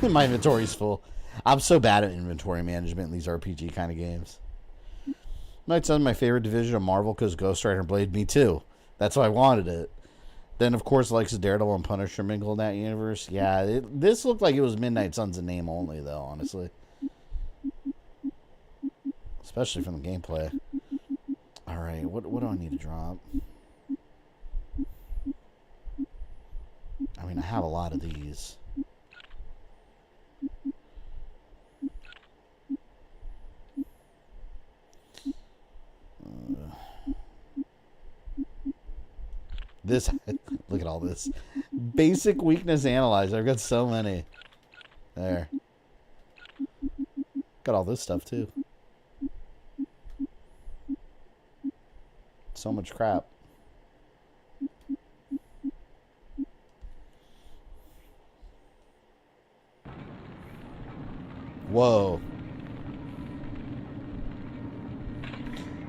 My inventory's full. I'm so bad at inventory management in these RPG kind of games. Midnight Suns my favorite division of Marvel because Ghost Rider and Blade. Me too. That's why I wanted it. Then, of course, Alexis Daredevil and Punisher mingle in that universe. Yeah, this looked like it was Midnight Suns in name only, though, honestly. Especially from the gameplay. Alright, what do I need to drop? I mean, I have a lot of these. This, look at all this. Basic weakness analyzer. I've got so many. There. Got all this stuff too. So much crap. Whoa.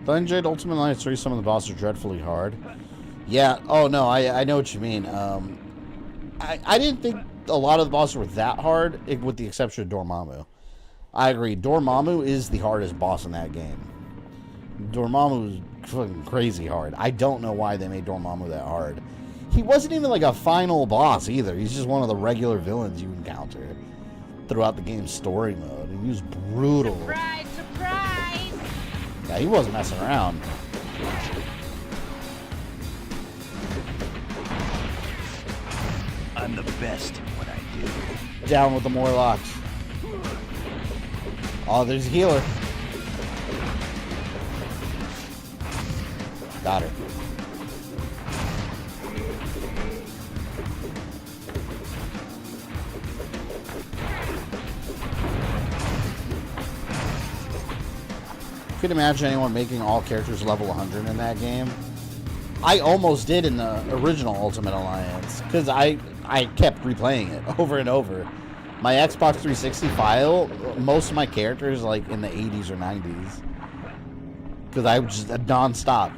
I enjoyed Ultimate Alliance 3. Some of the bosses are dreadfully hard. Yeah. Oh, no. I know what you mean. I didn't think a lot of the bosses were that hard, with the exception of Dormammu. I agree. Dormammu is the hardest boss in that game. Dormammu is fucking crazy hard. I don't know why they made Dormammu that hard. He wasn't even like a final boss either. He's just one of the regular villains you encounter throughout the game's story mode. And he was brutal. Surprise, surprise! Yeah, he wasn't messing around. I'm the best at what I do. Down with the Morlocks. Oh, there's a healer. Got her. Could imagine anyone making all characters level 100 in that game. I almost did in the original Ultimate Alliance because I kept replaying it over and over. My Xbox 360 file, most of my characters like in the 80s or 90s because I was just non-stop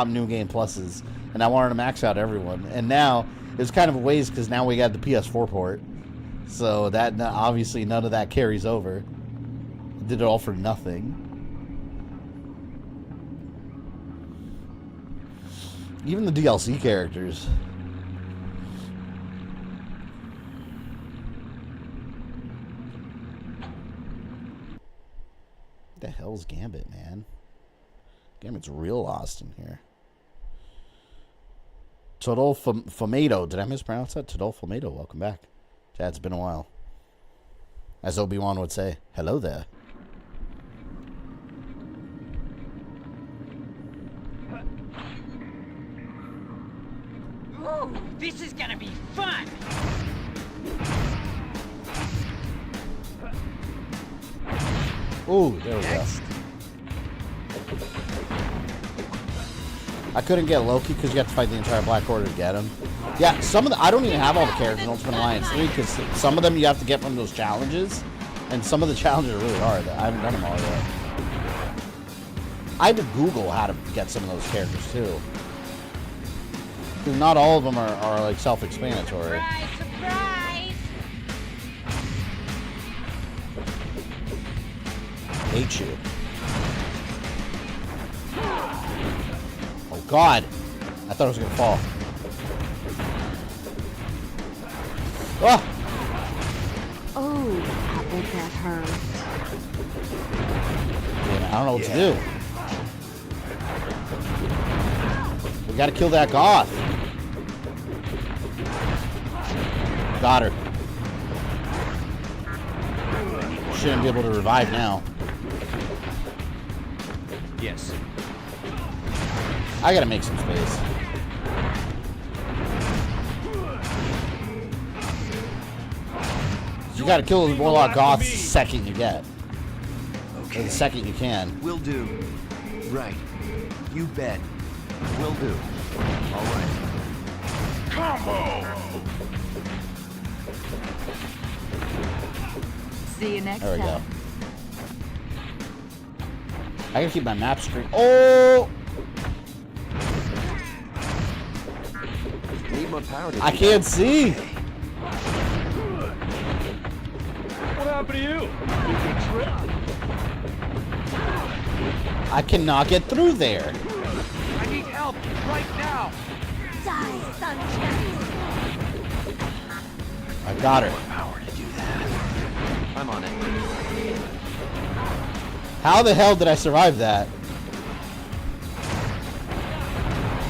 new game pluses, and I wanted to max out everyone. And now it's kind of a waste because now we got the PS4 port, so that obviously none of that carries over. Did it all for nothing. Even the DLC characters. What the hell's Gambit, man? Gambit's real lost in here. Todol Fumedo. Did I mispronounce that? Todol Fumedo. Welcome back. Chad, it's been a while. As Obi-Wan would say, hello there. Ooh, this is gonna be fun! Ooh, there we go. I couldn't get Loki because you have to fight the entire Black Order to get him. Yeah, some of the I don't even have all the characters in Ultimate Alliance 3 because some of them you have to get from those challenges, and some of the challenges are really hard. I haven't done them all yet. I had to Google how to get some of those characters too. Because not all of them are like self-explanatory. Surprise, surprise! Hate you. Oh God! I thought I was gonna fall. Ah! Oh, I bet that hurt. Yeah, I don't know what to do. We gotta kill that goth. Got her. Shouldn't be able to revive now. Yes. I gotta make some space. You gotta kill the Morlock goths the second you get. Okay. Or the second you can. Will do. Right. You bet. Will do. All right. Combo! See you next There we time. go. I gotta keep my map screen. Oh! Need more power to I can't see. What happened to you? You can trip. I cannot get through there. I need help right now. Die, sunshine! I got her. Power to do that. I'm on it. How the hell did I survive that?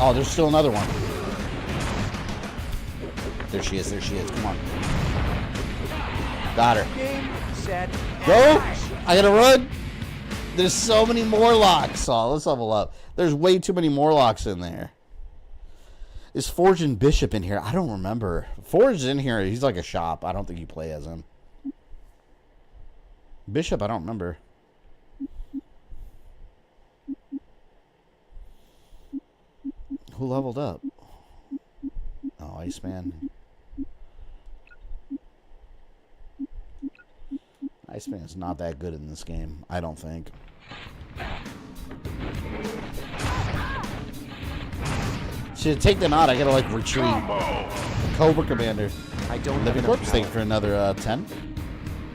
Oh, there's still another one. There she is. There she is. Come on. Got her. Game, set, Go! I gotta run. There's so many Morlocks. Oh, let's level up. There's way too many Morlocks in there. Is Forge and Bishop in here? I don't remember. Forge's in here. He's like a shop. I don't think you play as him. Bishop, I don't remember. Who leveled up? Oh, Iceman. Iceman is not that good in this game, I don't think. Should take them out. I gotta like retreat. Cobra Commander. I don't Living Corpse, thank you for another 10.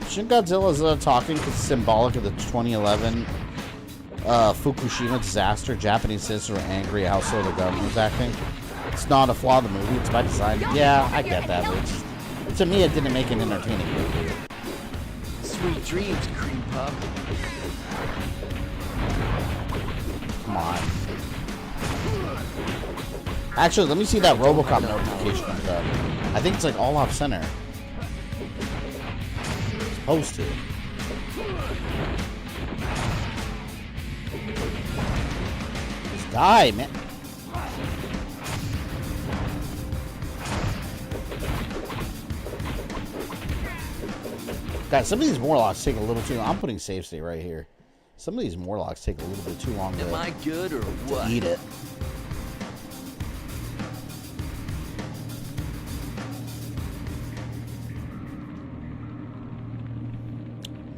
Shin Godzilla's talking because it's symbolic of the 2011 Fukushima disaster. Japanese citizens were angry at how slow the government was acting. It's not a flaw of the movie, it's by design. Yeah, I get that, but it's, to me, it didn't make an entertaining movie. Sweet dreams, cream puff. Come on. Actually, let me see that RoboCop notification comes up. I think it's like all off center. It's supposed to. Just die, man. Guys, some of these Morlocks take a little too long. I'm putting save state right here. Some of these Morlocks take a little bit too long Am I good or what? Eat it.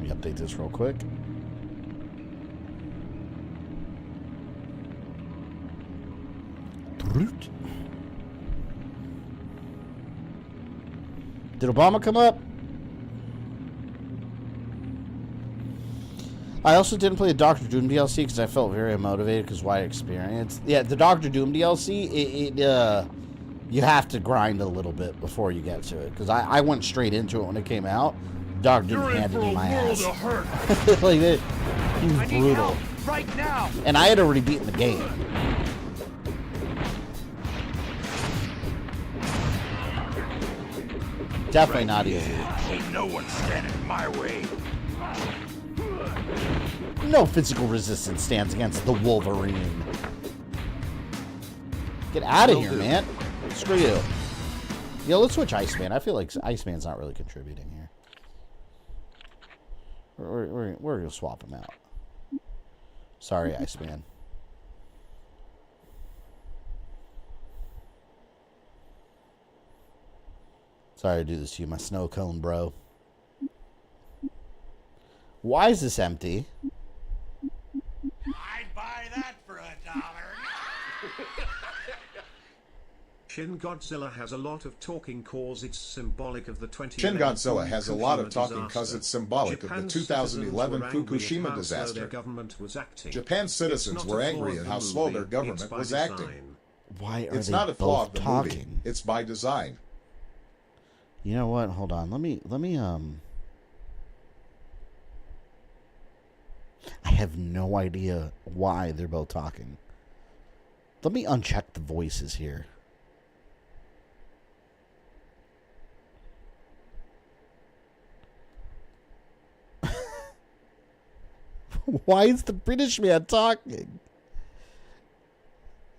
Let me update this real quick. Did Obama come up? I also didn't play the Doctor Doom DLC because I felt very motivated because wide experience. Yeah, the Doctor Doom DLC, you have to grind a little bit before you get to it. Because I went straight into it when it came out. Doctor Doom handed me my ass. Like it was brutal. Right now. And I had already beaten the game. Definitely not easy. Ain't no one standing in my way. No physical resistance stands against the Wolverine. Get out of here, man. Screw you. Yo, let's switch Iceman. I feel like Iceman's not really contributing here. We're going to swap him out. Sorry, Iceman. Sorry to do this to you, my snow cone, bro. Why is this empty? I'd buy that for $1. Shin Godzilla has a lot of talking cause it's symbolic of the 2011 Shin Godzilla has a lot of talking disaster. because it's symbolic of the 2011 Fukushima disaster. Japan's citizens were angry at how slow their government was acting. Why are It's they not a flaw both of the talking? movie. It's by design. You know what? Hold on. Let me I have no idea why they're both talking. Let me uncheck the voices here. Why is the British man talking?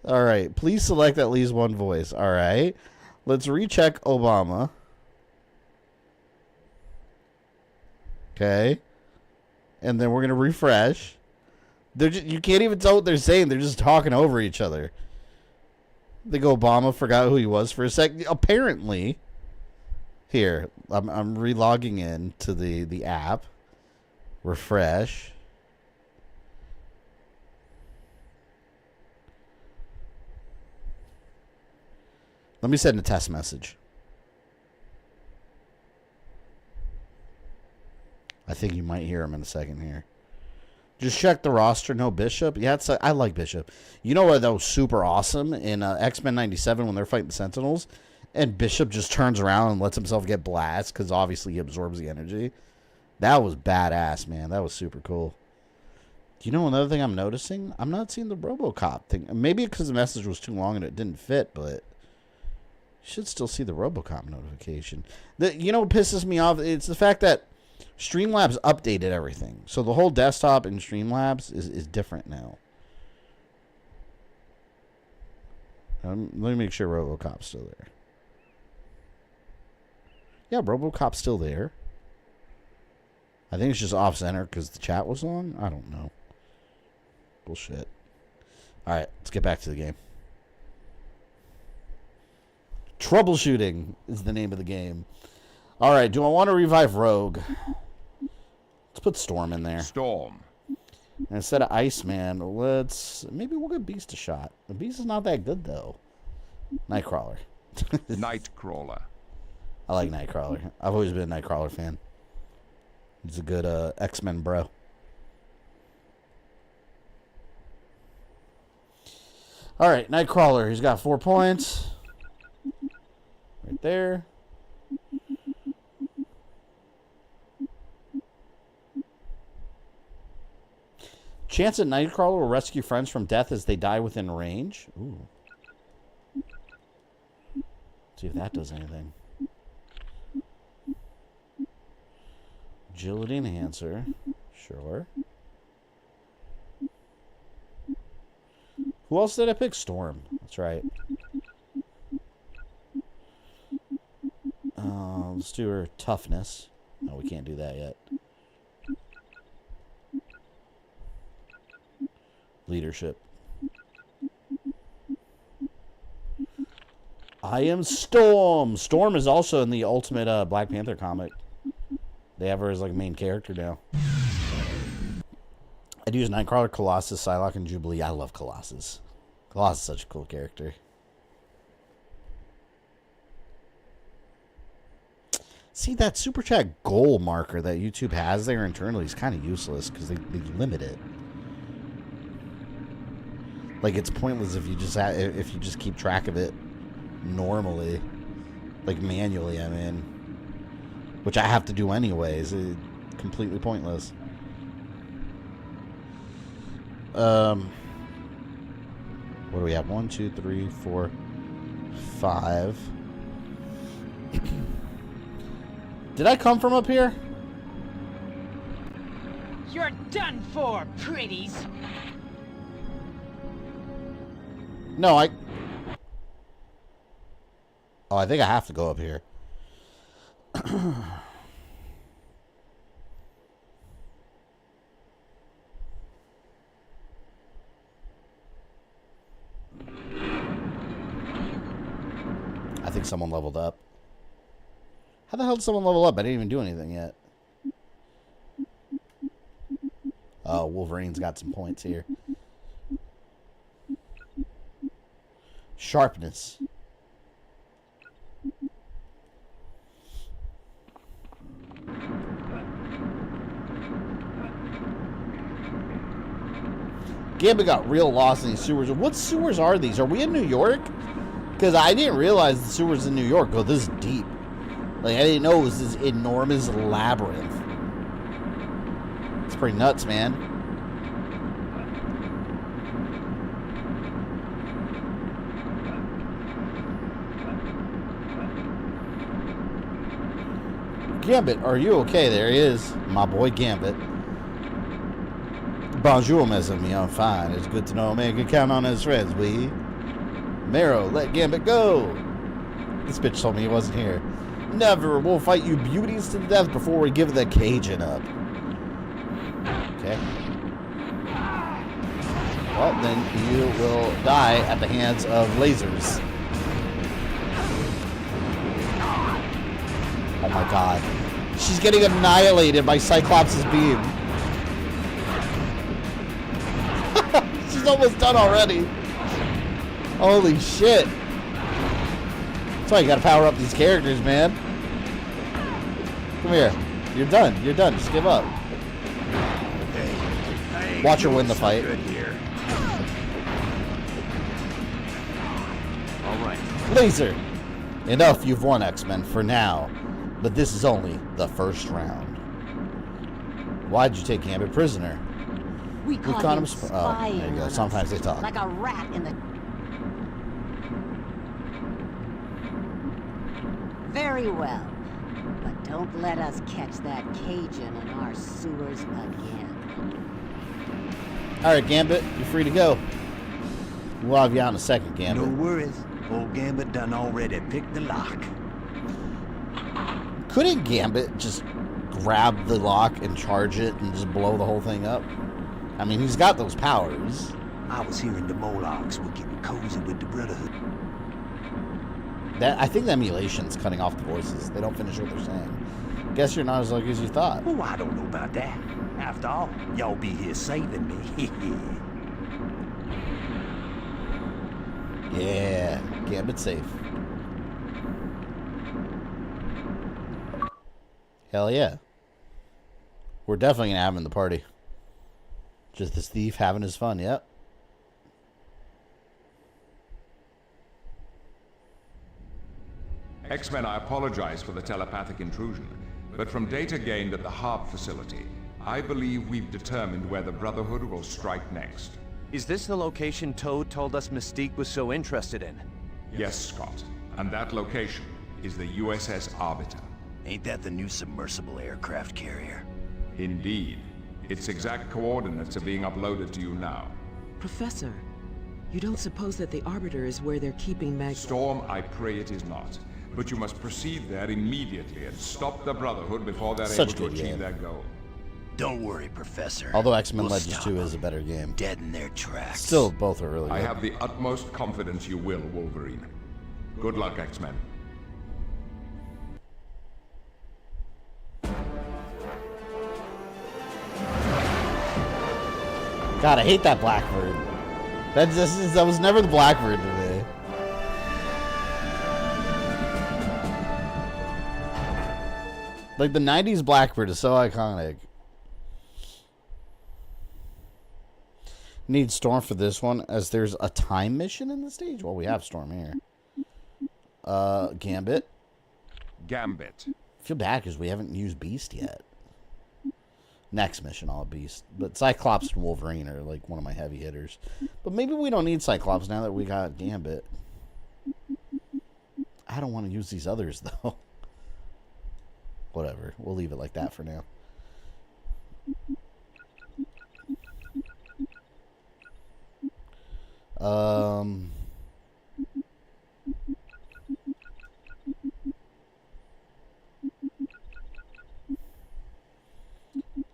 All right. Please select at least one voice. All right. Let's recheck Obama. Okay. And then we're going to refresh. You can't even tell what they're saying. They're just talking over each other. I think Obama forgot who he was for a second. Apparently. Here. I'm relogging in to the app. Refresh. Let me send a test message. I think you might hear him in a second here. Just check the roster. No Bishop. Yeah, I like Bishop. You know what? That was super awesome in X-Men 97 when they're fighting the Sentinels. And Bishop just turns around and lets himself get blasted because obviously he absorbs the energy. That was badass, man. That was super cool. Do you know another thing I'm noticing? I'm not seeing the RoboCop thing. Maybe because the message was too long and it didn't fit, but you should still see the RoboCop notification. You know what pisses me off? It's the fact that Streamlabs updated everything. So the whole desktop in Streamlabs is different now. Let me make sure RoboCop's still there. Yeah, RoboCop's still there. I think it's just off-center because the chat was long. I don't know. Bullshit. Alright, let's get back to the game. Troubleshooting is the name of the game. Alright, do I want to revive Rogue? Let's put Storm in there. Storm. And instead of Iceman, maybe we'll give Beast a shot. The Beast is not that good, though. Nightcrawler. Nightcrawler. I like Nightcrawler. I've always been a Nightcrawler fan. He's a good X-Men bro. Alright, Nightcrawler. He's got 4 points. Right there. Chance that Nightcrawler will rescue friends from death as they die within range. Ooh. See if that does anything. Agility enhancer. Sure. Who else did I pick? Storm. That's right. Let's do her toughness. No, we can't do that yet. Leadership. I am Storm. Storm is also in the Ultimate Black Panther comic. They have her as like main character now. I'd use Nightcrawler, Colossus, Psylocke, and Jubilee. I love Colossus. Colossus is such a cool character. See, that Super Chat goal marker that YouTube has there internally is kind of useless because they limit it. Like, it's pointless if you just keep track of it normally, like manually. I mean, which I have to do anyways. It's completely pointless. What do we have? 1, 2, 3, 4, 5. Did I come from up here? You're done for, pretties. No, Oh, I think I have to go up here. I think someone leveled up. How the hell did someone level up? I didn't even do anything yet. Oh, Wolverine's got some points here. Sharpness. Gambit got real lost in these sewers. What sewers are these? Are we in New York? Because I didn't realize the sewers in New York go this deep. Like, I didn't know it was this enormous labyrinth. It's pretty nuts, man. Gambit, are you okay? There he is. My boy Gambit. Bonjour, mes amis. I'm fine. It's good to know a man can count on his friends, we. Marrow, let Gambit go. This bitch told me he wasn't here. Never. We'll fight you beauties to the death before we give the Cajun up. Okay. Well, then you will die at the hands of lasers. Oh my god. She's getting annihilated by Cyclops' beam. She's almost done already. Holy shit. That's why you gotta power up these characters, man. Come here. You're done. You're done. Just give up. Watch her win the fight. Alright. Laser. Enough, you've won, X-Men, for now. But this is only the first round. Why'd you take Gambit prisoner? We caught him spying. Oh, there you go. Sometimes they talk. Like a rat in the... Very well. But don't let us catch that Cajun in our sewers again. Alright, Gambit, you're free to go. We'll have you out in a second, Gambit. No worries. Old Gambit done already picked the lock. Couldn't Gambit just grab the lock and charge it and just blow the whole thing up? I mean, he's got those powers. I was hearing the Morlocks were getting cozy with the Brotherhood. I think the emulation's cutting off the voices. They don't finish what they're saying. Guess you're not as lucky as you thought. Oh, I don't know about that. After all, y'all be here saving me. Yeah, Gambit safe. Hell yeah. We're definitely gonna have him in the party. Just this thief having his fun, yep. X-Men, I apologize for the telepathic intrusion, but from data gained at the Harp facility, I believe we've determined where the Brotherhood will strike next. Is this the location Toad told us Mystique was so interested in? Yes, Scott. And that location is the U.S.S. Arbiter. Ain't that the new submersible aircraft carrier? Indeed. Its exact coordinates are being uploaded to you now. Professor, you don't suppose that the Arbiter is where they're keeping Mag... Storm, I pray it is not. But you must proceed there immediately and stop the Brotherhood before they're able to achieve their goal. Don't worry, Professor. Although X-Men Legends 2 is a better game. Dead in their tracks. Still, both are really good. I have the utmost confidence you will, Wolverine. Good luck, X-Men. God, I hate that Blackbird. That was never the Blackbird today. Like, the 90s Blackbird is so iconic. Need Storm for this one, as there's a time mission in the stage. Well, we have Storm here. Gambit. Gambit. I feel bad because we haven't used Beast yet. Next mission, I'll Beast. But Cyclops and Wolverine are like one of my heavy hitters. But maybe we don't need Cyclops now that we got Gambit. I don't want to use these others, though. Whatever. We'll leave it like that for now.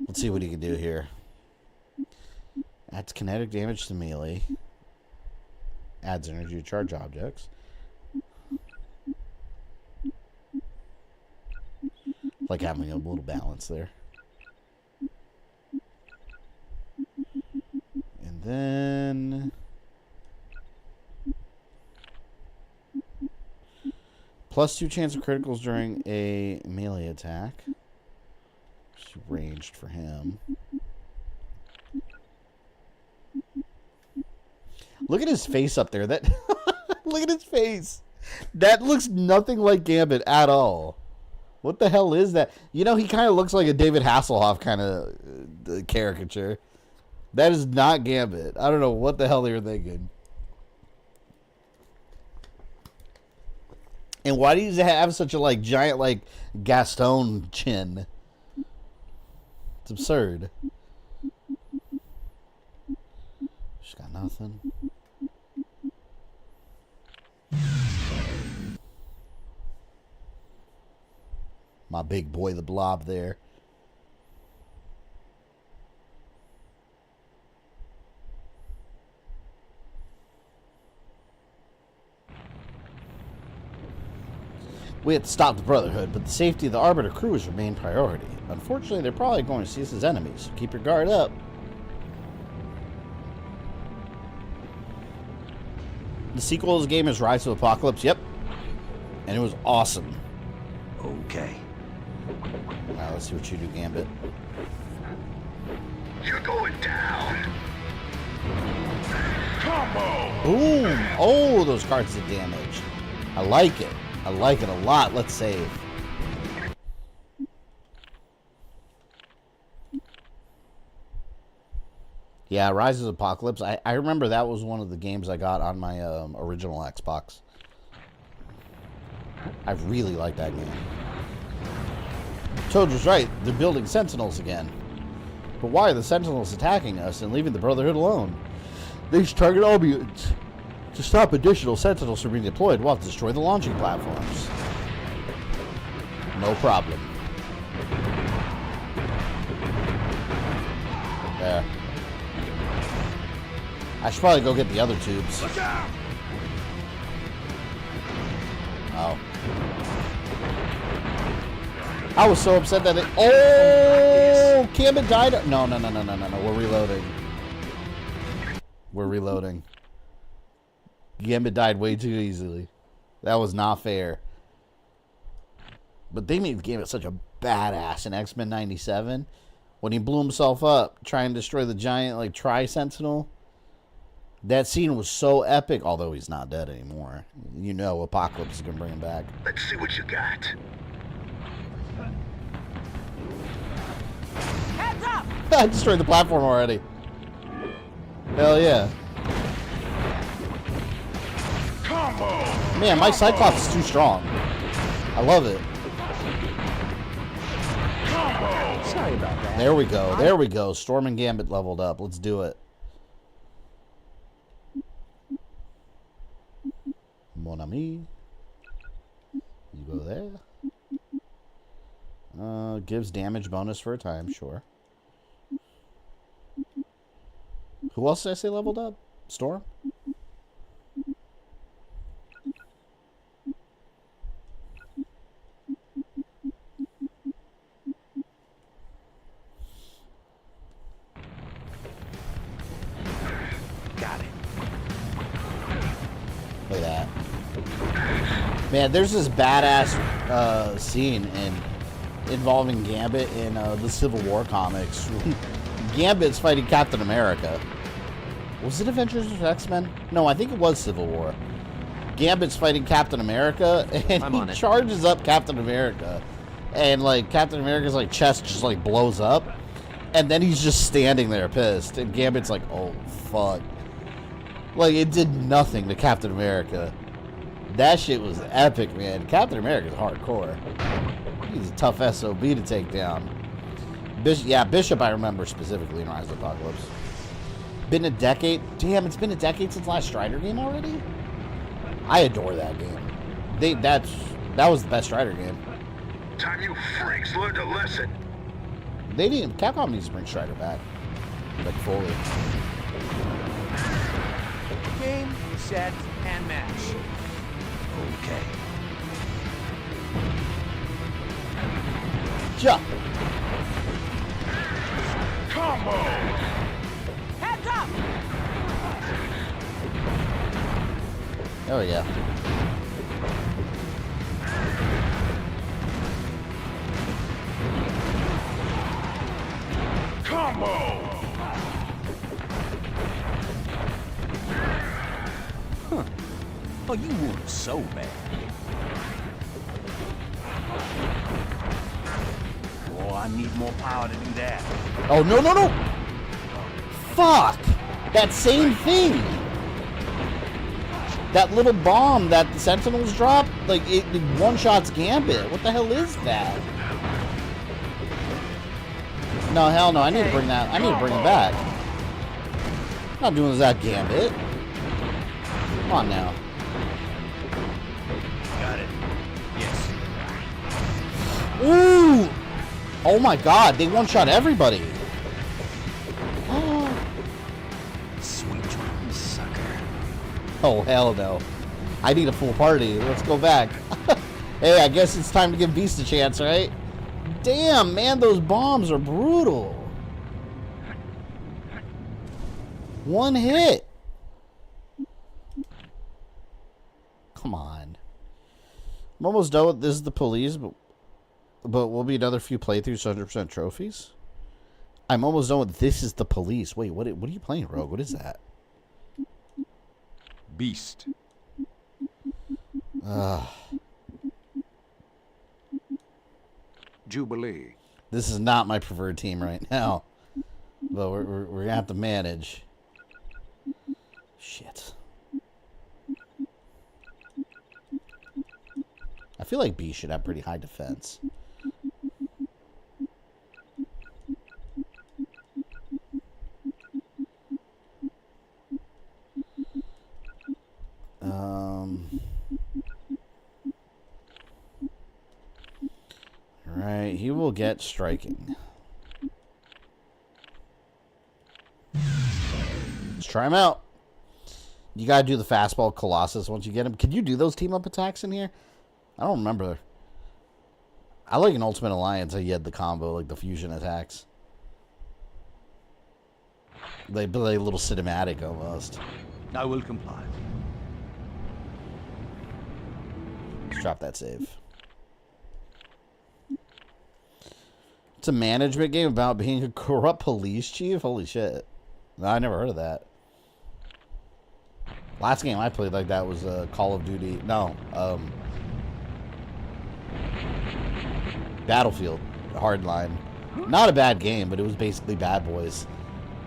Let's see what he can do here. Adds kinetic damage to melee. Adds energy to charge objects. Like having a little balance there. And then... +2 chance of criticals during a melee attack. Just ranged for him. Look at his face up there. That look at his face. That looks nothing like Gambit at all. What the hell is that? You know, he kind of looks like a David Hasselhoff kind of caricature. That is not Gambit. I don't know what the hell they were thinking. And why do you have such a like giant like Gaston chin? It's absurd. She's got nothing. My big boy, the Blob there. We had to stop the Brotherhood, but the safety of the Arbiter crew is your main priority. Unfortunately, they're probably going to see us as enemies, so keep your guard up. The sequel to this game is Rise of Apocalypse, yep. And it was awesome. Okay. Now let's see what you do, Gambit. You're going down. Combo! Boom! Oh, those cards did damage. I like it. I like it a lot. Let's save. Yeah, Rise of Apocalypse. I remember that was one of the games I got on my original Xbox. I really like that game. Toad was right. They're building Sentinels again. But why are the Sentinels attacking us and leaving the Brotherhood alone? They should target all mutants. To stop additional Sentinels from being deployed, we'll have to destroy the launching platforms. No problem. There. I should probably go get the other tubes. Look out! Oh. I was so upset that it... Oh! Gambit died. No. We're reloading. We're reloading. Gambit died way too easily. That was not fair. But they made Gambit such a badass in X-Men 97. When he blew himself up trying to destroy the giant, like, Tri-Sentinel. That scene was so epic, although he's not dead anymore. You know Apocalypse is going to bring him back. Let's see what you got. Heads up! I destroyed the platform already. Hell yeah. Combo! Man, my Cyclops is too strong. I love it. Combo! Sorry about that. There we go. There we go. Storm and Gambit leveled up. Let's do it. Mon ami. You go there. Gives damage bonus for a time, sure. Who else did I say leveled up? Storm? Got it. Look at that. Man, there's this badass scene involving Gambit in the Civil War comics. Gambit's fighting Captain America. Was it Avengers vs. X-Men? No, I think it was Civil War. Gambit's fighting Captain America, and he charges up Captain America. And, like, Captain America's, like, chest just, like, blows up. And then he's just standing there pissed. And Gambit's like, oh, fuck. Like, it did nothing to Captain America. That shit was epic, man. Captain America's hardcore. He's a tough SOB to take down. Bishop I remember specifically in Rise of the Apocalypse. Been a decade. Damn, it's been a decade since last Strider game already? I adore that game. That was the best Strider game. Time you freaks learned a lesson. Capcom needs to bring Strider back. Like fully. Game, set, and match. Okay. Jump. Combo! Heads up! There we go. Combo! Huh. Oh, you weren't so bad. Oh, I need more power to do that. Oh, no. Fuck! That same thing! That little bomb that the Sentinels dropped, like, it one-shots Gambit. What the hell is that? No, hell no. I need to bring that. I need to bring it back. I'm not doing that Gambit. Come on now. Got it. Yes. Ooh! Oh my god, they one-shot everybody. Oh. Sweet dreams, sucker. Oh, hell no. I need a full party. Let's go back. Hey, I guess it's time to give Beast a chance, right? Damn, man, those bombs are brutal. One hit. Come on. I'm almost done with This Is the Police, but we'll be another few playthroughs, 100% trophies. I'm almost done with This Is the Police. Wait, what are you playing, Rogue? What is that? Beast. Jubilee. This is not my preferred team right now, but we're gonna have to manage. Shit. I feel like B should have pretty high defense. will get striking. Let's try him out. You gotta do the fastball Colossus once you get him. Can you do those team-up attacks in here? I don't remember. I like an Ultimate Alliance how you had the combo, like the fusion attacks. They play a little cinematic almost. I will comply. Let's drop that save. It's a management game about being a corrupt police chief? Holy shit. No, I never heard of that. Last game I played like that was Call of Duty. No. Battlefield. Hardline. Not a bad game, but it was basically Bad Boys.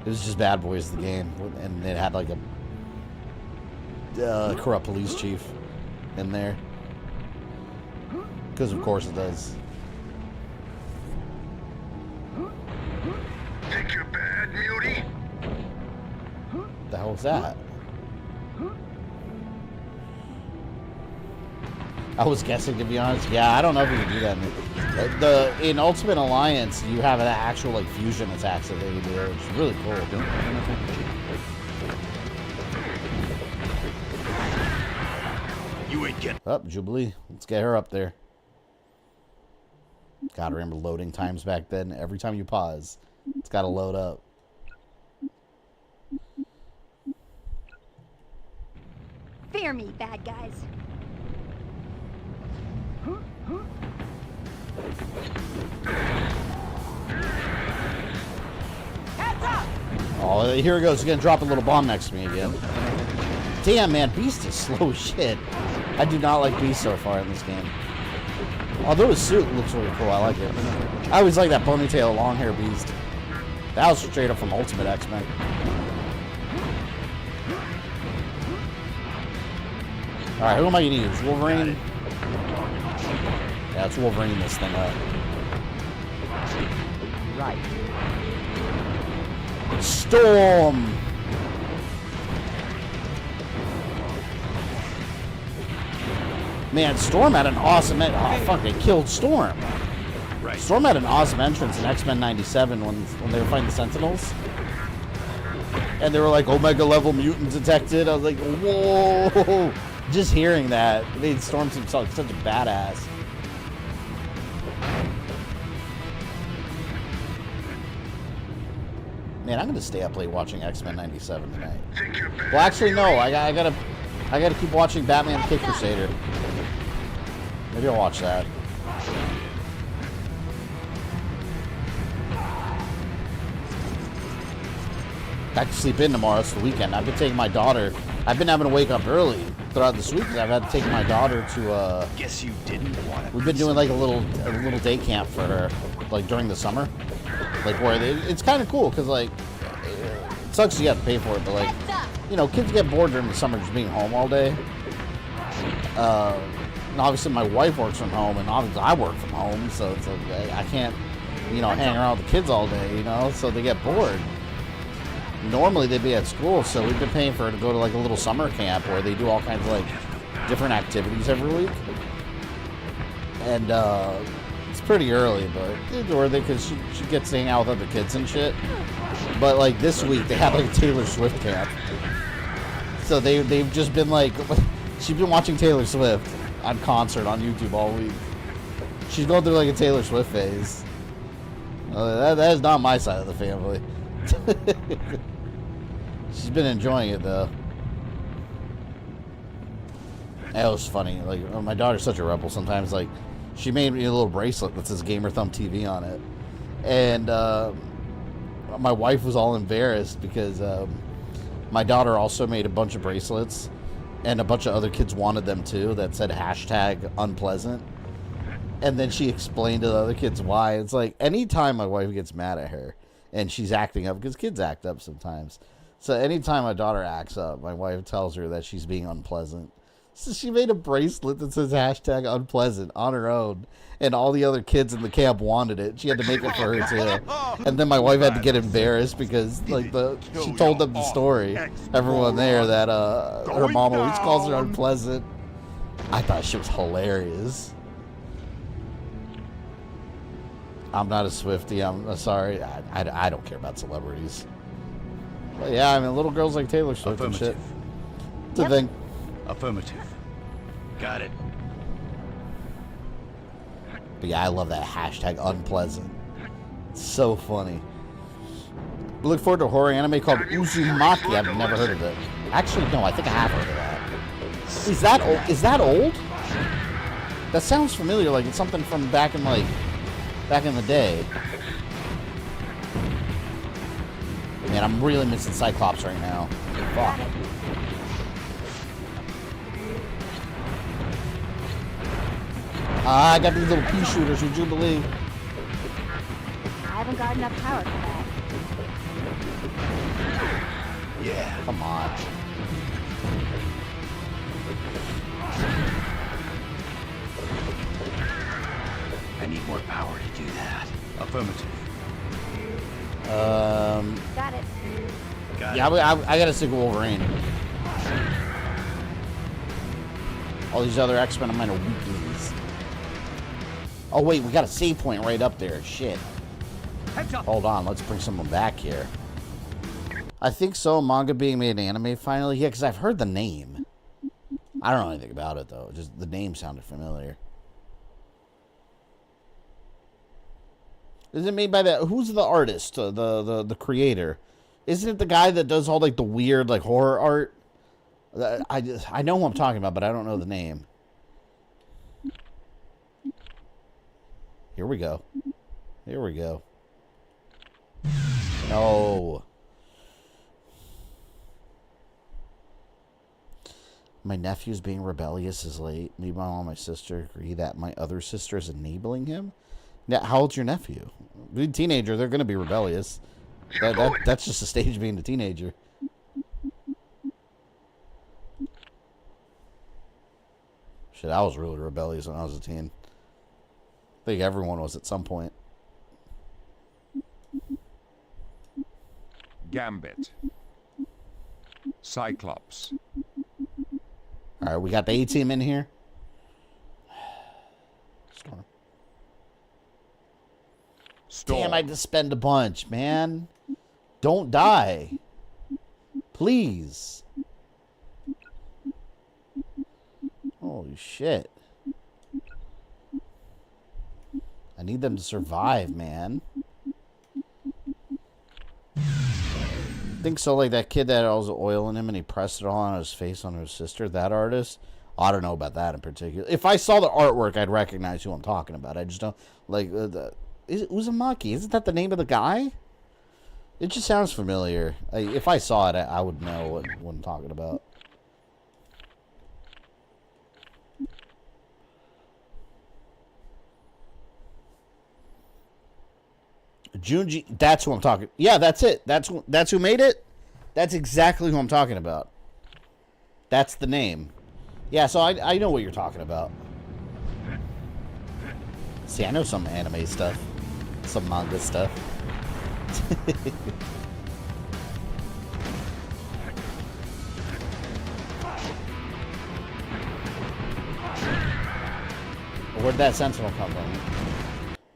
It was just Bad Boys, the game. And it had like a corrupt police chief in there. Because of course it does. Think you're bad, Mutie? What the hell was that? I was guessing, to be honest. Yeah, I don't know if we can do that. In Ultimate Alliance, you have an actual like fusion attacks that they do, which is really cool. You ain't getting Up, Jubilee. Let's get her up there. Gotta remember loading times back then. Every time you pause, it's gotta load up. Fear me, bad guys. Oh, here it goes. He's gonna drop a little bomb next to me again. Damn, man, Beast is slow as shit. I do not like Beast so far in this game. Although his suit looks really cool, I like it. I always like that ponytail, long hair Beast. That was straight up from Ultimate X-Men. Alright, who am I gonna use? Wolverine? Yeah, it's Wolverine this thing up. Right. Storm! Man, Storm had an awesome... Oh, fuck, they killed Storm. Right. Storm had an awesome entrance in X-Men 97 when they were fighting the Sentinels. And they were like, Omega level mutant detected. I was like, whoa! Just hearing that made Storm seem such a badass. Man, I'm gonna stay up late watching X-Men 97 tonight. Well, actually, no. I gotta keep watching Batman the Kid Crusader. Maybe I'll watch that. I can sleep in tomorrow. It's the weekend. I've been taking my daughter. I've been having to wake up early throughout this week because I've had to take my daughter to. Guess you didn't want to. We've been doing like a little day camp for her, like during the summer, like where it's kind of cool because like it sucks you have to pay for it, but like you know kids get bored during the summer just being home all day. And obviously my wife works from home, and obviously I work from home, so it's like I can't hang around with the kids all day, so they get bored. Normally they'd be at school, so we've been paying for her to go to like a little summer camp where they do all kinds of like different activities every week. And it's pretty early, but it's worth it because she gets to hang out with other kids and shit. But like this week they had like a Taylor Swift camp, so they've just been like she's been watching Taylor Swift on concert on YouTube all week. She's going through like a Taylor Swift phase. That is not my side of the family. She's been enjoying it though. That was funny. Like my daughter's such a rebel. Sometimes like she made me a little bracelet that says GamerThumbTV on it, and my wife was all embarrassed because my daughter also made a bunch of bracelets, and a bunch of other kids wanted them too that said #unpleasant. And then she explained to the other kids why. It's like anytime my wife gets mad at her and she's acting up, because kids act up sometimes. So anytime my daughter acts up, my wife tells her that she's being unpleasant. So she made a bracelet that says #unpleasant on her own. And all the other kids in the camp wanted it. She had to make it for her too. And then my wife had to get embarrassed because like she told them the story. Everyone there that her mom always calls her unpleasant. I thought she was hilarious. I'm not a Swiftie. I'm sorry. I don't care about celebrities. But yeah, I mean, little girls like Taylor Swift and shit. It's a thing. Affirmative. Got it. But yeah, I love that hashtag unpleasant. It's so funny. We look forward to a horror anime called Uzumaki. I've never heard of it. Actually, no, I think I have heard of that. Is that old? Is that old? That sounds familiar, like it's something from back in the day. Man, I'm really missing Cyclops right now. Fuck. I got these little pea shooters, would you believe? I haven't got enough power for that. Yeah. Come on. I need more power to do that. Affirmative. Got it. Yeah, I gotta stick with Wolverine. All these other X-Men are minor weaklings. Oh wait, we got a save point right up there. Shit. Hold on, let's bring someone back here. I think so. Manga being made an anime finally. Yeah, because I've heard the name. I don't know anything about it though. Just the name sounded familiar. Is it made by that? Who's the artist? The creator? Isn't it the guy that does all like the weird like horror art? I know who I'm talking about, but I don't know the name. Here we go. Here we go. No. My nephew's being rebellious is late. Me, my mom, and my sister agree that my other sister is enabling him. Now, how old's your nephew? Being a teenager, they're going to be rebellious. That's just a stage of being a teenager. Shit, I was really rebellious when I was a teen. I think everyone was at some point. Gambit. Cyclops. Alright, we got the A-Team in here. Storm. Damn, I just spend a bunch, man. Don't die. Please. Holy shit. I need them to survive, man. I think so, like that kid that was oil in him and he pressed it all on his face on his sister, that artist. I don't know about that in particular. If I saw the artwork, I'd recognize who I'm talking about. I just don't, like, is it Uzumaki? Isn't that the name of the guy? It just sounds familiar. If I saw it, I would know what I'm talking about. Junji, that's who I'm talking. Yeah, that's it. That's who made it. That's exactly who I'm talking about. That's the name. Yeah, so I know what you're talking about. See, I know some anime stuff, some manga stuff. Where'd that Sentinel come from?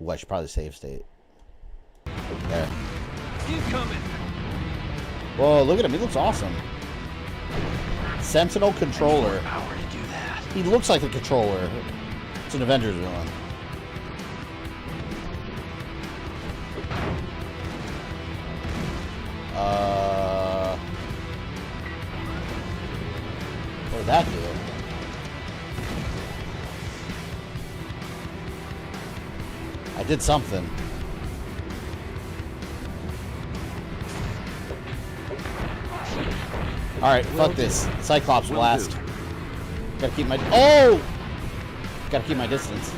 Ooh, I should probably save state. There. Incoming. Whoa, look at him. He looks awesome. Sentinel controller. Power to do that. He looks like a controller. It's an Avengers villain. What did that do? I did something. Alright, fuck this. Cyclops blast. Gotta keep my... Oh! Gotta keep my distance.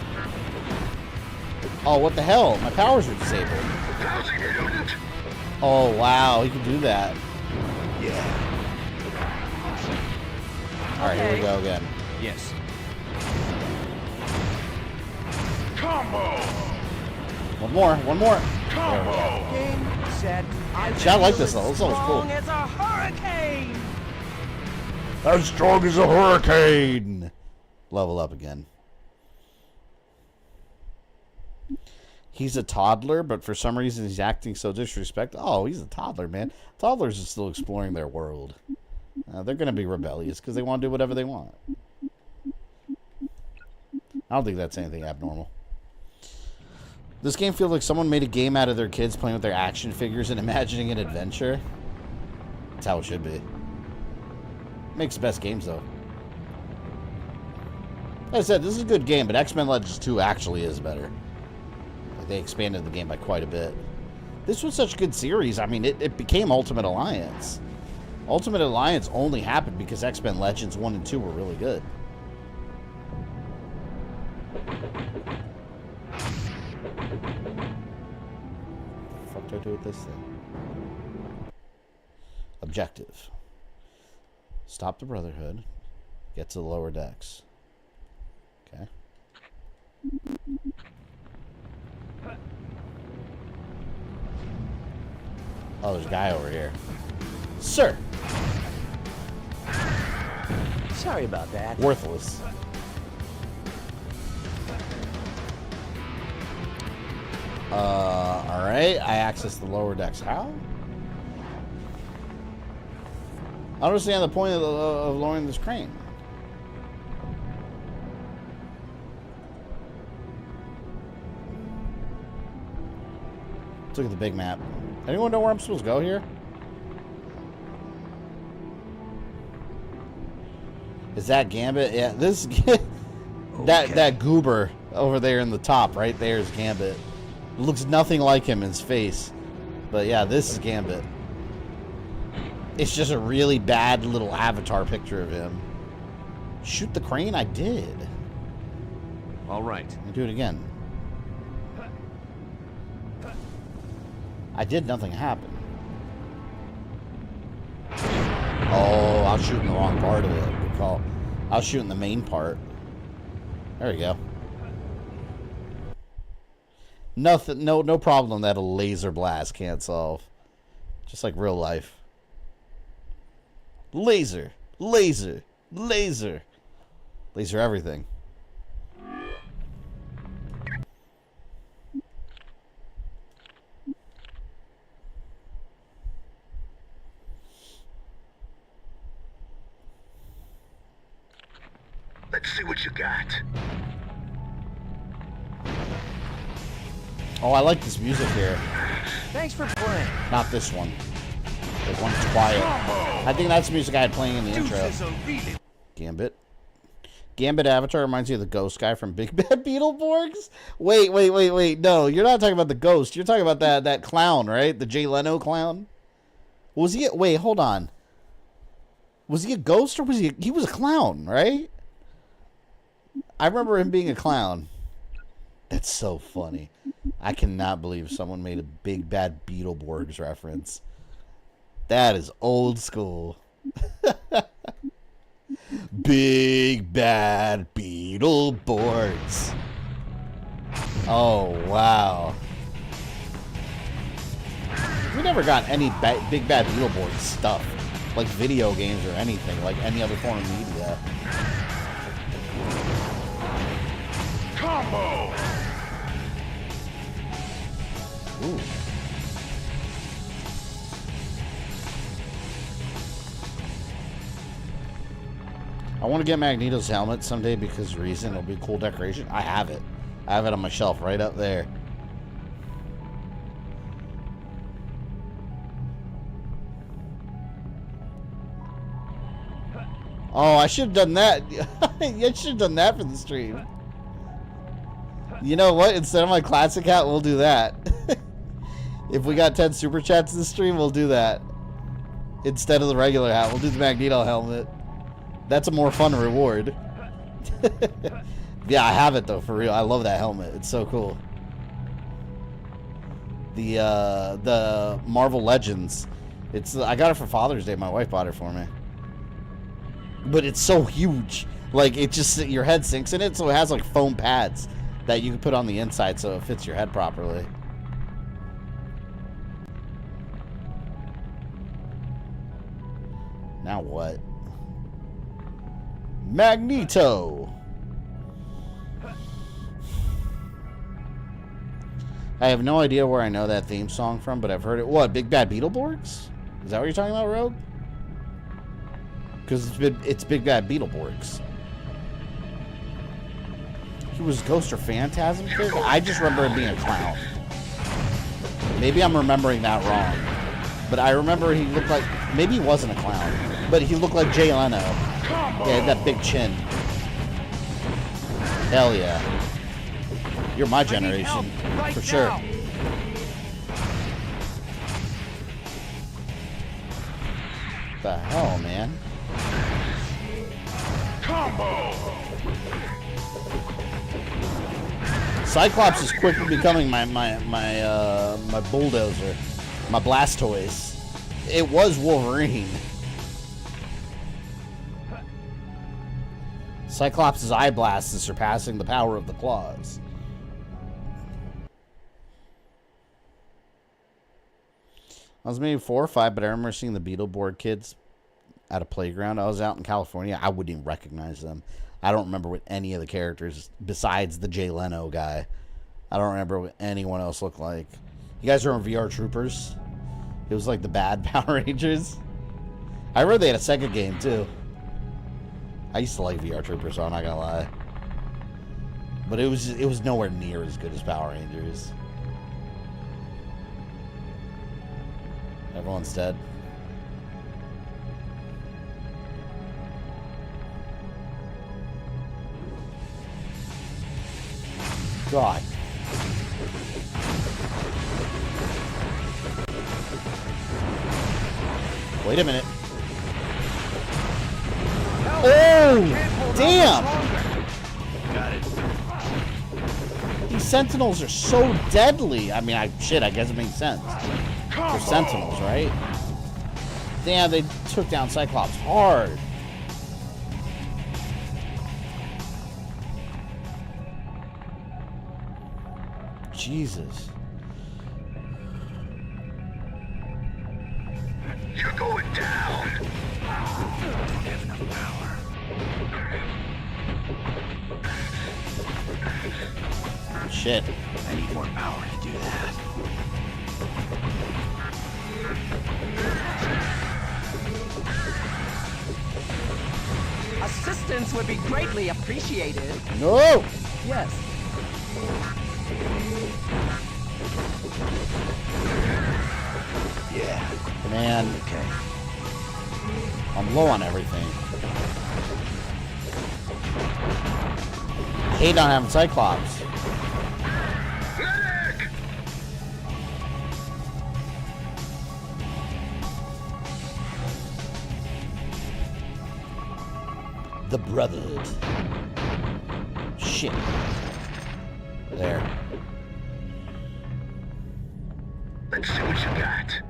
Oh, what the hell? My powers are disabled. Oh, wow. He can do that. Yeah. Alright, here we go again. Yes. Combo! One more. Combo! Game, set. I like this though. This one's cool. As a hurricane. As strong as a hurricane. Level up again. He's a toddler, but for some reason he's acting so disrespectful. Oh, he's a toddler, man. Toddlers are still exploring their world. They're going to be rebellious because they want to do whatever they want. I don't think that's anything abnormal. This game feels like someone made a game out of their kids playing with their action figures and imagining an adventure. That's how it should be. Makes the best games, though. Like I said, this is a good game, but X-Men Legends 2 actually is better. Like, they expanded the game by quite a bit. This was such a good series. I mean, it became Ultimate Alliance. Ultimate Alliance only happened because X-Men Legends 1 and 2 were really good. What the fuck do I do with this thing? Objective. Stop the Brotherhood. Get to the lower decks. Okay. Oh, there's a guy over here. Sir! Sorry about that. Worthless. Alright. I access the lower decks. How? I don't understand the point of lowering this crane. Let's look at the big map. Anyone know where I'm supposed to go here? Is that Gambit? Yeah, this that goober over there in the top right there is Gambit. It looks nothing like him in his face. But yeah, this is Gambit. It's just a really bad little avatar picture of him. Shoot the crane? I did. All right. Let me do it again. I did, nothing happened. Oh, I was shooting the wrong part of it. Good call. I was shooting the main part. There we go. Nothing, no problem that a laser blast can't solve. Just like real life. Laser, laser, laser. Laser everything. Let's see what you got. Oh, I like this music here. Thanks for playing. Not this one. The one's quiet. I think that's the music I had playing in the intro. Gambit. Gambit avatar reminds you of the ghost guy from Big Bad Beetleborgs? Wait. No, you're not talking about the ghost. You're talking about that clown, right? The Jay Leno clown? Was he... Wait, hold on. Was he a ghost or was he... He was a clown, right? I remember him being a clown. That's so funny. I cannot believe someone made a Big Bad Beetleborgs reference. That is old school. Big Bad Beetleborgs. Oh, wow. We never got any Big Bad Beetleborgs stuff. Like video games or anything. Like any other form of media. Combo! Ooh. I want to get Magneto's helmet someday because reason it'll be a cool decoration. I have it. I have it on my shelf right up there. Oh, I should have done that. I should have done that for the stream. You know what? Instead of my classic hat, we'll do that. If we got 10 super chats this stream, we'll do that. Instead of the regular hat, we'll do the Magneto helmet. That's a more fun reward. Yeah, I have it though, for real. I love that helmet. It's so cool. The Marvel Legends. I got it for Father's Day. My wife bought it for me. But it's so huge. Like, it just, your head sinks in it, so it has like foam pads that you can put on the inside so it fits your head properly. Now what? Magneto! I have no idea where I know that theme song from, but I've heard it. What, Big Bad Beetleborgs? Is that what you're talking about, Rogue? Because it's Big Bad Beetleborgs. He was Ghost or Phantasm kid? I just remember him being a clown. Maybe I'm remembering that wrong. But I remember he looked like... Maybe he wasn't a clown. But he looked like Jay Leno. Yeah, he had that big chin. Hell yeah. You're my generation. For sure. The hell, man? Combo! Cyclops is quickly becoming my bulldozer, my Blastoise. It was Wolverine. Cyclops' eye blast is surpassing the power of the claws. I was maybe 4 or 5, but I remember seeing the Beetleborg kids at a playground. I was out in California. I wouldn't even recognize them. I don't remember what any of the characters, besides the Jay Leno guy. I don't remember what anyone else looked like. You guys remember VR Troopers? It was like the bad Power Rangers. I remember they had a second game, too. I used to like VR Troopers, so I'm not gonna lie. But it was nowhere near as good as Power Rangers. Everyone's dead. God. Wait a minute. Oh, damn! Got it. These Sentinels are so deadly. I mean, I guess it makes sense. They're Sentinels, right? Damn, they took down Cyclops hard. Jesus. You're going down. Don't have enough power. Shit. I need more power to do that. Assistance would be greatly appreciated. No! Yes. Yeah. Man. Okay. I'm low on everything. I hate not having Cyclops. The Brotherhood. Shit. There. Let's see what you got.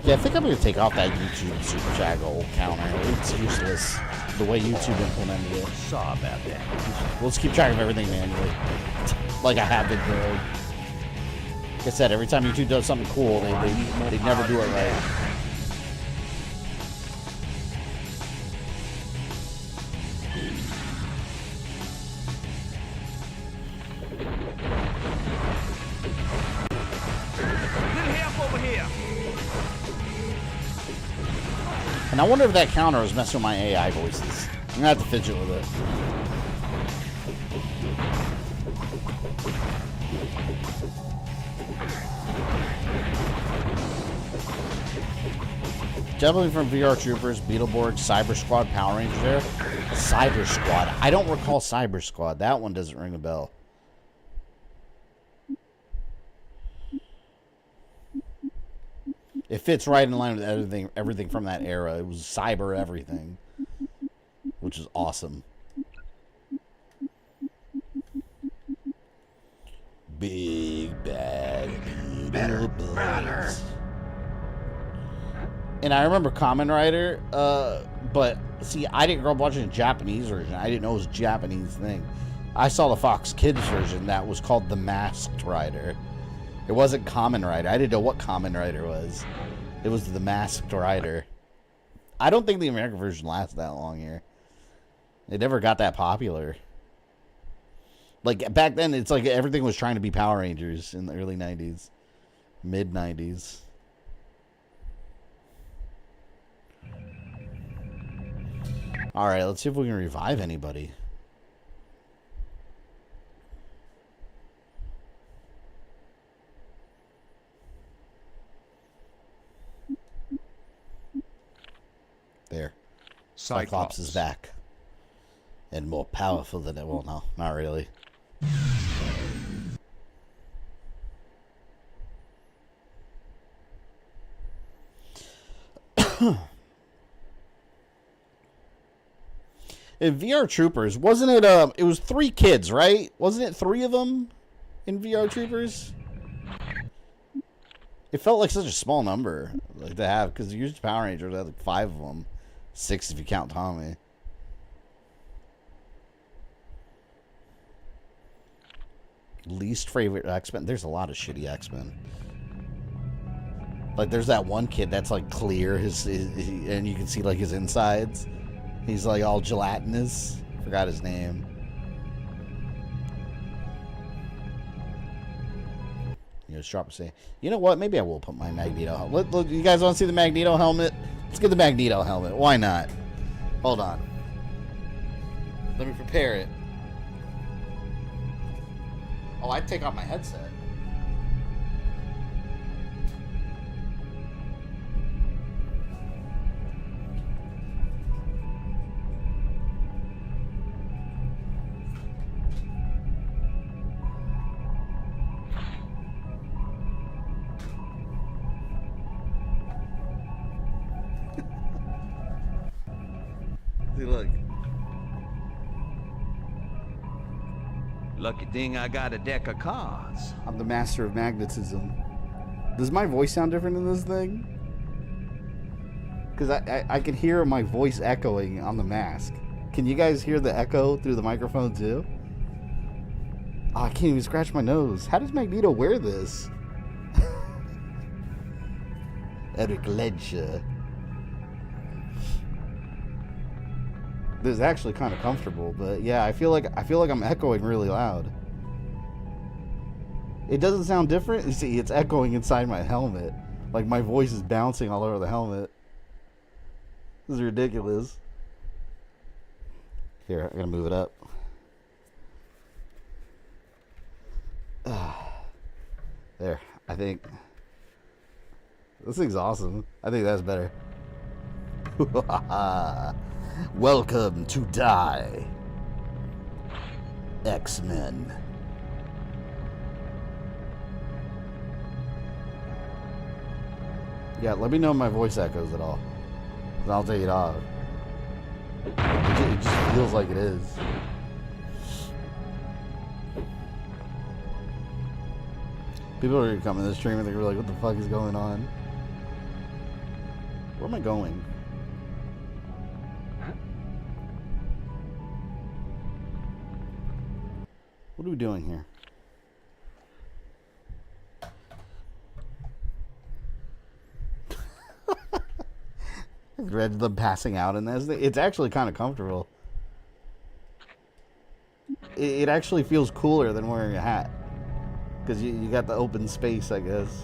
Yeah, I think I'm going to take off that YouTube Super Jaggle counter. It's useless the way YouTube implemented it. Saw about that. Let's keep track of everything manually. Like I have been doing. Like I said, every time YouTube does something cool, they never do it right. And I wonder if that counter was messing with my AI voices. I'm gonna have to fidget with it. Definitely from VR Troopers, Beetleborg, Cyber Squad, Power Rangers there. Cyber Squad. I don't recall Cyber Squad. That one doesn't ring a bell. It fits right in line with everything from that era. It was cyber everything, which is awesome. Big bad Beetleborgs. And I remember Kamen Rider, but see, I didn't grow up watching the Japanese version. I didn't know it was a Japanese thing. I saw the Fox Kids version that was called The Masked Rider. It wasn't Kamen Rider. I didn't know what Kamen Rider was. It was The Masked Rider. I don't think the American version lasted that long here. It never got that popular. Like, back then, it's like everything was trying to be Power Rangers in the early 90s. Mid-90s. Alright, let's see if we can revive anybody. There. Cyclops is back. And more powerful than it. Well, no, not really. In VR Troopers, wasn't it, it was 3 kids, right? Wasn't it 3 of them in VR Troopers? It felt like such a small number, like, to have, because usually Power Rangers had like 5 of them. 6 if you count Tommy. Least favorite X-Men? There's a lot of shitty X-Men. Like, there's that one kid that's, like, clear, and you can see, like, his insides. He's, like, all gelatinous. Forgot his name. You know, drop a say. You know what? Maybe I will put my Magneto helmet. Look, you guys want to see the Magneto helmet? Let's get the Magneto helmet. Why not? Hold on. Let me prepare it. Oh, I'd take off my headset. See, look. Lucky thing I got a deck of cards. I'm the master of magnetism. Does my voice sound different in this thing? Because I can hear my voice echoing on the mask. Can you guys hear the echo through the microphone too? Oh, I can't even scratch my nose. How does Magneto wear this? Eric Ledger. This is actually kind of comfortable, but yeah, I feel like I'm echoing really loud. It doesn't sound different. You see, it's echoing inside my helmet. Like my voice is bouncing all over the helmet. This is ridiculous. Here, I gotta move it up. There, I think this thing's awesome. I think that's better. Welcome to die, X-Men. Yeah, let me know if my voice echoes at all. Then I'll take it off. It just feels like it is. People are gonna come in this stream and they're like, what the fuck is going on? Where am I going? What are we doing here? I've read them passing out in this. It's actually kind of comfortable. It actually feels cooler than wearing a hat. Because you got the open space, I guess.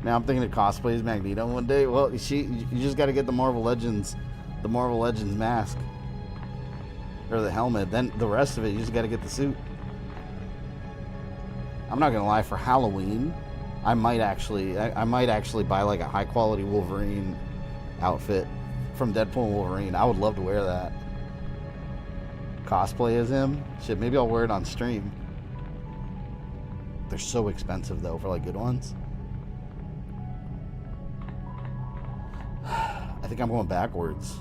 Now I'm thinking of cosplay as Magneto one day. Well, you just got to get the Marvel Legends mask. Or the helmet. Then the rest of it, you just got to get the suit. I'm not going to lie, for Halloween, I might actually buy like a high quality Wolverine outfit from Deadpool and Wolverine. I would love to wear that. Cosplay as him. Shit, maybe I'll wear it on stream. They're so expensive though for like good ones. I think I'm going backwards.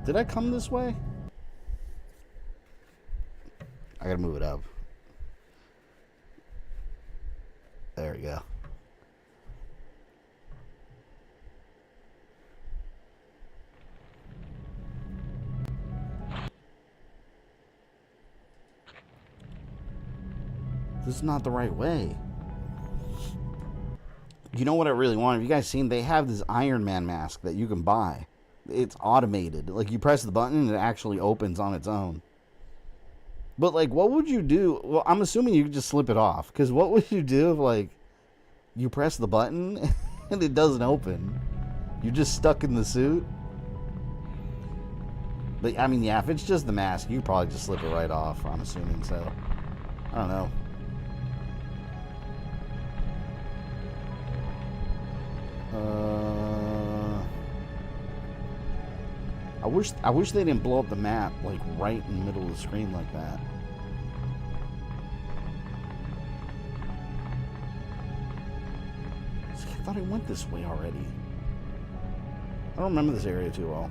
Did I come this way? I gotta move it up. There we go. This is not the right way. You know what I really want? Have you guys seen? They have this Iron Man mask that you can buy. It's automated. Like, you press the button and it actually opens on its own. But, like, what would you do? Well, I'm assuming you could just slip it off. Because what would you do if, like, you press the button and it doesn't open? You're just stuck in the suit? But, I mean, yeah, if it's just the mask, you probably just slip it right off. I'm assuming so. I don't know. I wish they didn't blow up the map like right in the middle of the screen like that. See, I thought I went this way already. I don't remember this area too well.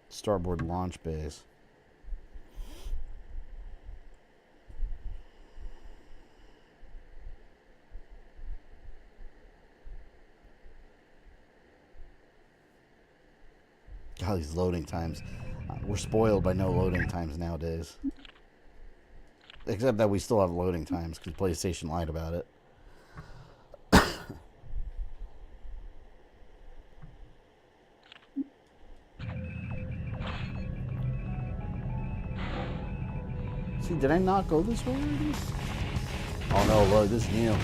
Starboard launch base. God, these loading times. We're spoiled by no loading times nowadays. Except that we still have loading times because PlayStation lied about it. See, did I not go this way already? Oh no, look, this is new.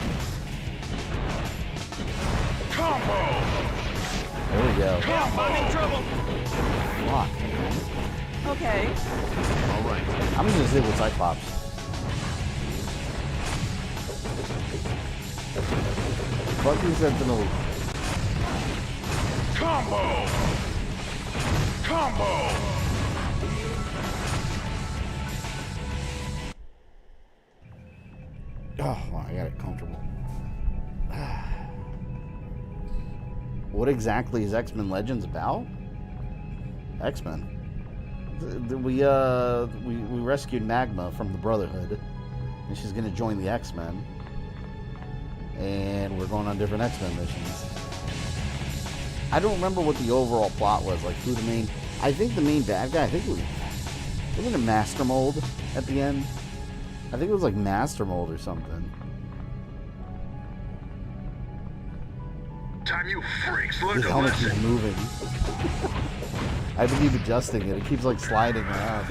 Combo! There we go. I'm in trouble! Lock. Okay. Alright. I'm just gonna sit with Cyclops. Fuck you, Sentinel. Combo! Combo! Oh, I got it comfortable. What exactly is X-Men Legends about? X-Men. We rescued Magma from the Brotherhood, and she's gonna join the X-Men, and we're going on different X-Men missions. I don't remember what the overall plot was, like who the main. I think the main bad guy. I think wasn't it Master Mold at the end. I think it was like Master Mold or something. Time you freaks learn This to helmet listen. keeps moving. I have to keep adjusting it. It keeps like sliding around.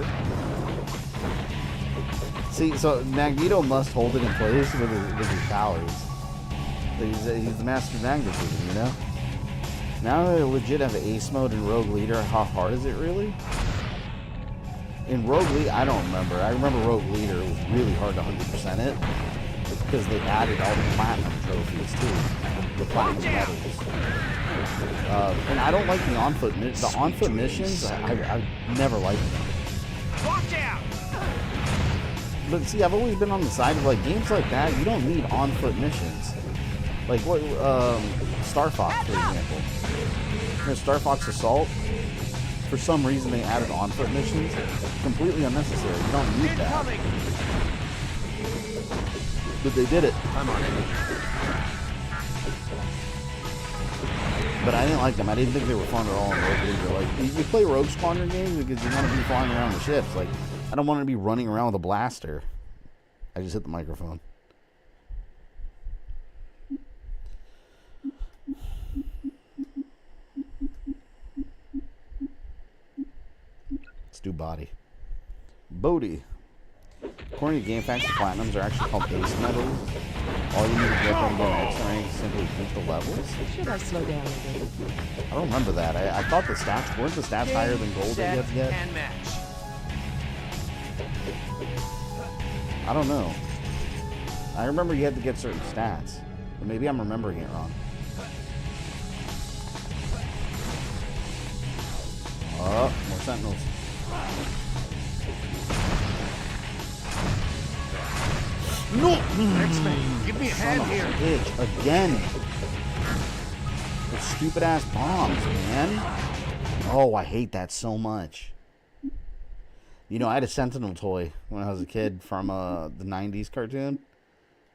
See, so Magneto must hold it in place with his powers. He's the master of magnetism, you know? Now that I legit have Ace Mode and Rogue Leader, how hard is it really? In Rogue Leader, I don't remember. I remember Rogue Leader was really hard to 100% it because they added all the platinum trophies too, the platinum medals. And I don't like the on-foot missions. I've never liked them. Watch out! But see, I've always been on the side of like games like that. You don't need on-foot missions. Like what? Star Fox, for example. Star Fox Assault. For some reason, they added on-foot missions. Completely unnecessary. You don't need that. But they did it. I'm on it. But I didn't like them. I didn't think they were fun at all in Rogue Leader. Like, you play Rogue Squadron games because you want to be flying around the ships. Like, I don't want to be running around with a blaster. I just hit the microphone. Let's do body. Bodhi. According to GameFAQs, the Platinums are actually called Ace Medals. All you need to get them to X rank is simply beat the levels. Should I slow down a bit? I don't remember that. I thought the stats weren't the stats higher than gold that you have to get. And match. I don't know. I remember you had to get certain stats. But maybe I'm remembering it wrong. Oh, more Sentinels. No! X-Men, give me a hand here. Bitch, again. Those stupid ass bombs, man. Oh, I hate that so much. You know, I had a Sentinel toy when I was a kid from the 90s cartoon.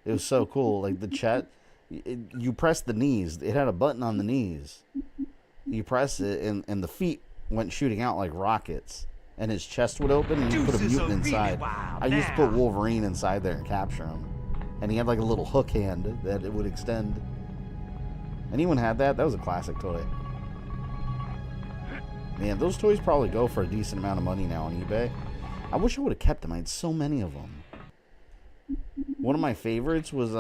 It was so cool. Like the chat, you press the knees. It had a button on the knees. You press it, and the feet went shooting out like rockets. and his chest would open, and you put a mutant inside. I used to put Wolverine inside there and capture him. And he had like a little hook hand that it would extend. Anyone had that? That was a classic toy. Man, those toys probably go for a decent amount of money now on eBay. I wish I would have kept them. I had so many of them. One of my favorites was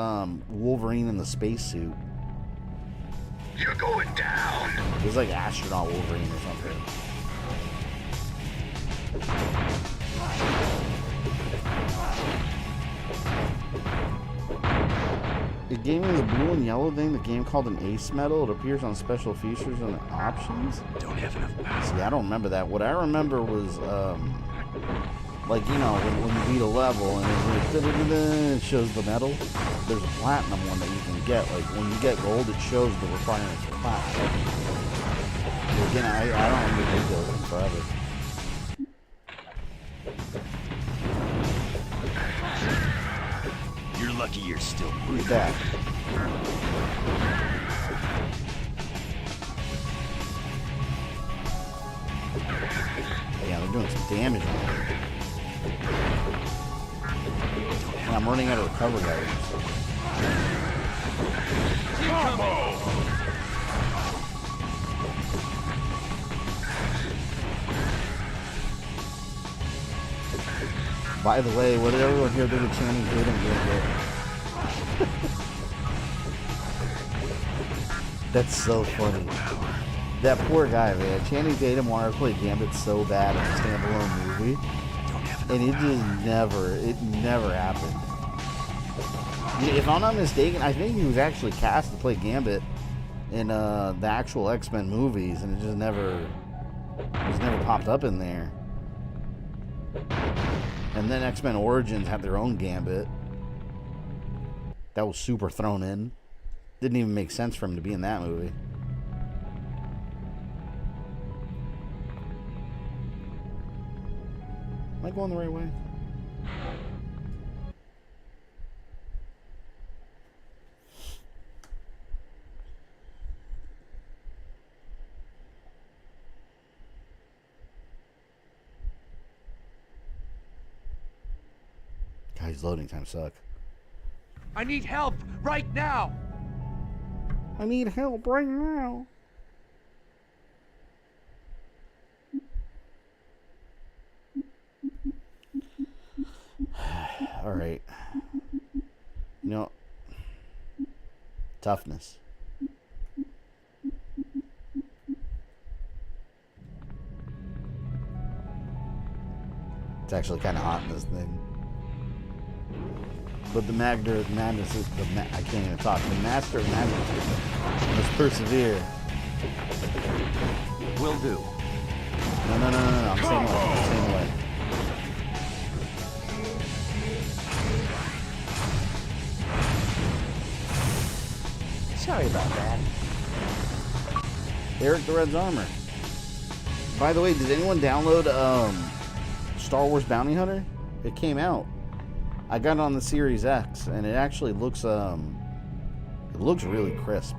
Wolverine in the spacesuit. You're going down. It was like astronaut Wolverine or something. The game is a blue and yellow thing. The game called an ace medal. It appears on special features and options. Don't have enough power. See, I don't remember that. What I remember was, like, you know, when you beat a level and it shows the medal. There's a platinum one that you can get. Like, when you get gold, it shows the requirements for platinum. But again, I don't remember those forever. You're lucky you're still breathing. Look at that. Yeah, they're doing some damage on it. And I'm running out of recovery items. Combo! By the way, what did everyone here do with Channing Tatum? That's so funny. That poor guy, man. Channing Tatum wanted to play Gambit so bad in a standalone movie, and it just never happened. If I'm not mistaken, I think he was actually cast to play Gambit in the actual X-Men movies, and it just never popped up in there. And then X-Men Origins had their own Gambit. That was super thrown in. Didn't even make sense for him to be in that movie. Am I going the right way? Guys, loading time suck. I need help right now. I need help right now. All right. You know, toughness. It's actually kind of hot in this thing. But the Magder of Madness is I can't even talk. The Master of Madness must persevere. Will do. No. I'm staying away. Sorry about that. Eric the Red's armor. By the way, did anyone download Star Wars Bounty Hunter? It came out. I got it on the Series X, and it actually looks really crisp.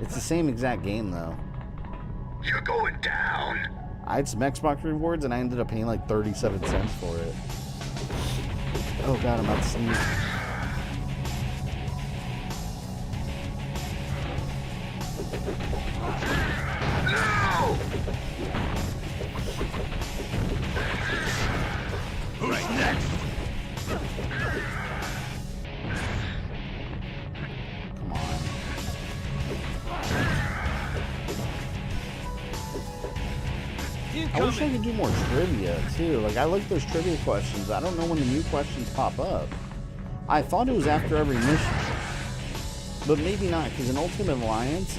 It's the same exact game though. You're going down. I had some Xbox rewards, and I ended up paying like 37 cents for it. Oh god, I'm about to sneeze. No! Who's next? Come on. I wish I could do more trivia too. Like, I like those trivia questions. I don't know when the new questions pop up. I thought it was after every mission, but maybe not, because in Ultimate Alliance,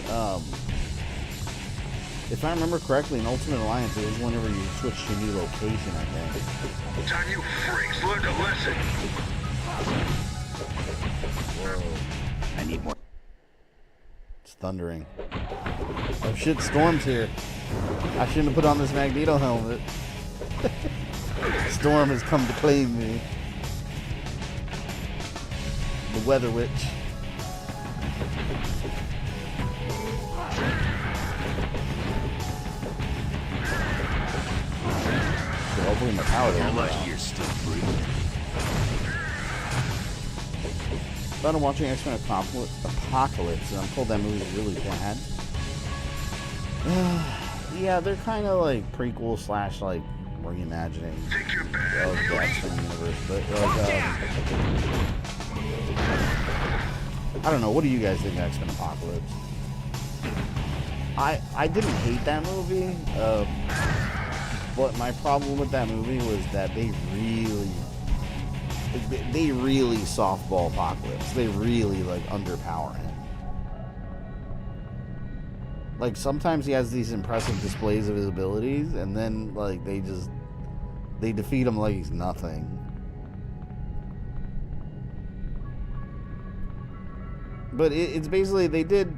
if I remember correctly, in Ultimate Alliance, it was whenever you switch to a new location, I think. Time you freaks learn to listen. Whoa. I need more. It's thundering. Oh shit, Storm's here. I shouldn't have put on this Magneto helmet. Storm has come to claim me. The Weather Witch. Hopefully my power doesn't go out. You're still breathing. But I'm watching X-Men Apocalypse, and I'm told that movie's really bad. Yeah, they're kind of like prequel slash like reimagining of the X-Men universe. But like, I don't know. What do you guys think of X-Men Apocalypse? I didn't hate that movie, but my problem with that movie was that they really softball Apocalypse. They really like underpower him. Like sometimes he has these impressive displays of his abilities, and then like they defeat him like he's nothing. But it's basically they did.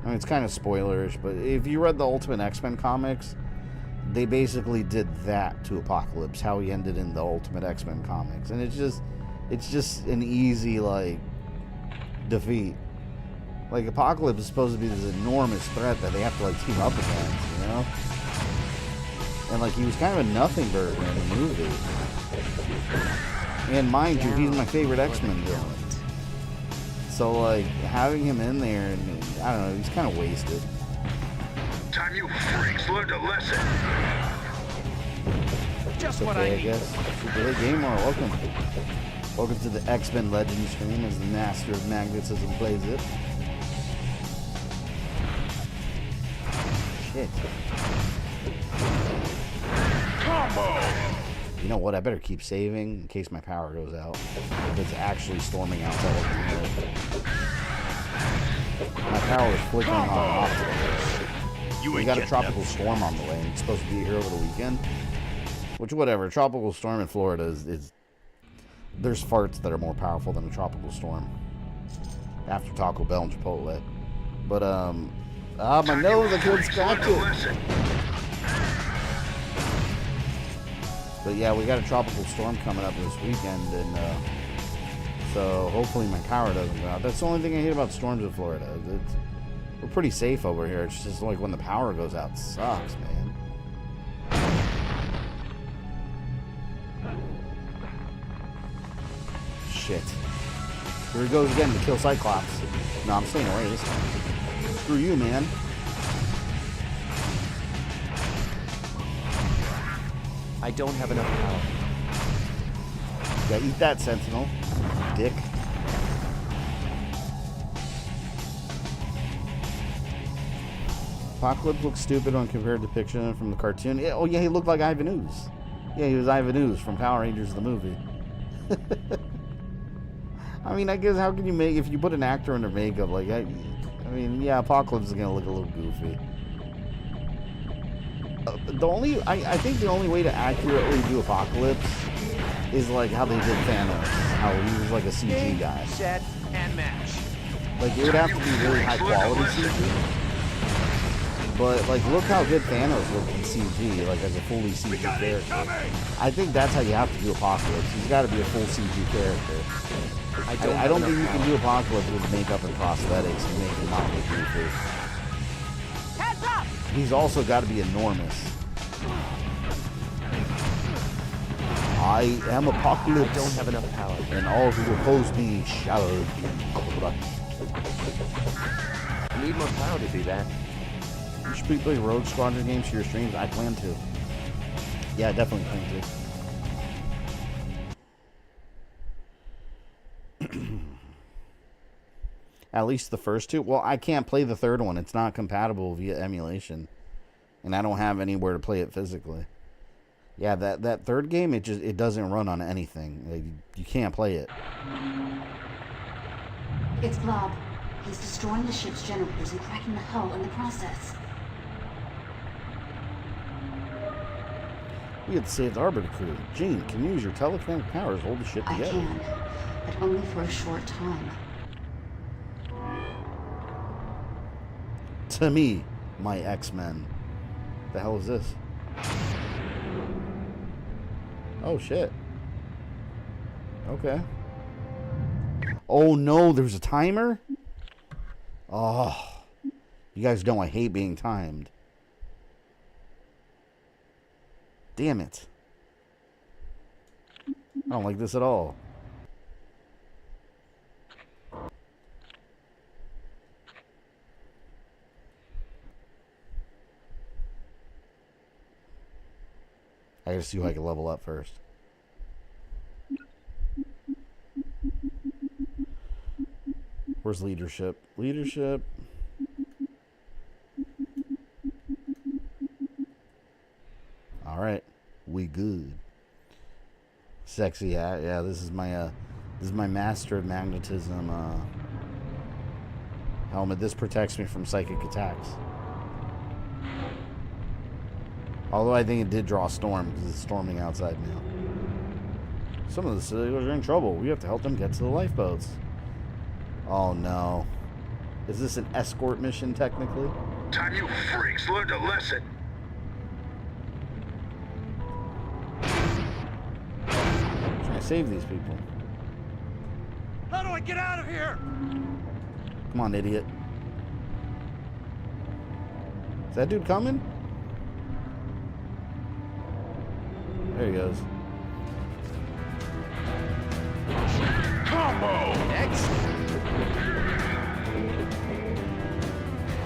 I mean, it's kind of spoilerish, but if you read the Ultimate X-Men comics, they basically did that to Apocalypse, how he ended in the Ultimate X-Men comics, and it's just an easy like defeat. Like Apocalypse is supposed to be this enormous threat that they have to like team up against, you know? And like he was kind of a nothing burger in the movie. And mind you, he's my favorite X-Men villain. So like having him in there, and I don't know, he's kind of wasted. Time you freaks learned a lesson. Just okay, what I need. guess. Super Late Gamer, welcome. Welcome to the X-Men Legend stream as the Master of Magnetism plays it. Shit. Combo! You know what? I better keep saving in case my power goes out. It's actually storming outside of the world. My power is flickering on and off today. We got a tropical storm on the way, and it's supposed to be here over the weekend. Which, whatever. A tropical storm in Florida is there's farts that are more powerful than a tropical storm. After Taco Bell and Chipotle. But, my nose, I couldn't scratch it. But yeah, we got a tropical storm coming up this weekend, and so hopefully my power doesn't go out. That's the only thing I hate about storms in Florida. We're pretty safe over here. It's just like when the power goes out, it sucks, man. Shit. Here he goes again to kill Cyclops. No, I'm staying away this time. Screw you, man. I don't have enough power. Yeah, eat that, Sentinel. Dick. Apocalypse looks stupid when compared to depiction from the cartoon. Yeah, oh yeah, he looked like Ivan Ooze. Yeah, he was Ivan Ooze from Power Rangers the movie. I mean, I guess how can you make, if you put an actor under makeup, like, I mean, yeah, Apocalypse is gonna look a little goofy. I think the only way to accurately do Apocalypse is like how they did Thanos, how he was like a CG guy. Set and match. Like it would have to be really high quality CG. But like, look how good Thanos looked in CG, like as a fully CG character. I think that's how you have to do Apocalypse. He's got to be a full CG character. I don't think you can do Apocalypse with makeup and prosthetics and make him not look goofy. Heads up! He's also got to be enormous. I am Apocalypse. I don't have enough power. And all who oppose me shall be crushed. I need more power to do that. You should be playing Rogue Squadron games for your streams. I plan to. Yeah, I definitely plan to. At least the first two. Well, I can't play the third one. It's not compatible via emulation. And I don't have anywhere to play it physically. Yeah, that third game, it doesn't run on anything. Like, you can't play it. It's Blob. He's destroying the ship's generators and cracking the hull in the process. We had saved the Arbiter crew. Jean, can you use your telekinetic powers to hold the ship together? I can, but only for a short time. To me, my X-Men. The hell is this? Oh, shit. Okay. Oh, no, there's a timer? Oh. You guys know I hate being timed. Damn it. I don't like this at all. I gotta see who I can level up first. Where's leadership? Leadership. Alright. We good. Sexy hat. Yeah, this is my master of magnetism helmet. This protects me from psychic attacks. Although I think it did draw a storm because it's storming outside now. Some of the civilians are in trouble. We have to help them get to the lifeboats. Oh no. Is this an escort mission technically? Time you freaks learned a lesson. I'm trying to save these people. How do I get out of here? Come on, idiot. Is that dude coming? There he goes. Combo! Excellent.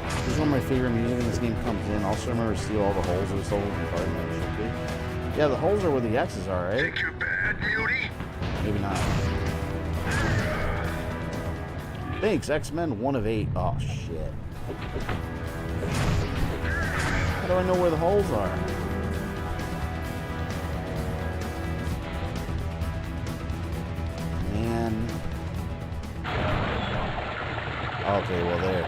This is one of my favorite music when this game comes in. Also remember to steal all the holes of this hole in the card that it should be. Yeah, the holes are where the X's are, right? Think you're bad, Mutie? Maybe not. Thanks, xmen 1 of 8. Oh shit. How do I know where the holes are? Man. Okay, well there.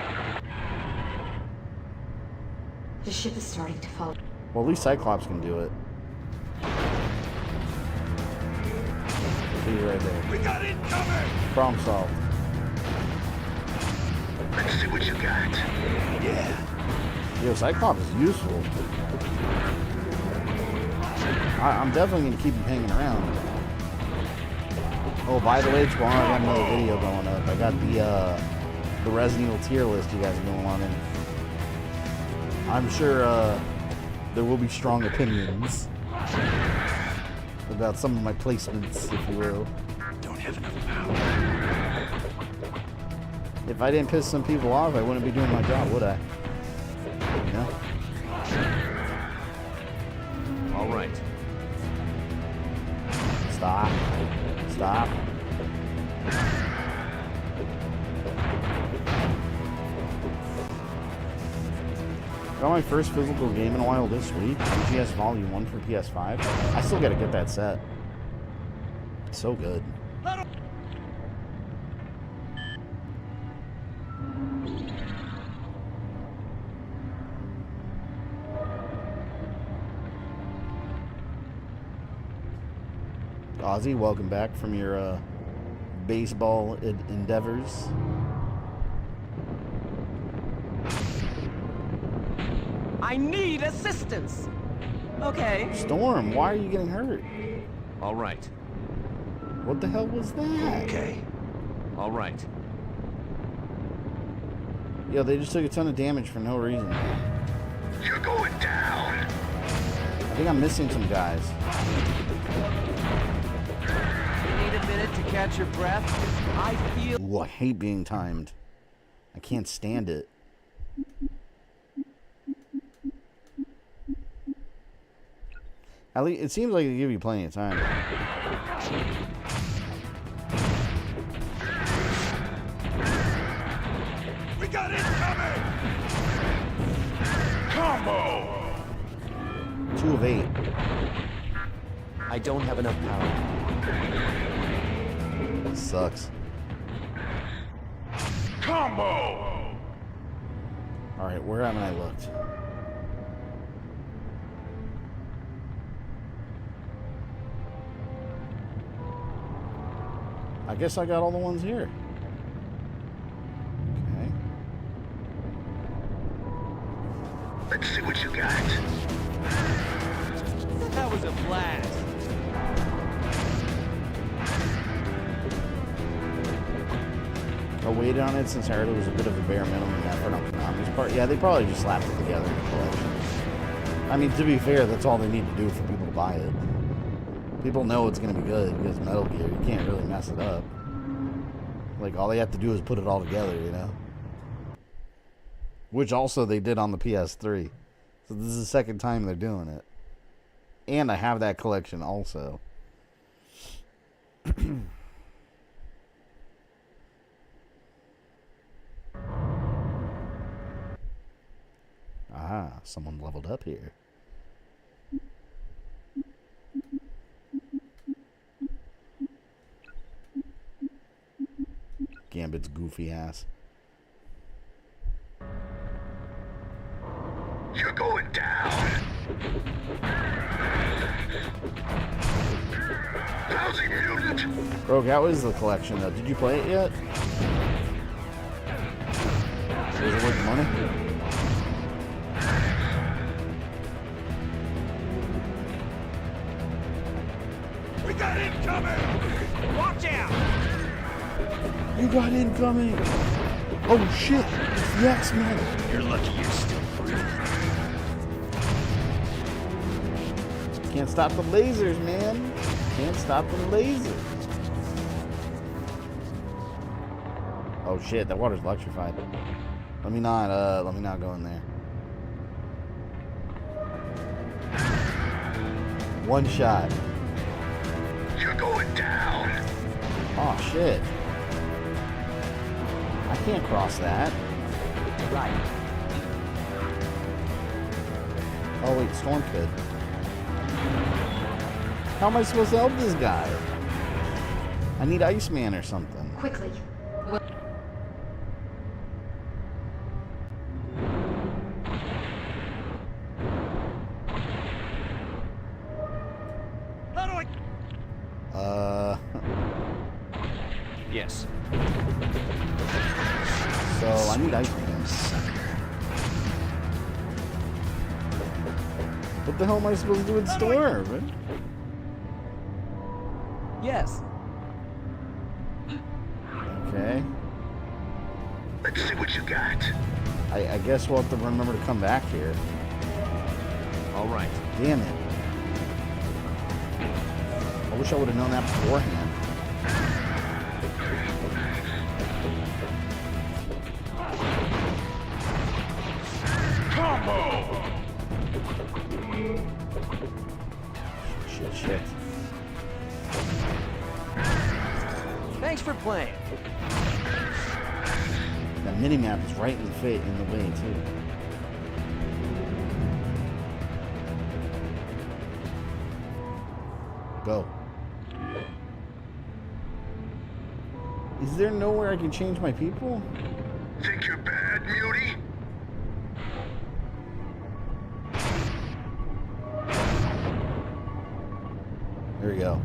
The ship is starting to fall. Well, at least Cyclops can do it. See you right there. We got it coming! Problem solved. Let's see what you got. Yeah. Yo, Cyclops is useful. I'm definitely going to keep him hanging around. Oh, by the way, tomorrow I got another video going up. I got the Resident Evil tier list you guys are going on in. I'm sure there will be strong opinions about some of my placements, if you will. Don't have enough power. If I didn't piss some people off, I wouldn't be doing my job, would I? You know? All right. Stop. Stop. Got my first physical game in a while this week. U.S.S Volume 1 for PS5. I still gotta get that set. It's so good. Ozzy, welcome back from your baseball endeavors. I need assistance. Okay. Storm, why are you getting hurt? All right. What the hell was that? Okay. All right. Yo, they just took a ton of damage for no reason. You're going down. I think I'm missing some guys. You need a minute to catch your breath? I feel... Ooh, I hate being timed. I can't stand it. At least it seems like they give you plenty of time. We got it coming! Combo! 2 of 8. I don't have enough power. That sucks. Combo! Alright, where haven't I looked? I guess I got all the ones here. Okay. Let's see what you got. That was a blast. I waited on it since I heard it was a bit of a bare minimum effort on Konami's part. Yeah, they probably just slapped it together in the collection. I mean, to be fair, that's all they need to do for people to buy it. People know it's going to be good because Metal Gear. You can't really mess it up. Like, all they have to do is put it all together, you know? Which also they did on the PS3. So this is the second time they're doing it. And I have that collection also. Ah, someone leveled up here. Gambit's goofy ass. You're going down. Lousy mutant. Bro, how is the collection though? Did you play it yet? Is it worth the money? We got incoming! Watch out! You got incoming! Oh shit! It's the X-Men! You're lucky you're still breathing. Can't stop the lasers, man. Can't stop the lasers. Oh shit, that water's electrified. Let me not go in there. One shot. You're going down. Oh shit. I can't cross that. Right. Oh wait, Storm could. How am I supposed to help this guy? I need Iceman or something. Quickly. How do I? Yes. So I need Iceman. What the hell am I supposed to do with Storm? Yes. Okay. Let's see what you got. I guess we'll have to remember to come back here. All right. Damn it. I wish I would have known that beforehand. Combo! Shit. Thanks for playing. That mini-map is right in the way, too. Go. Is there nowhere I can change my people? Think you're bad, Mutie? There we go.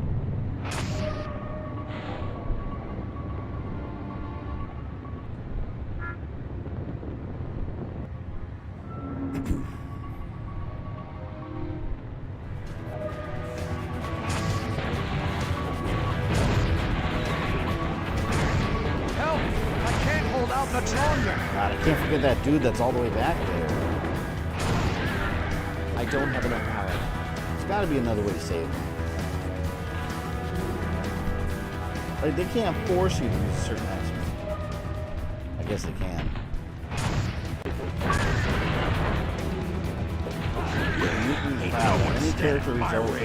God, I can't forget that dude that's all the way back there. I don't have enough power. There's got to be another way to save him. Like, they can't force you to use a certain action. I guess they can. Any character who's over.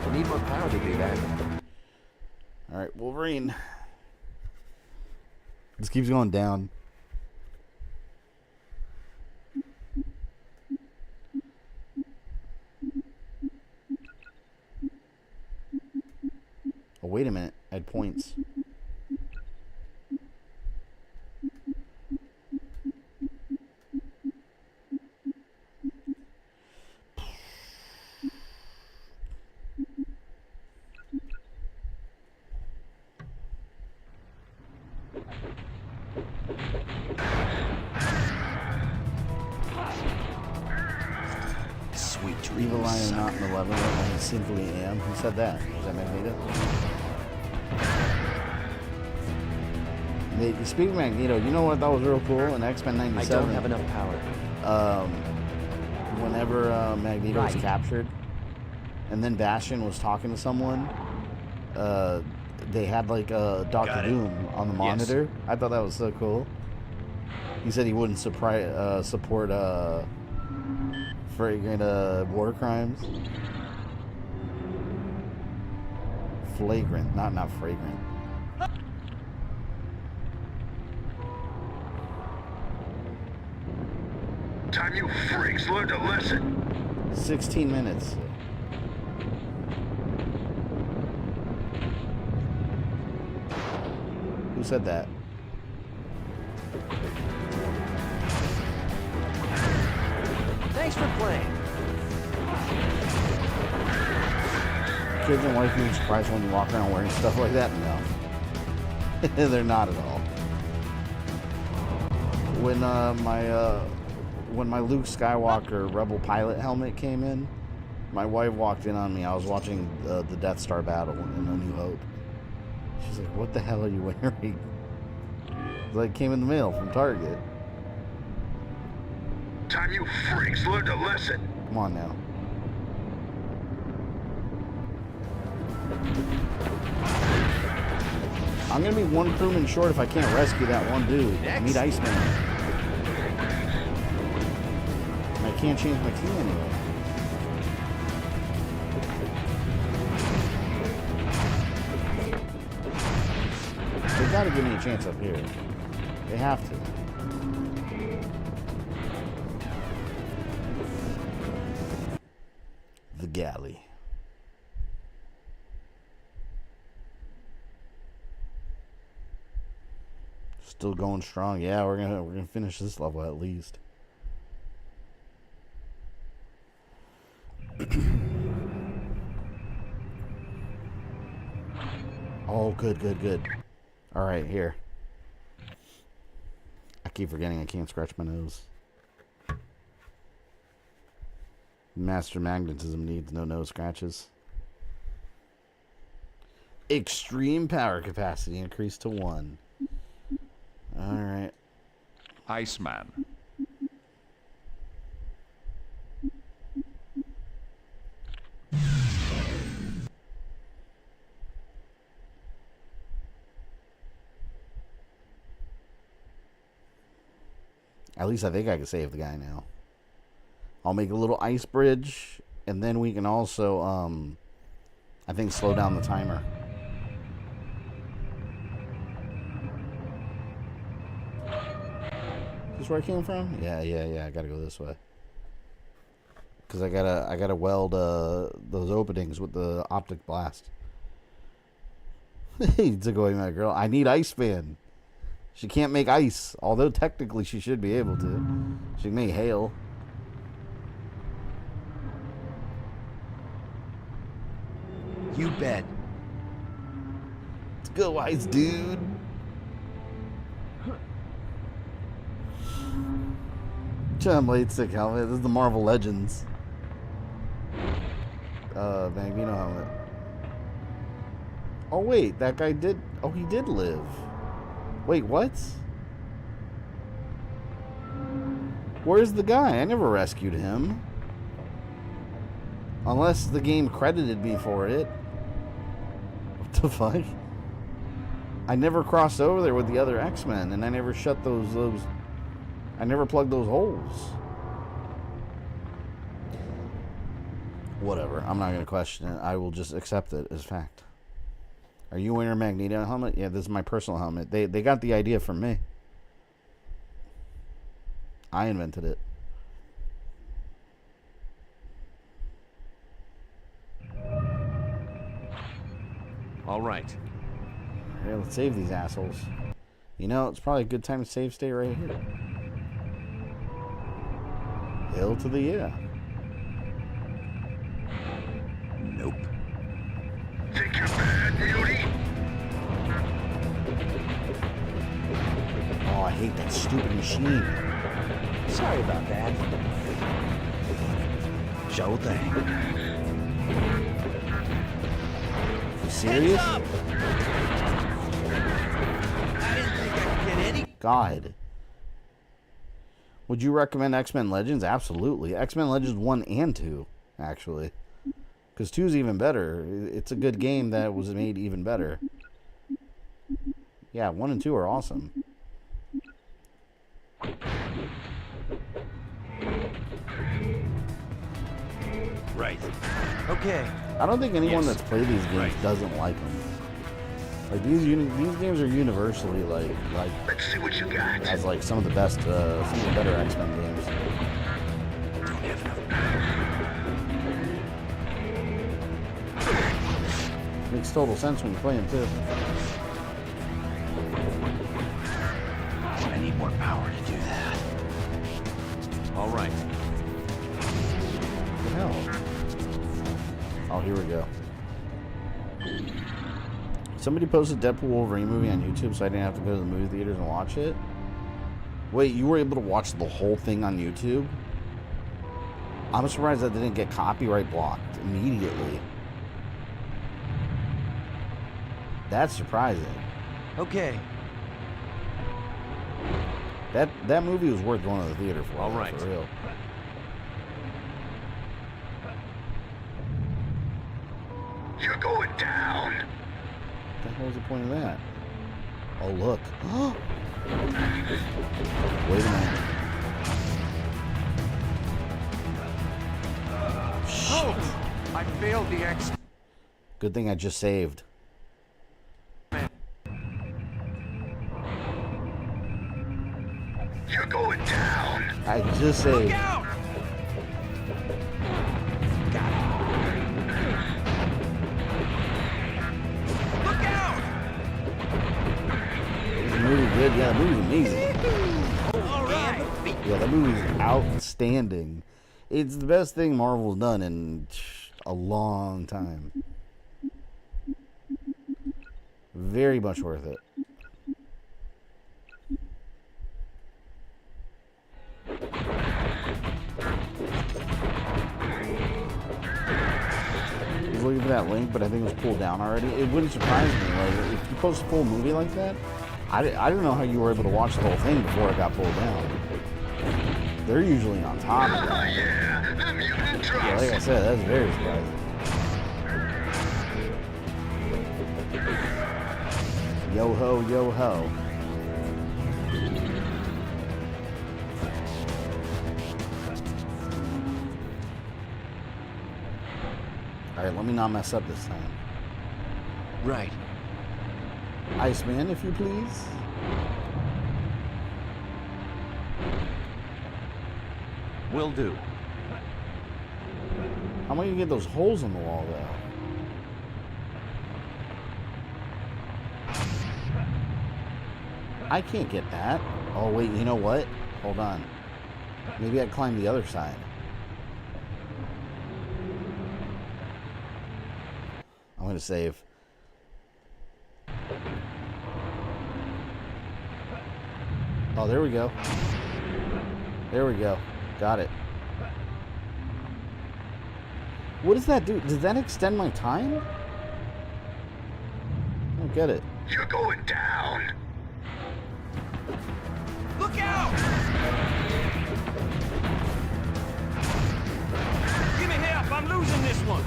I need more power to do that. Alright, Wolverine. This keeps going down. Oh, wait a minute. I had points. Sweet dreams. Evil I am not malevolent, I simply am. Who said that? Was that Magneto? Speaking of Magneto, you know what I thought was real cool in X-Men 97? I don't have enough power. whenever Magneto was captured, and then Bastion was talking to someone, they had like Dr. Doom on the monitor. Yes. I thought that was so cool. He said he wouldn't support fragrant war crimes. Flagrant, not fragrant. Time you freaks learned a lesson. 16 minutes. Who said that? Thanks for playing. Kids and wife being surprised when you walk around wearing stuff like that? No. They're not at all. When my Luke Skywalker Rebel pilot helmet came in, my wife walked in on me. I was watching the Death Star battle in A New Hope. She's like, "What the hell are you wearing?" It's like, came in the mail from Target. Time you freaks learned a lesson. Come on now. I'm gonna be one crewman short if I can't rescue that one dude. I need Iceman. And I can't change my team anyway. They gotta give me a chance up here. They have to. The galley. Still going strong. Yeah, we're gonna finish this level at least. Oh, good. All right, here. I keep forgetting I can't scratch my nose. Master magnetism needs no nose scratches. Extreme power capacity increased to 1. All right. Iceman. At least I think I can save the guy now. I'll make a little ice bridge, and then we can also, I think, slow down the timer. Is this where I came from? Yeah. I gotta go this way. Cause I gotta weld those openings with the optic blast. He took away my girl. I need Iceman. She can't make ice, although technically she should be able to. She can make hail. You bet. Let's go, ice dude. John Blade stick helmet. This is the Marvel Legends. Magneto helmet. Oh wait, that guy did. Oh, he did live. Wait, what? Where's the guy? I never rescued him. Unless the game credited me for it. What the fuck? I never crossed over there with the other X-Men, and I never shut those. I never plugged those holes. Whatever. I'm not going to question it. I will just accept it as fact. Are you wearing a Magneto helmet? Yeah, this is my personal helmet. They got the idea from me. I invented it. All right. Yeah, let's save these assholes. You know, it's probably a good time to save state right here. Hail to the yeah. Nope. Think you're bad, beauty? Oh, I hate that stupid machine. Sorry about that. Sure thing. You serious? I didn't think I could get any. God. Would you recommend X-Men Legends? Absolutely. X-Men Legends 1 and 2, actually. Because 2 is even better. It's a good game that was made even better. Yeah, 1 and 2 are awesome. Right. Okay. I don't think anyone that's played these games doesn't like them. Like these games are universally like Let's see what you got. as like some of the best, some of the better X-Men games. Makes total sense when you play them too. I need more power to do that. All right. What the hell? Oh, here we go. Somebody posted Deadpool Wolverine movie on YouTube, so I didn't have to go to the movie theaters and watch it. Wait, you were able to watch the whole thing on YouTube? I'm surprised that didn't get copyright blocked immediately. That's surprising. Okay. That movie was worth going to the theater for. All right. For real. You're going down. What the hell was the point of that? Oh, look. Wait a minute. Oh! I failed the X. Good thing I just saved. You're going down. I just saved. Look out! Look out! Is the movie good? Yeah, the movie's amazing. Yeah, that movie's outstanding. It's the best thing Marvel's done in a long time. Very much worth it. I was looking for that link, but I think it was pulled down already. It wouldn't surprise me. Like, if you post a full movie like that, I don't know how you were able to watch the whole thing before it got pulled down. They're usually on top of that. Yeah, like I said, that's very surprising. Yo ho, yo ho. Alright, let me not mess up this time. Right. Iceman, if you please. Will do. How am I gonna get those holes in the wall, though? I can't get that. Oh, wait, you know what? Hold on. Maybe I'd climb the other side. I'm gonna save. Oh, there we go. There we go. Got it. What does that do? Does that extend my time? I don't get it. You're going down. Look out! Give me help! I'm losing this one.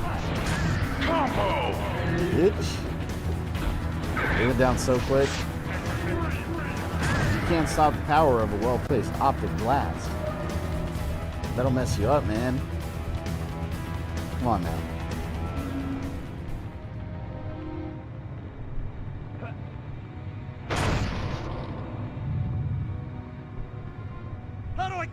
Combo. Bitch. It went down so quick. You can't stop the power of a well-placed optic glass. That'll mess you up, man. Come on now. How do I...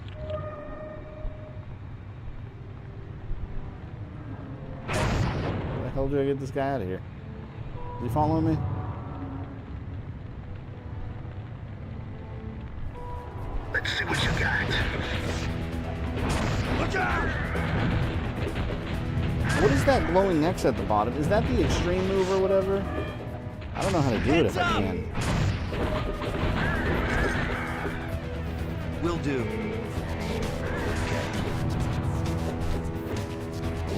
Where the hell do I get this guy out of here? Is he following me? Let's see what you got. Look out! What is that glowing X at the bottom? Is that the extreme move or whatever? I don't know how to do it if I can. Will do.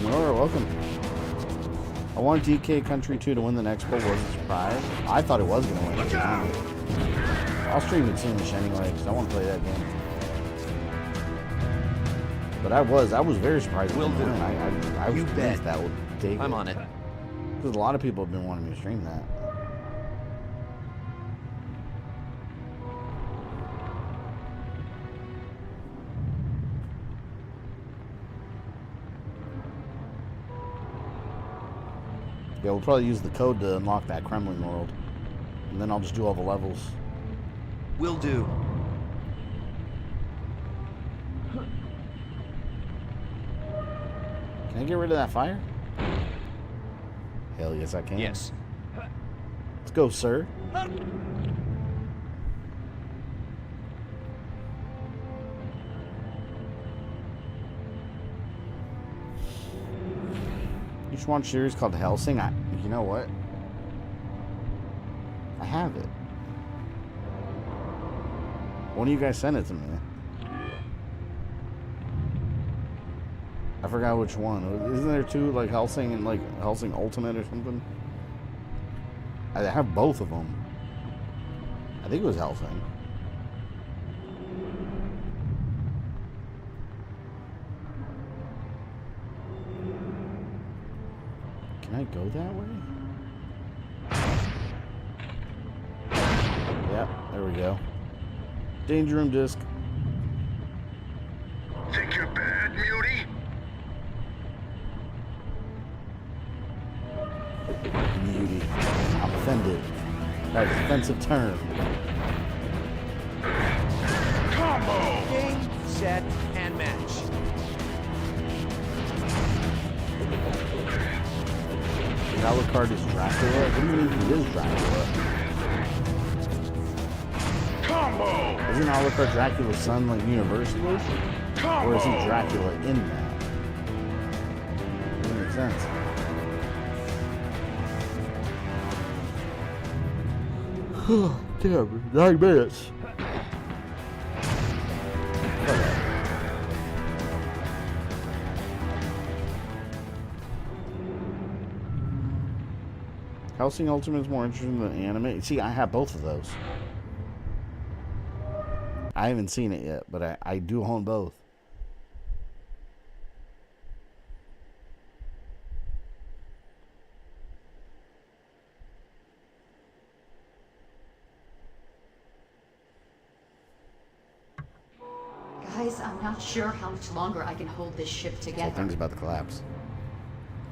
You're welcome. I want DK Country 2 to win the next poll. Wasn't surprised. I thought it was going to win. I'll stream it soonish anyway because I want to play that game. But I was very surprised. Will do. I was convinced that would take. I'm on it. Because a lot of people have been wanting me to stream that. Yeah, we'll probably use the code to unlock that Kremlin world. And then I'll just do all the levels. Will do. Can I get rid of that fire? Hell yes, I can. Yes. Let's go, sir. You should watch a series called Hellsing. You know what? I have it. One of you guys sent it to me. I forgot which one. Isn't there two, like Hellsing and like Hellsing Ultimate or something? I have both of them. I think it was Hellsing. Can I go that way? Yep, there we go. Danger room disc. Think you're bad, Mutie? Mutie. I'm offended. That was an offensive term. Combo! Game, set, and match. Alucard is Dracula? What do you mean he is Dracula? Combo! Isn't Alucard Dracula's son like universally? Combo! Or is he Dracula in that? Doesn't make sense. Damn, 9 minutes. Hellsing Ultimate is more interesting than anime. See, I have both of those. I haven't seen it yet, but I do own both. Guys, I'm not sure how much longer I can hold this ship The whole together. thing's about to collapse.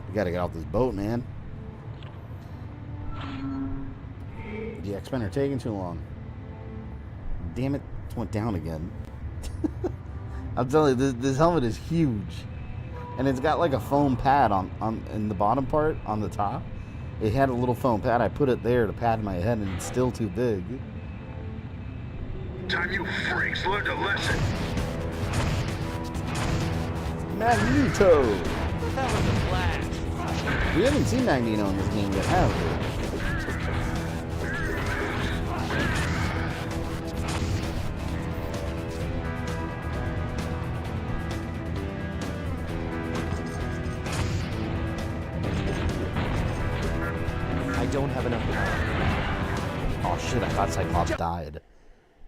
We gotta get off this boat, man. The X-Men are taking too long. Damn it, it went down again. I'm telling you, this helmet is huge. And it's got like a foam pad on in the bottom part, on the top. It had a little foam pad. I put it there to pad my head, and it's still too big. Time you freaks learned a lesson. Magneto! That was a blast. We haven't seen Magneto in this game yet, have we? I don't have enough power. Oh shit, I thought Cyclops died.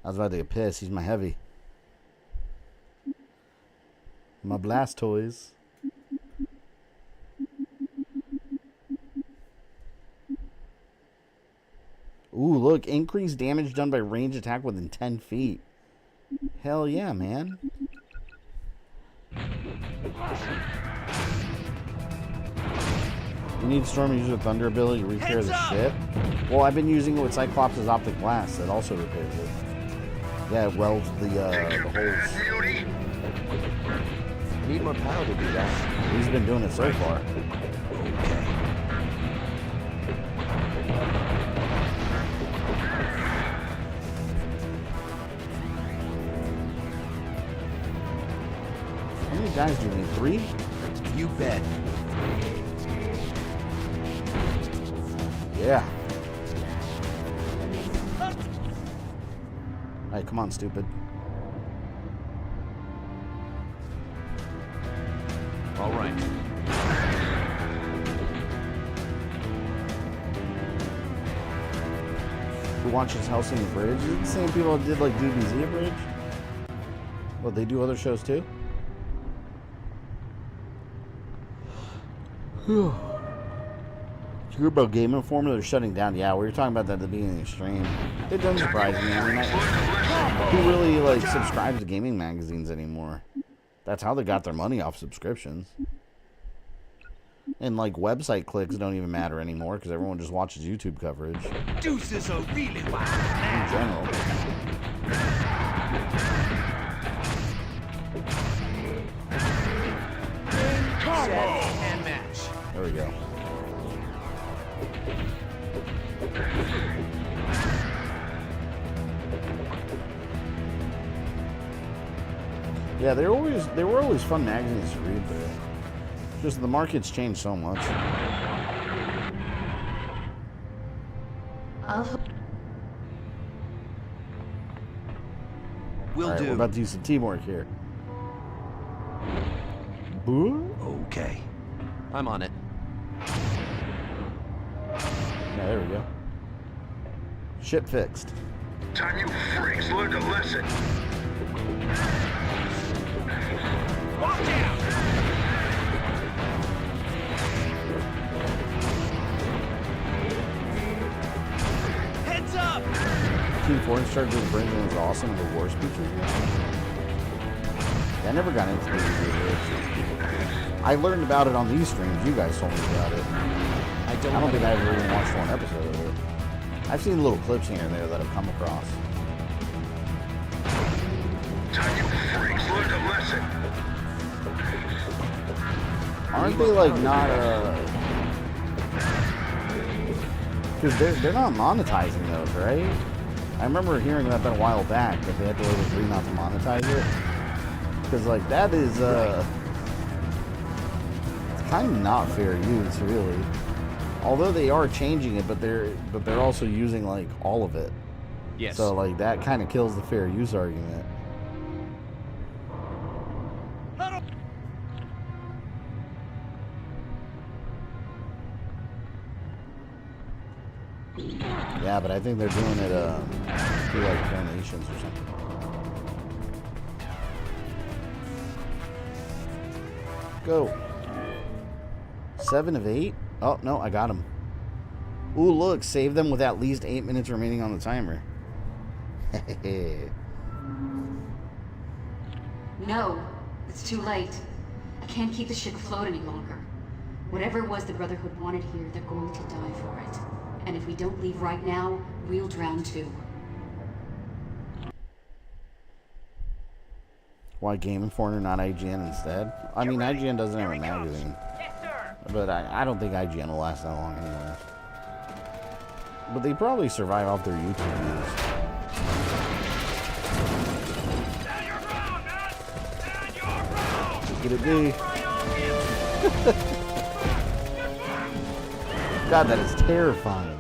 I was about to get pissed. He's my heavy. My Blastoise. Ooh, look. Increased damage done by range attack within 10 feet. Hell yeah, man. You need Storm to use a Thunder ability to repair the ship. Well, I've been using it with Cyclops' optic blast that also repairs it. Yeah, it welds the holes. Need more power to do that. He's been doing it so far. How many guys do you need? 3? You bet. Yeah. Alright, come on, stupid. All right. Who watches Hellsing the Bridge? Is it the same people that did like DBZ Bridge? Well, they do other shows too? Did you hear about Game Informer? They're shutting down. Yeah, we were talking about that at the beginning of the stream. It doesn't surprise me. I mean, who really like subscribes to gaming magazines anymore? That's how they got their money off subscriptions. And like website clicks don't even matter anymore because everyone just watches YouTube coverage. Deuces are really wild. In general. And match. There we go. Yeah, they were always fun magazines to read, but just the market's changed so much. Will do. We're about to use some teamwork here. Boo? Okay. I'm on it. Yeah, there we go. Ship fixed. Time you freaks learned a lesson. Watch out! Heads up! Team 4 started with Brendan was awesome. The war speeches. I never got into these. I learned about it on these streams. You guys told me about it. I don't think I ever even watched one episode of it. I've seen little clips here and there that I've come across. Time you freaks learned a lesson. Aren't they like not because they're not monetizing those, right? I remember hearing about that a while back that they had to like agree not to monetize it. Because like that is it's kind of not fair use, really. Although they are changing it, but they're also using like all of it. Yes. So like that kind of kills the fair use argument. Yeah, but I think they're doing it through like donations or something. Go. 7 of 8. Oh no, I got him. Ooh, look, save them with at least 8 minutes remaining on the timer. No, it's too late. I can't keep the ship afloat any longer. Whatever it was the Brotherhood wanted here, they're going to die for it. And if we don't leave right now, we'll drown too. Why Game Informer, not IGN instead? I mean, IGN doesn't have a magazine. But I don't think IGN will last that long anyway. But they probably survive off their YouTube views. Get it, D. God, that is terrifying.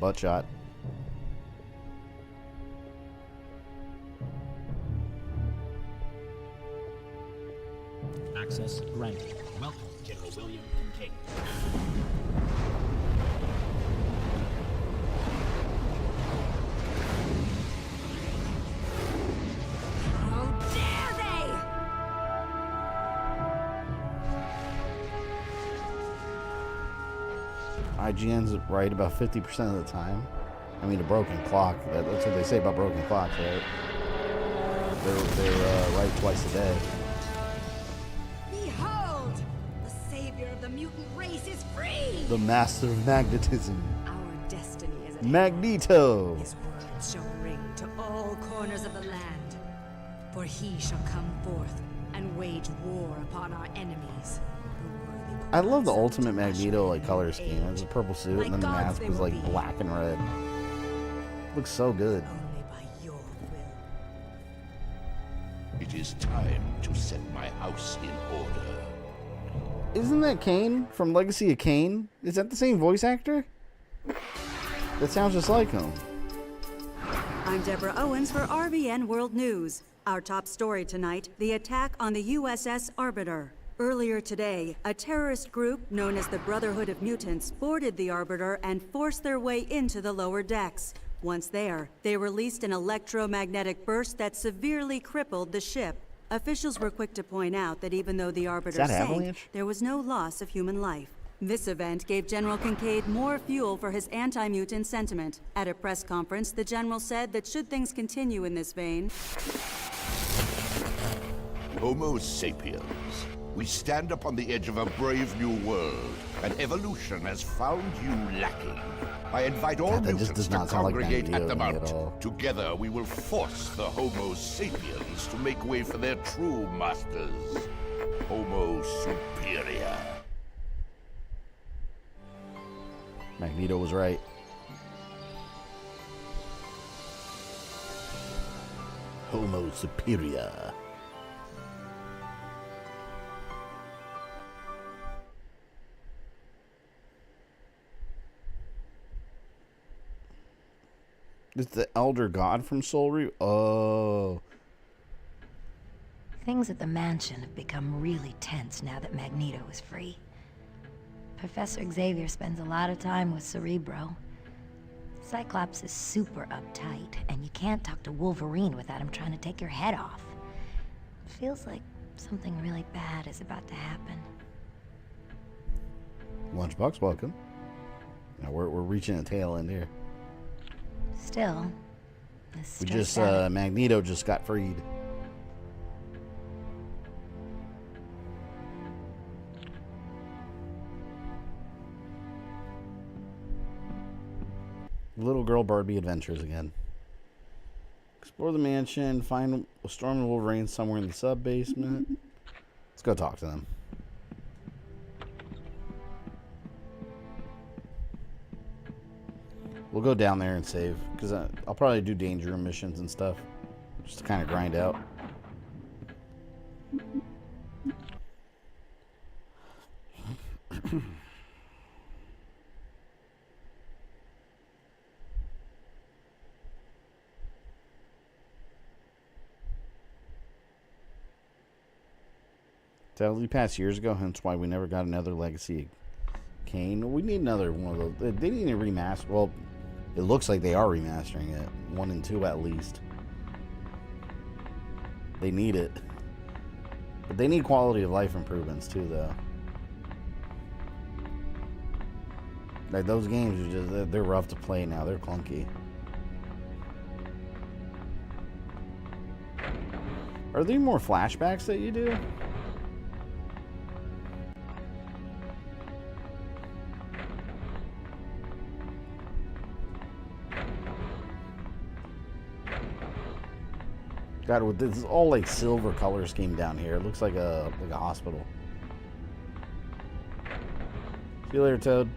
Butt shot. Access granted. Welcome, General William Kincaid. How dare they! IGN's right about 50% of the time. I mean, a broken clock. That's what they say about broken clocks, right? They're right twice a day. Behold! The savior of the mutant race is free! The master of magnetism. Our destiny is at Magneto! His words shall ring to all corners of the land. For he shall come forth and wage war upon our enemies. I love the ultimate Magneto like color scheme. It's a purple suit and then the mask was like black and red. Looks so good. It is time to set my house in order. Isn't that Kane from Legacy of Kane? Is that the same voice actor? That sounds just like him. I'm Deborah Owens for RVN World News. Our top story tonight, the attack on the U.S.S. Arbiter. Earlier today, a terrorist group known as the Brotherhood of Mutants boarded the Arbiter and forced their way into the lower decks. Once there, they released an electromagnetic burst that severely crippled the ship. Officials were quick to point out that even though the Arbiter sank, there was no loss of human life. This event gave General Kincaid more fuel for his anti-mutant sentiment. At a press conference, the General said that should things continue in this vein... Homo sapiens. We stand upon the edge of a brave new world, and evolution has found you lacking. I invite all mutants to congregate at the Mount. Together we will force the Homo sapiens to make way for their true masters. Homo superior. Magneto was right. Homo superior. It's the Elder God from Soul Reaver. Oh. Things at the mansion have become really tense now that Magneto is free. Professor Xavier spends a lot of time with Cerebro. Cyclops is super uptight, and you can't talk to Wolverine without him trying to take your head off. It feels like something really bad is about to happen. Lunchbox, welcome. Now we're reaching the tail end here. Still, we just Magneto just got freed. Little Girl Barbie adventures again. Explore the mansion, find Storm and Wolverine somewhere in the sub-basement. Let's go talk to them. We'll go down there and save, because I'll probably do danger room missions and stuff, just to kind of grind out. Sadly passed years ago, hence why we never got another Legacy Kane. We need another one of those. They need to remaster. Well, it looks like they are remastering it. 1 and 2 at least. They need it. But they need quality of life improvements too, though. Like, those games are just, they're rough to play now. They're clunky. Are there more flashbacks that you do? God, with this is all like silver color scheme down here. It looks like a hospital. See you later, Toad.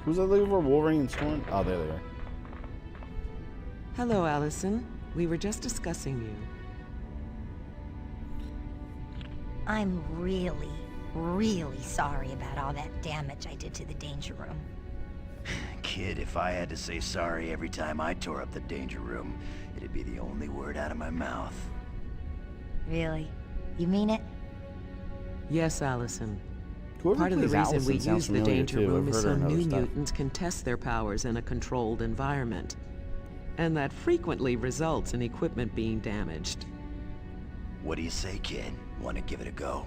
Who's that looking for? Wolverine and Storm? Oh, there they are. Hello, Allison. We were just discussing you. I'm really sorry about all that damage I did to the danger room. Kid, if I had to say sorry every time I tore up the danger room, it'd be the only word out of my mouth. Really? You mean it? Yes, Allison. Whoever Part of the plays reason we Allison use the sounds danger familiar, room too. is I've so heard her in new other stuff. mutants can test their powers in a controlled environment. And that frequently results in equipment being damaged. What do you say, kid? Want to give it a go?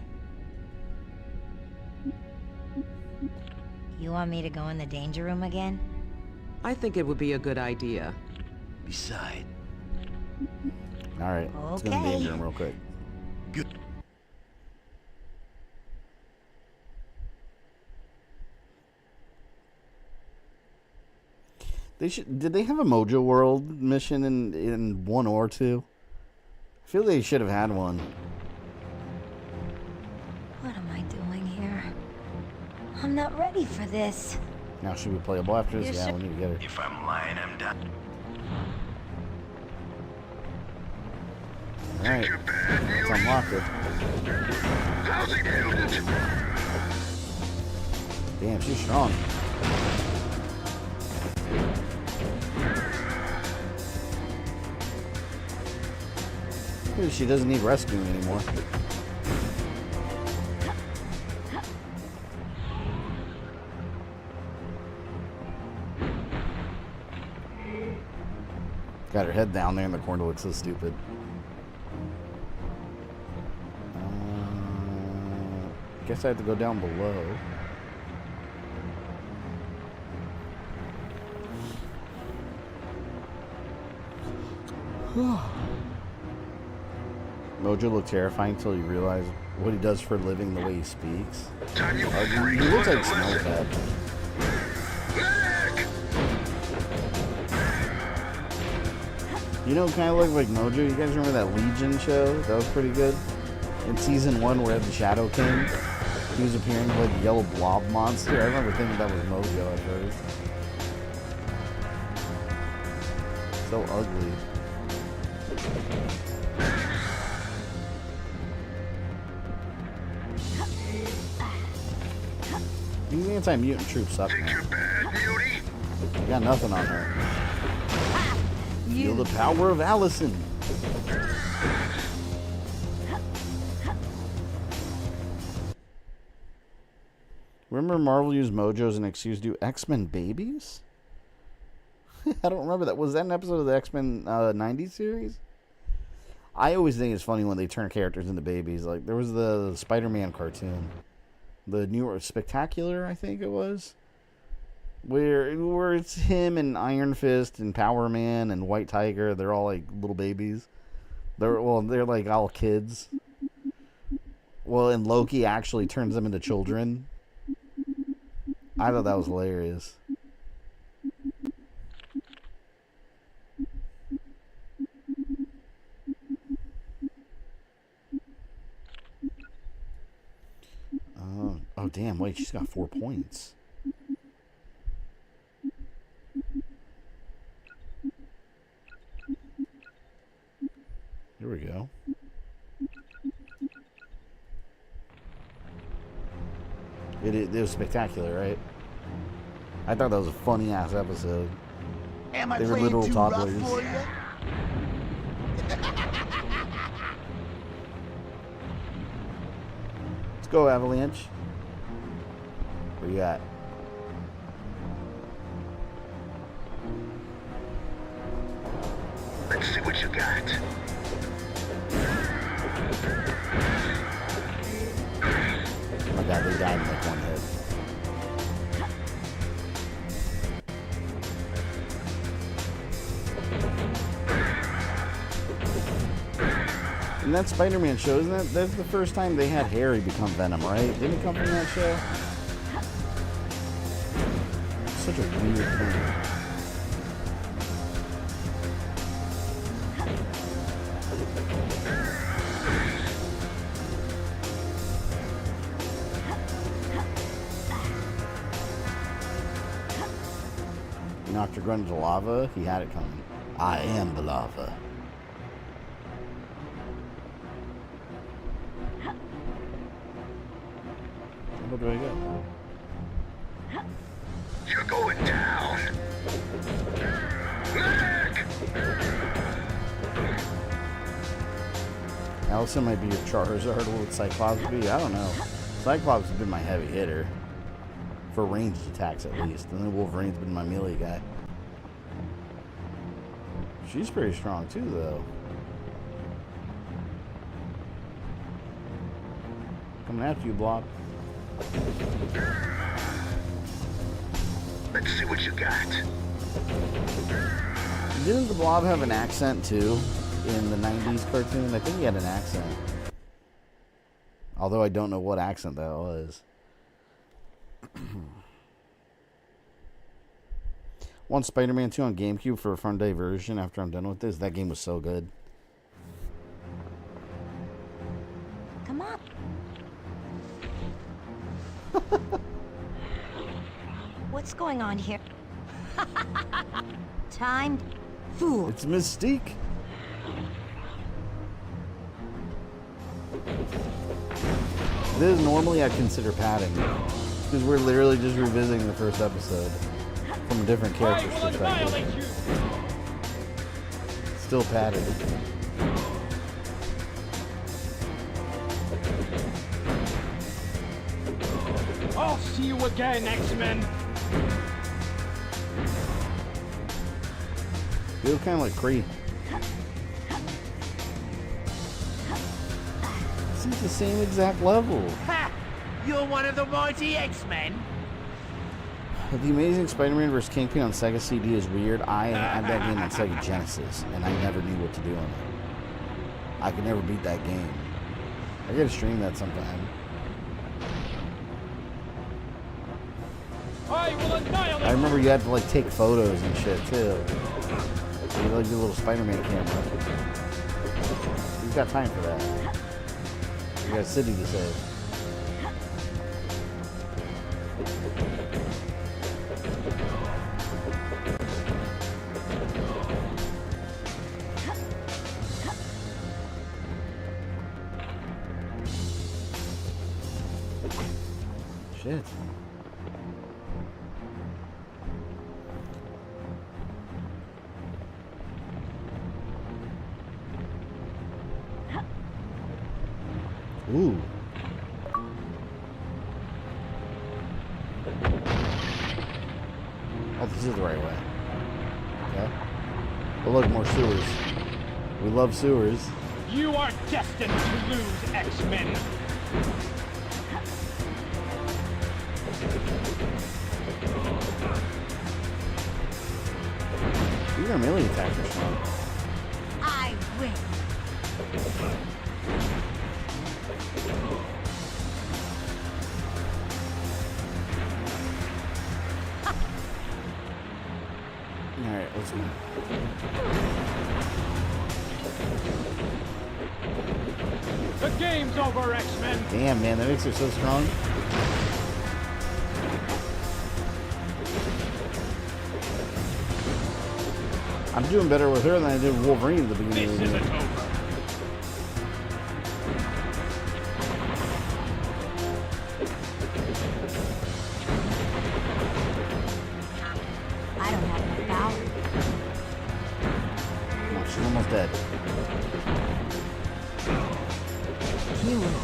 You want me to go in the danger room again? I think it would be a good idea. Beside. Alright, let's go in the danger room real quick. Good. Did they have a Mojo World mission in 1 or 2? I feel they should have had one. What am I doing here? I'm not ready for this. Now, should we play a ball after this? You Yeah, should- we need to get her. If I'm lying, I'm done. Alright, let's unlock it. How's he handled it? Damn, she's strong. She doesn't need rescuing anymore. Got her head down there in the corner, looks so stupid. Guess I have to go down below. Mojo looked terrifying until you realize what he does for a living, the way he speaks. He looks like Snowcat. You know, kind of look like Mojo. You guys remember that Legion show? That was pretty good. In season 1, where the Shadow King, he was appearing like a yellow blob monster. I remember thinking that was Mojo at first. So ugly. These anti-mutant troops suck, man. You got nothing on her. Feel the power of Allison. Remember Marvel used Mojo as an excuse to do X-Men babies? I don't remember that. Was that an episode of the X-Men 90s series? I always think it's funny when they turn characters into babies. Like, there was the Spider-Man cartoon. The New York Spectacular, I think it was. Where it's him and Iron Fist and Power Man and White Tiger. They're all like little babies. They're like all kids. Well, and Loki actually turns them into children. I thought that was hilarious. Oh damn, wait, she's got 4 points. Here we go. It was spectacular, right? I thought that was a funny ass episode. Am I they were playing little too toddlers. rough for you? Let's go, Avalanche. Where you at? Let's see what you got. Oh my god, they died in like one hit. And that Spider-Man show, isn't that? That's the first time they had Harry become Venom, right? Didn't it come from that show? It's such a weird thing. You knocked your gun into lava? He had it coming. I am the lava. Where do I go? You're going down. Allison might be your Charizard. What would Cyclops be? I don't know. Cyclops has been my heavy hitter. For ranged attacks, at least. And then Wolverine's been my melee guy. She's pretty strong, too, though. Coming after you, Blob. Let's see what you got. Didn't the Blob have an accent too in the 90s cartoon? I think he had an accent. Although I don't know what accent that was. Want Spider-Man 2 on GameCube for a fun day version after I'm done with this? That game was so good. Come on. What's going on here? Timed fool. It's Mystique. This normally I'd consider padding. Because we're literally just revisiting the first episode from a different character's perspective. Still padded. see you again, X-Men. You look kind of like Kree. This is the same exact level. Ha! You're one of the mighty X-Men. The Amazing Spider-Man vs. Kingpin on Sega CD is weird. I had that game on Sega Genesis, and I never knew what to do on it. I could never beat that game. I gotta stream that sometime. I remember you had to like take photos and shit too. You had, like your little Spider-Man camera. You've got time for that. You got a city to save. Shit. Ooh. Oh, this is the right way. Okay. But look, more sewers. We love sewers. You are destined to lose, X-Men. These are melee attacks are strong. I win. Alright, let's go. The game's over, X-Men. Damn, man, that makes her so strong. I'm doing better with her than I did with Wolverine at the beginning of the game. I don't have enough power. Oh, she's almost dead. Humans.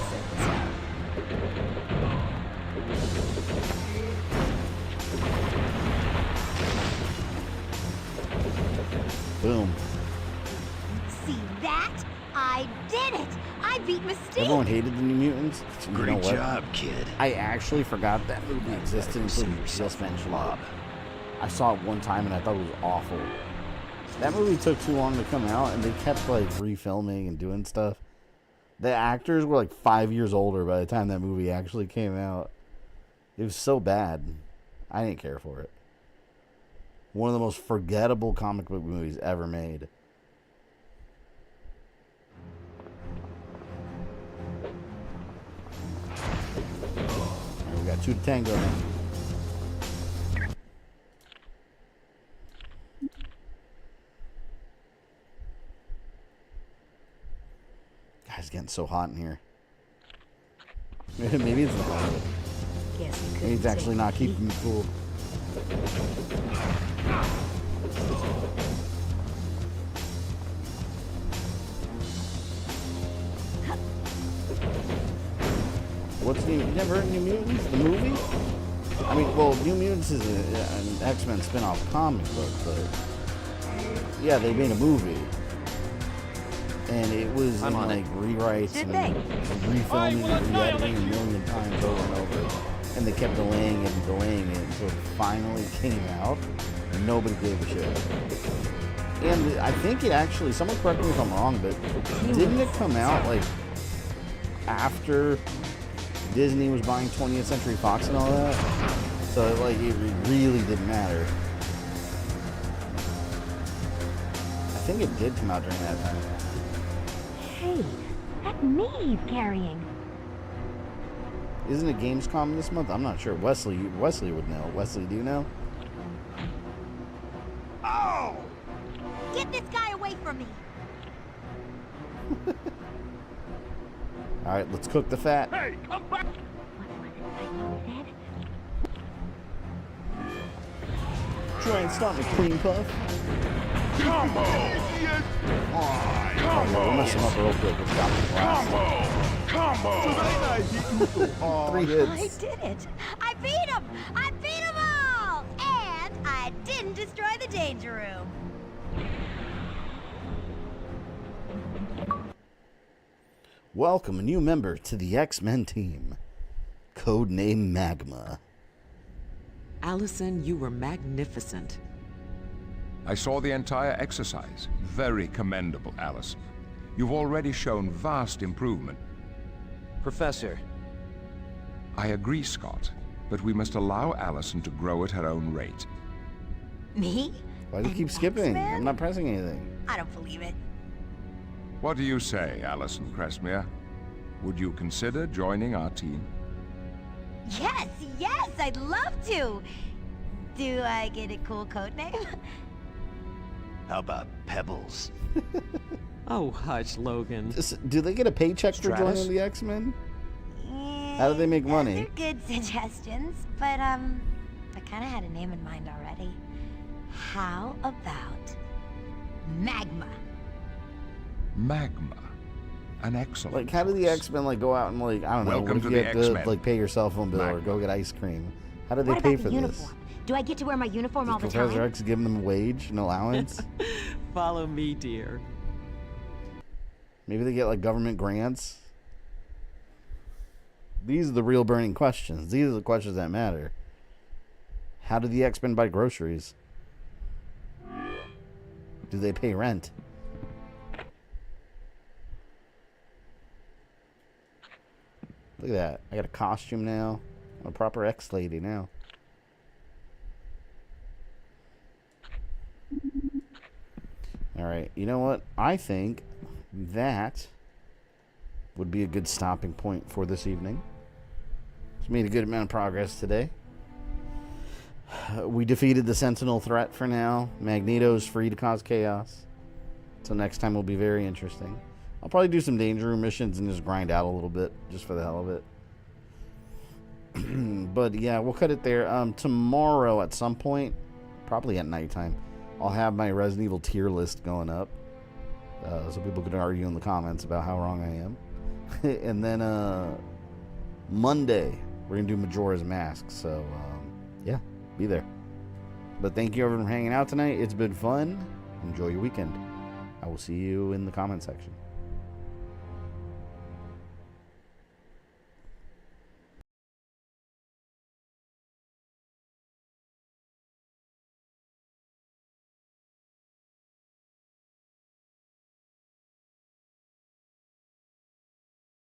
Boom. See that? I did it! I beat Mystique! Everyone hated the New Mutants. You know Great what? job, kid. I actually forgot that movie existed until you just mentioned it. I saw it one time and I thought it was awful. That movie took too long to come out and they kept like refilming and doing stuff. The actors were like 5 years older by the time that movie actually came out. It was so bad. I didn't care for it. One of the most forgettable comic book movies ever made. Alright, we got 2 to tango now. God, it's getting so hot in here. Maybe it's the hot. Maybe it's actually not keeping me cool. What's new? You never heard of New Mutants? The movie? I mean, well, New Mutants is an X-Men spin-off comic book, but yeah, they made a movie. And it was in, like, rewrites and refilming and re-editing a million times over and over. And they kept delaying it and delaying it until it finally came out. And nobody gave a shit. And I think it actually, someone correct me if I'm wrong, but didn't it come out, like, after Disney was buying 20th Century Fox and all that? So, like, it really didn't matter. I think it did come out during that time. Hey, that's me he's carrying. Isn't it Gamescom this month? I'm not sure. Wesley would know. Wesley, do you know? Oh! Get this guy away from me! Alright, let's cook the fat. Hey, come back! Try and start a cream puff. Combo! Combo! We'll mess him up real quick. Let's stop him. Combo! 3 hits. I did it! I beat I beat them all! And I didn't destroy the danger room. Welcome a new member to the X-Men team. Codename Magma. Allison, you were magnificent. I saw the entire exercise. Very commendable, Allison. You've already shown vast improvement. Professor. I agree, Scott, but we must allow Allison to grow at her own rate. Me? Why do you keep skipping? I'm not pressing anything. I don't believe it. What do you say, Allison Cressmere? Would you consider joining our team? Yes, yes, I'd love to. Do I get a cool code name? How about Pebbles? Oh, hush, Logan. Do they get a paycheck for joining the X-Men? How do they make money? They're good suggestions, but I kind of had a name in mind already. How about Magma? Magma. An excellent. Like, how do the X-Men like go out and like, I don't know, Welcome what if to you the have to X-Men. like pay your cell phone bill or go get ice cream? How do they pay for this? Do I get to wear my uniform all the time? Professor X giving them a wage, an allowance? Follow me, dear. Maybe they get like government grants. These are the real burning questions. These are the questions that matter. How do the X-Men buy groceries? Do they pay rent? Look at that. I got a costume now. I'm a proper X-lady now. Alright, you know what? I think that would be a good stopping point for this evening. It's made a good amount of progress today. We defeated the Sentinel threat for now. Magneto's free to cause chaos. So next time will be very interesting. I'll probably do some danger room missions and just grind out a little bit, just for the hell of it. But yeah, we'll cut it there. Tomorrow at some point, probably at nighttime, I'll have my Resident Evil tier list going up. So people can argue in the comments about how wrong I am. And then Monday, we're going to do Majora's Mask. So yeah, be there. But thank you everyone for hanging out tonight. It's been fun. Enjoy your weekend. I will see you in the comment section.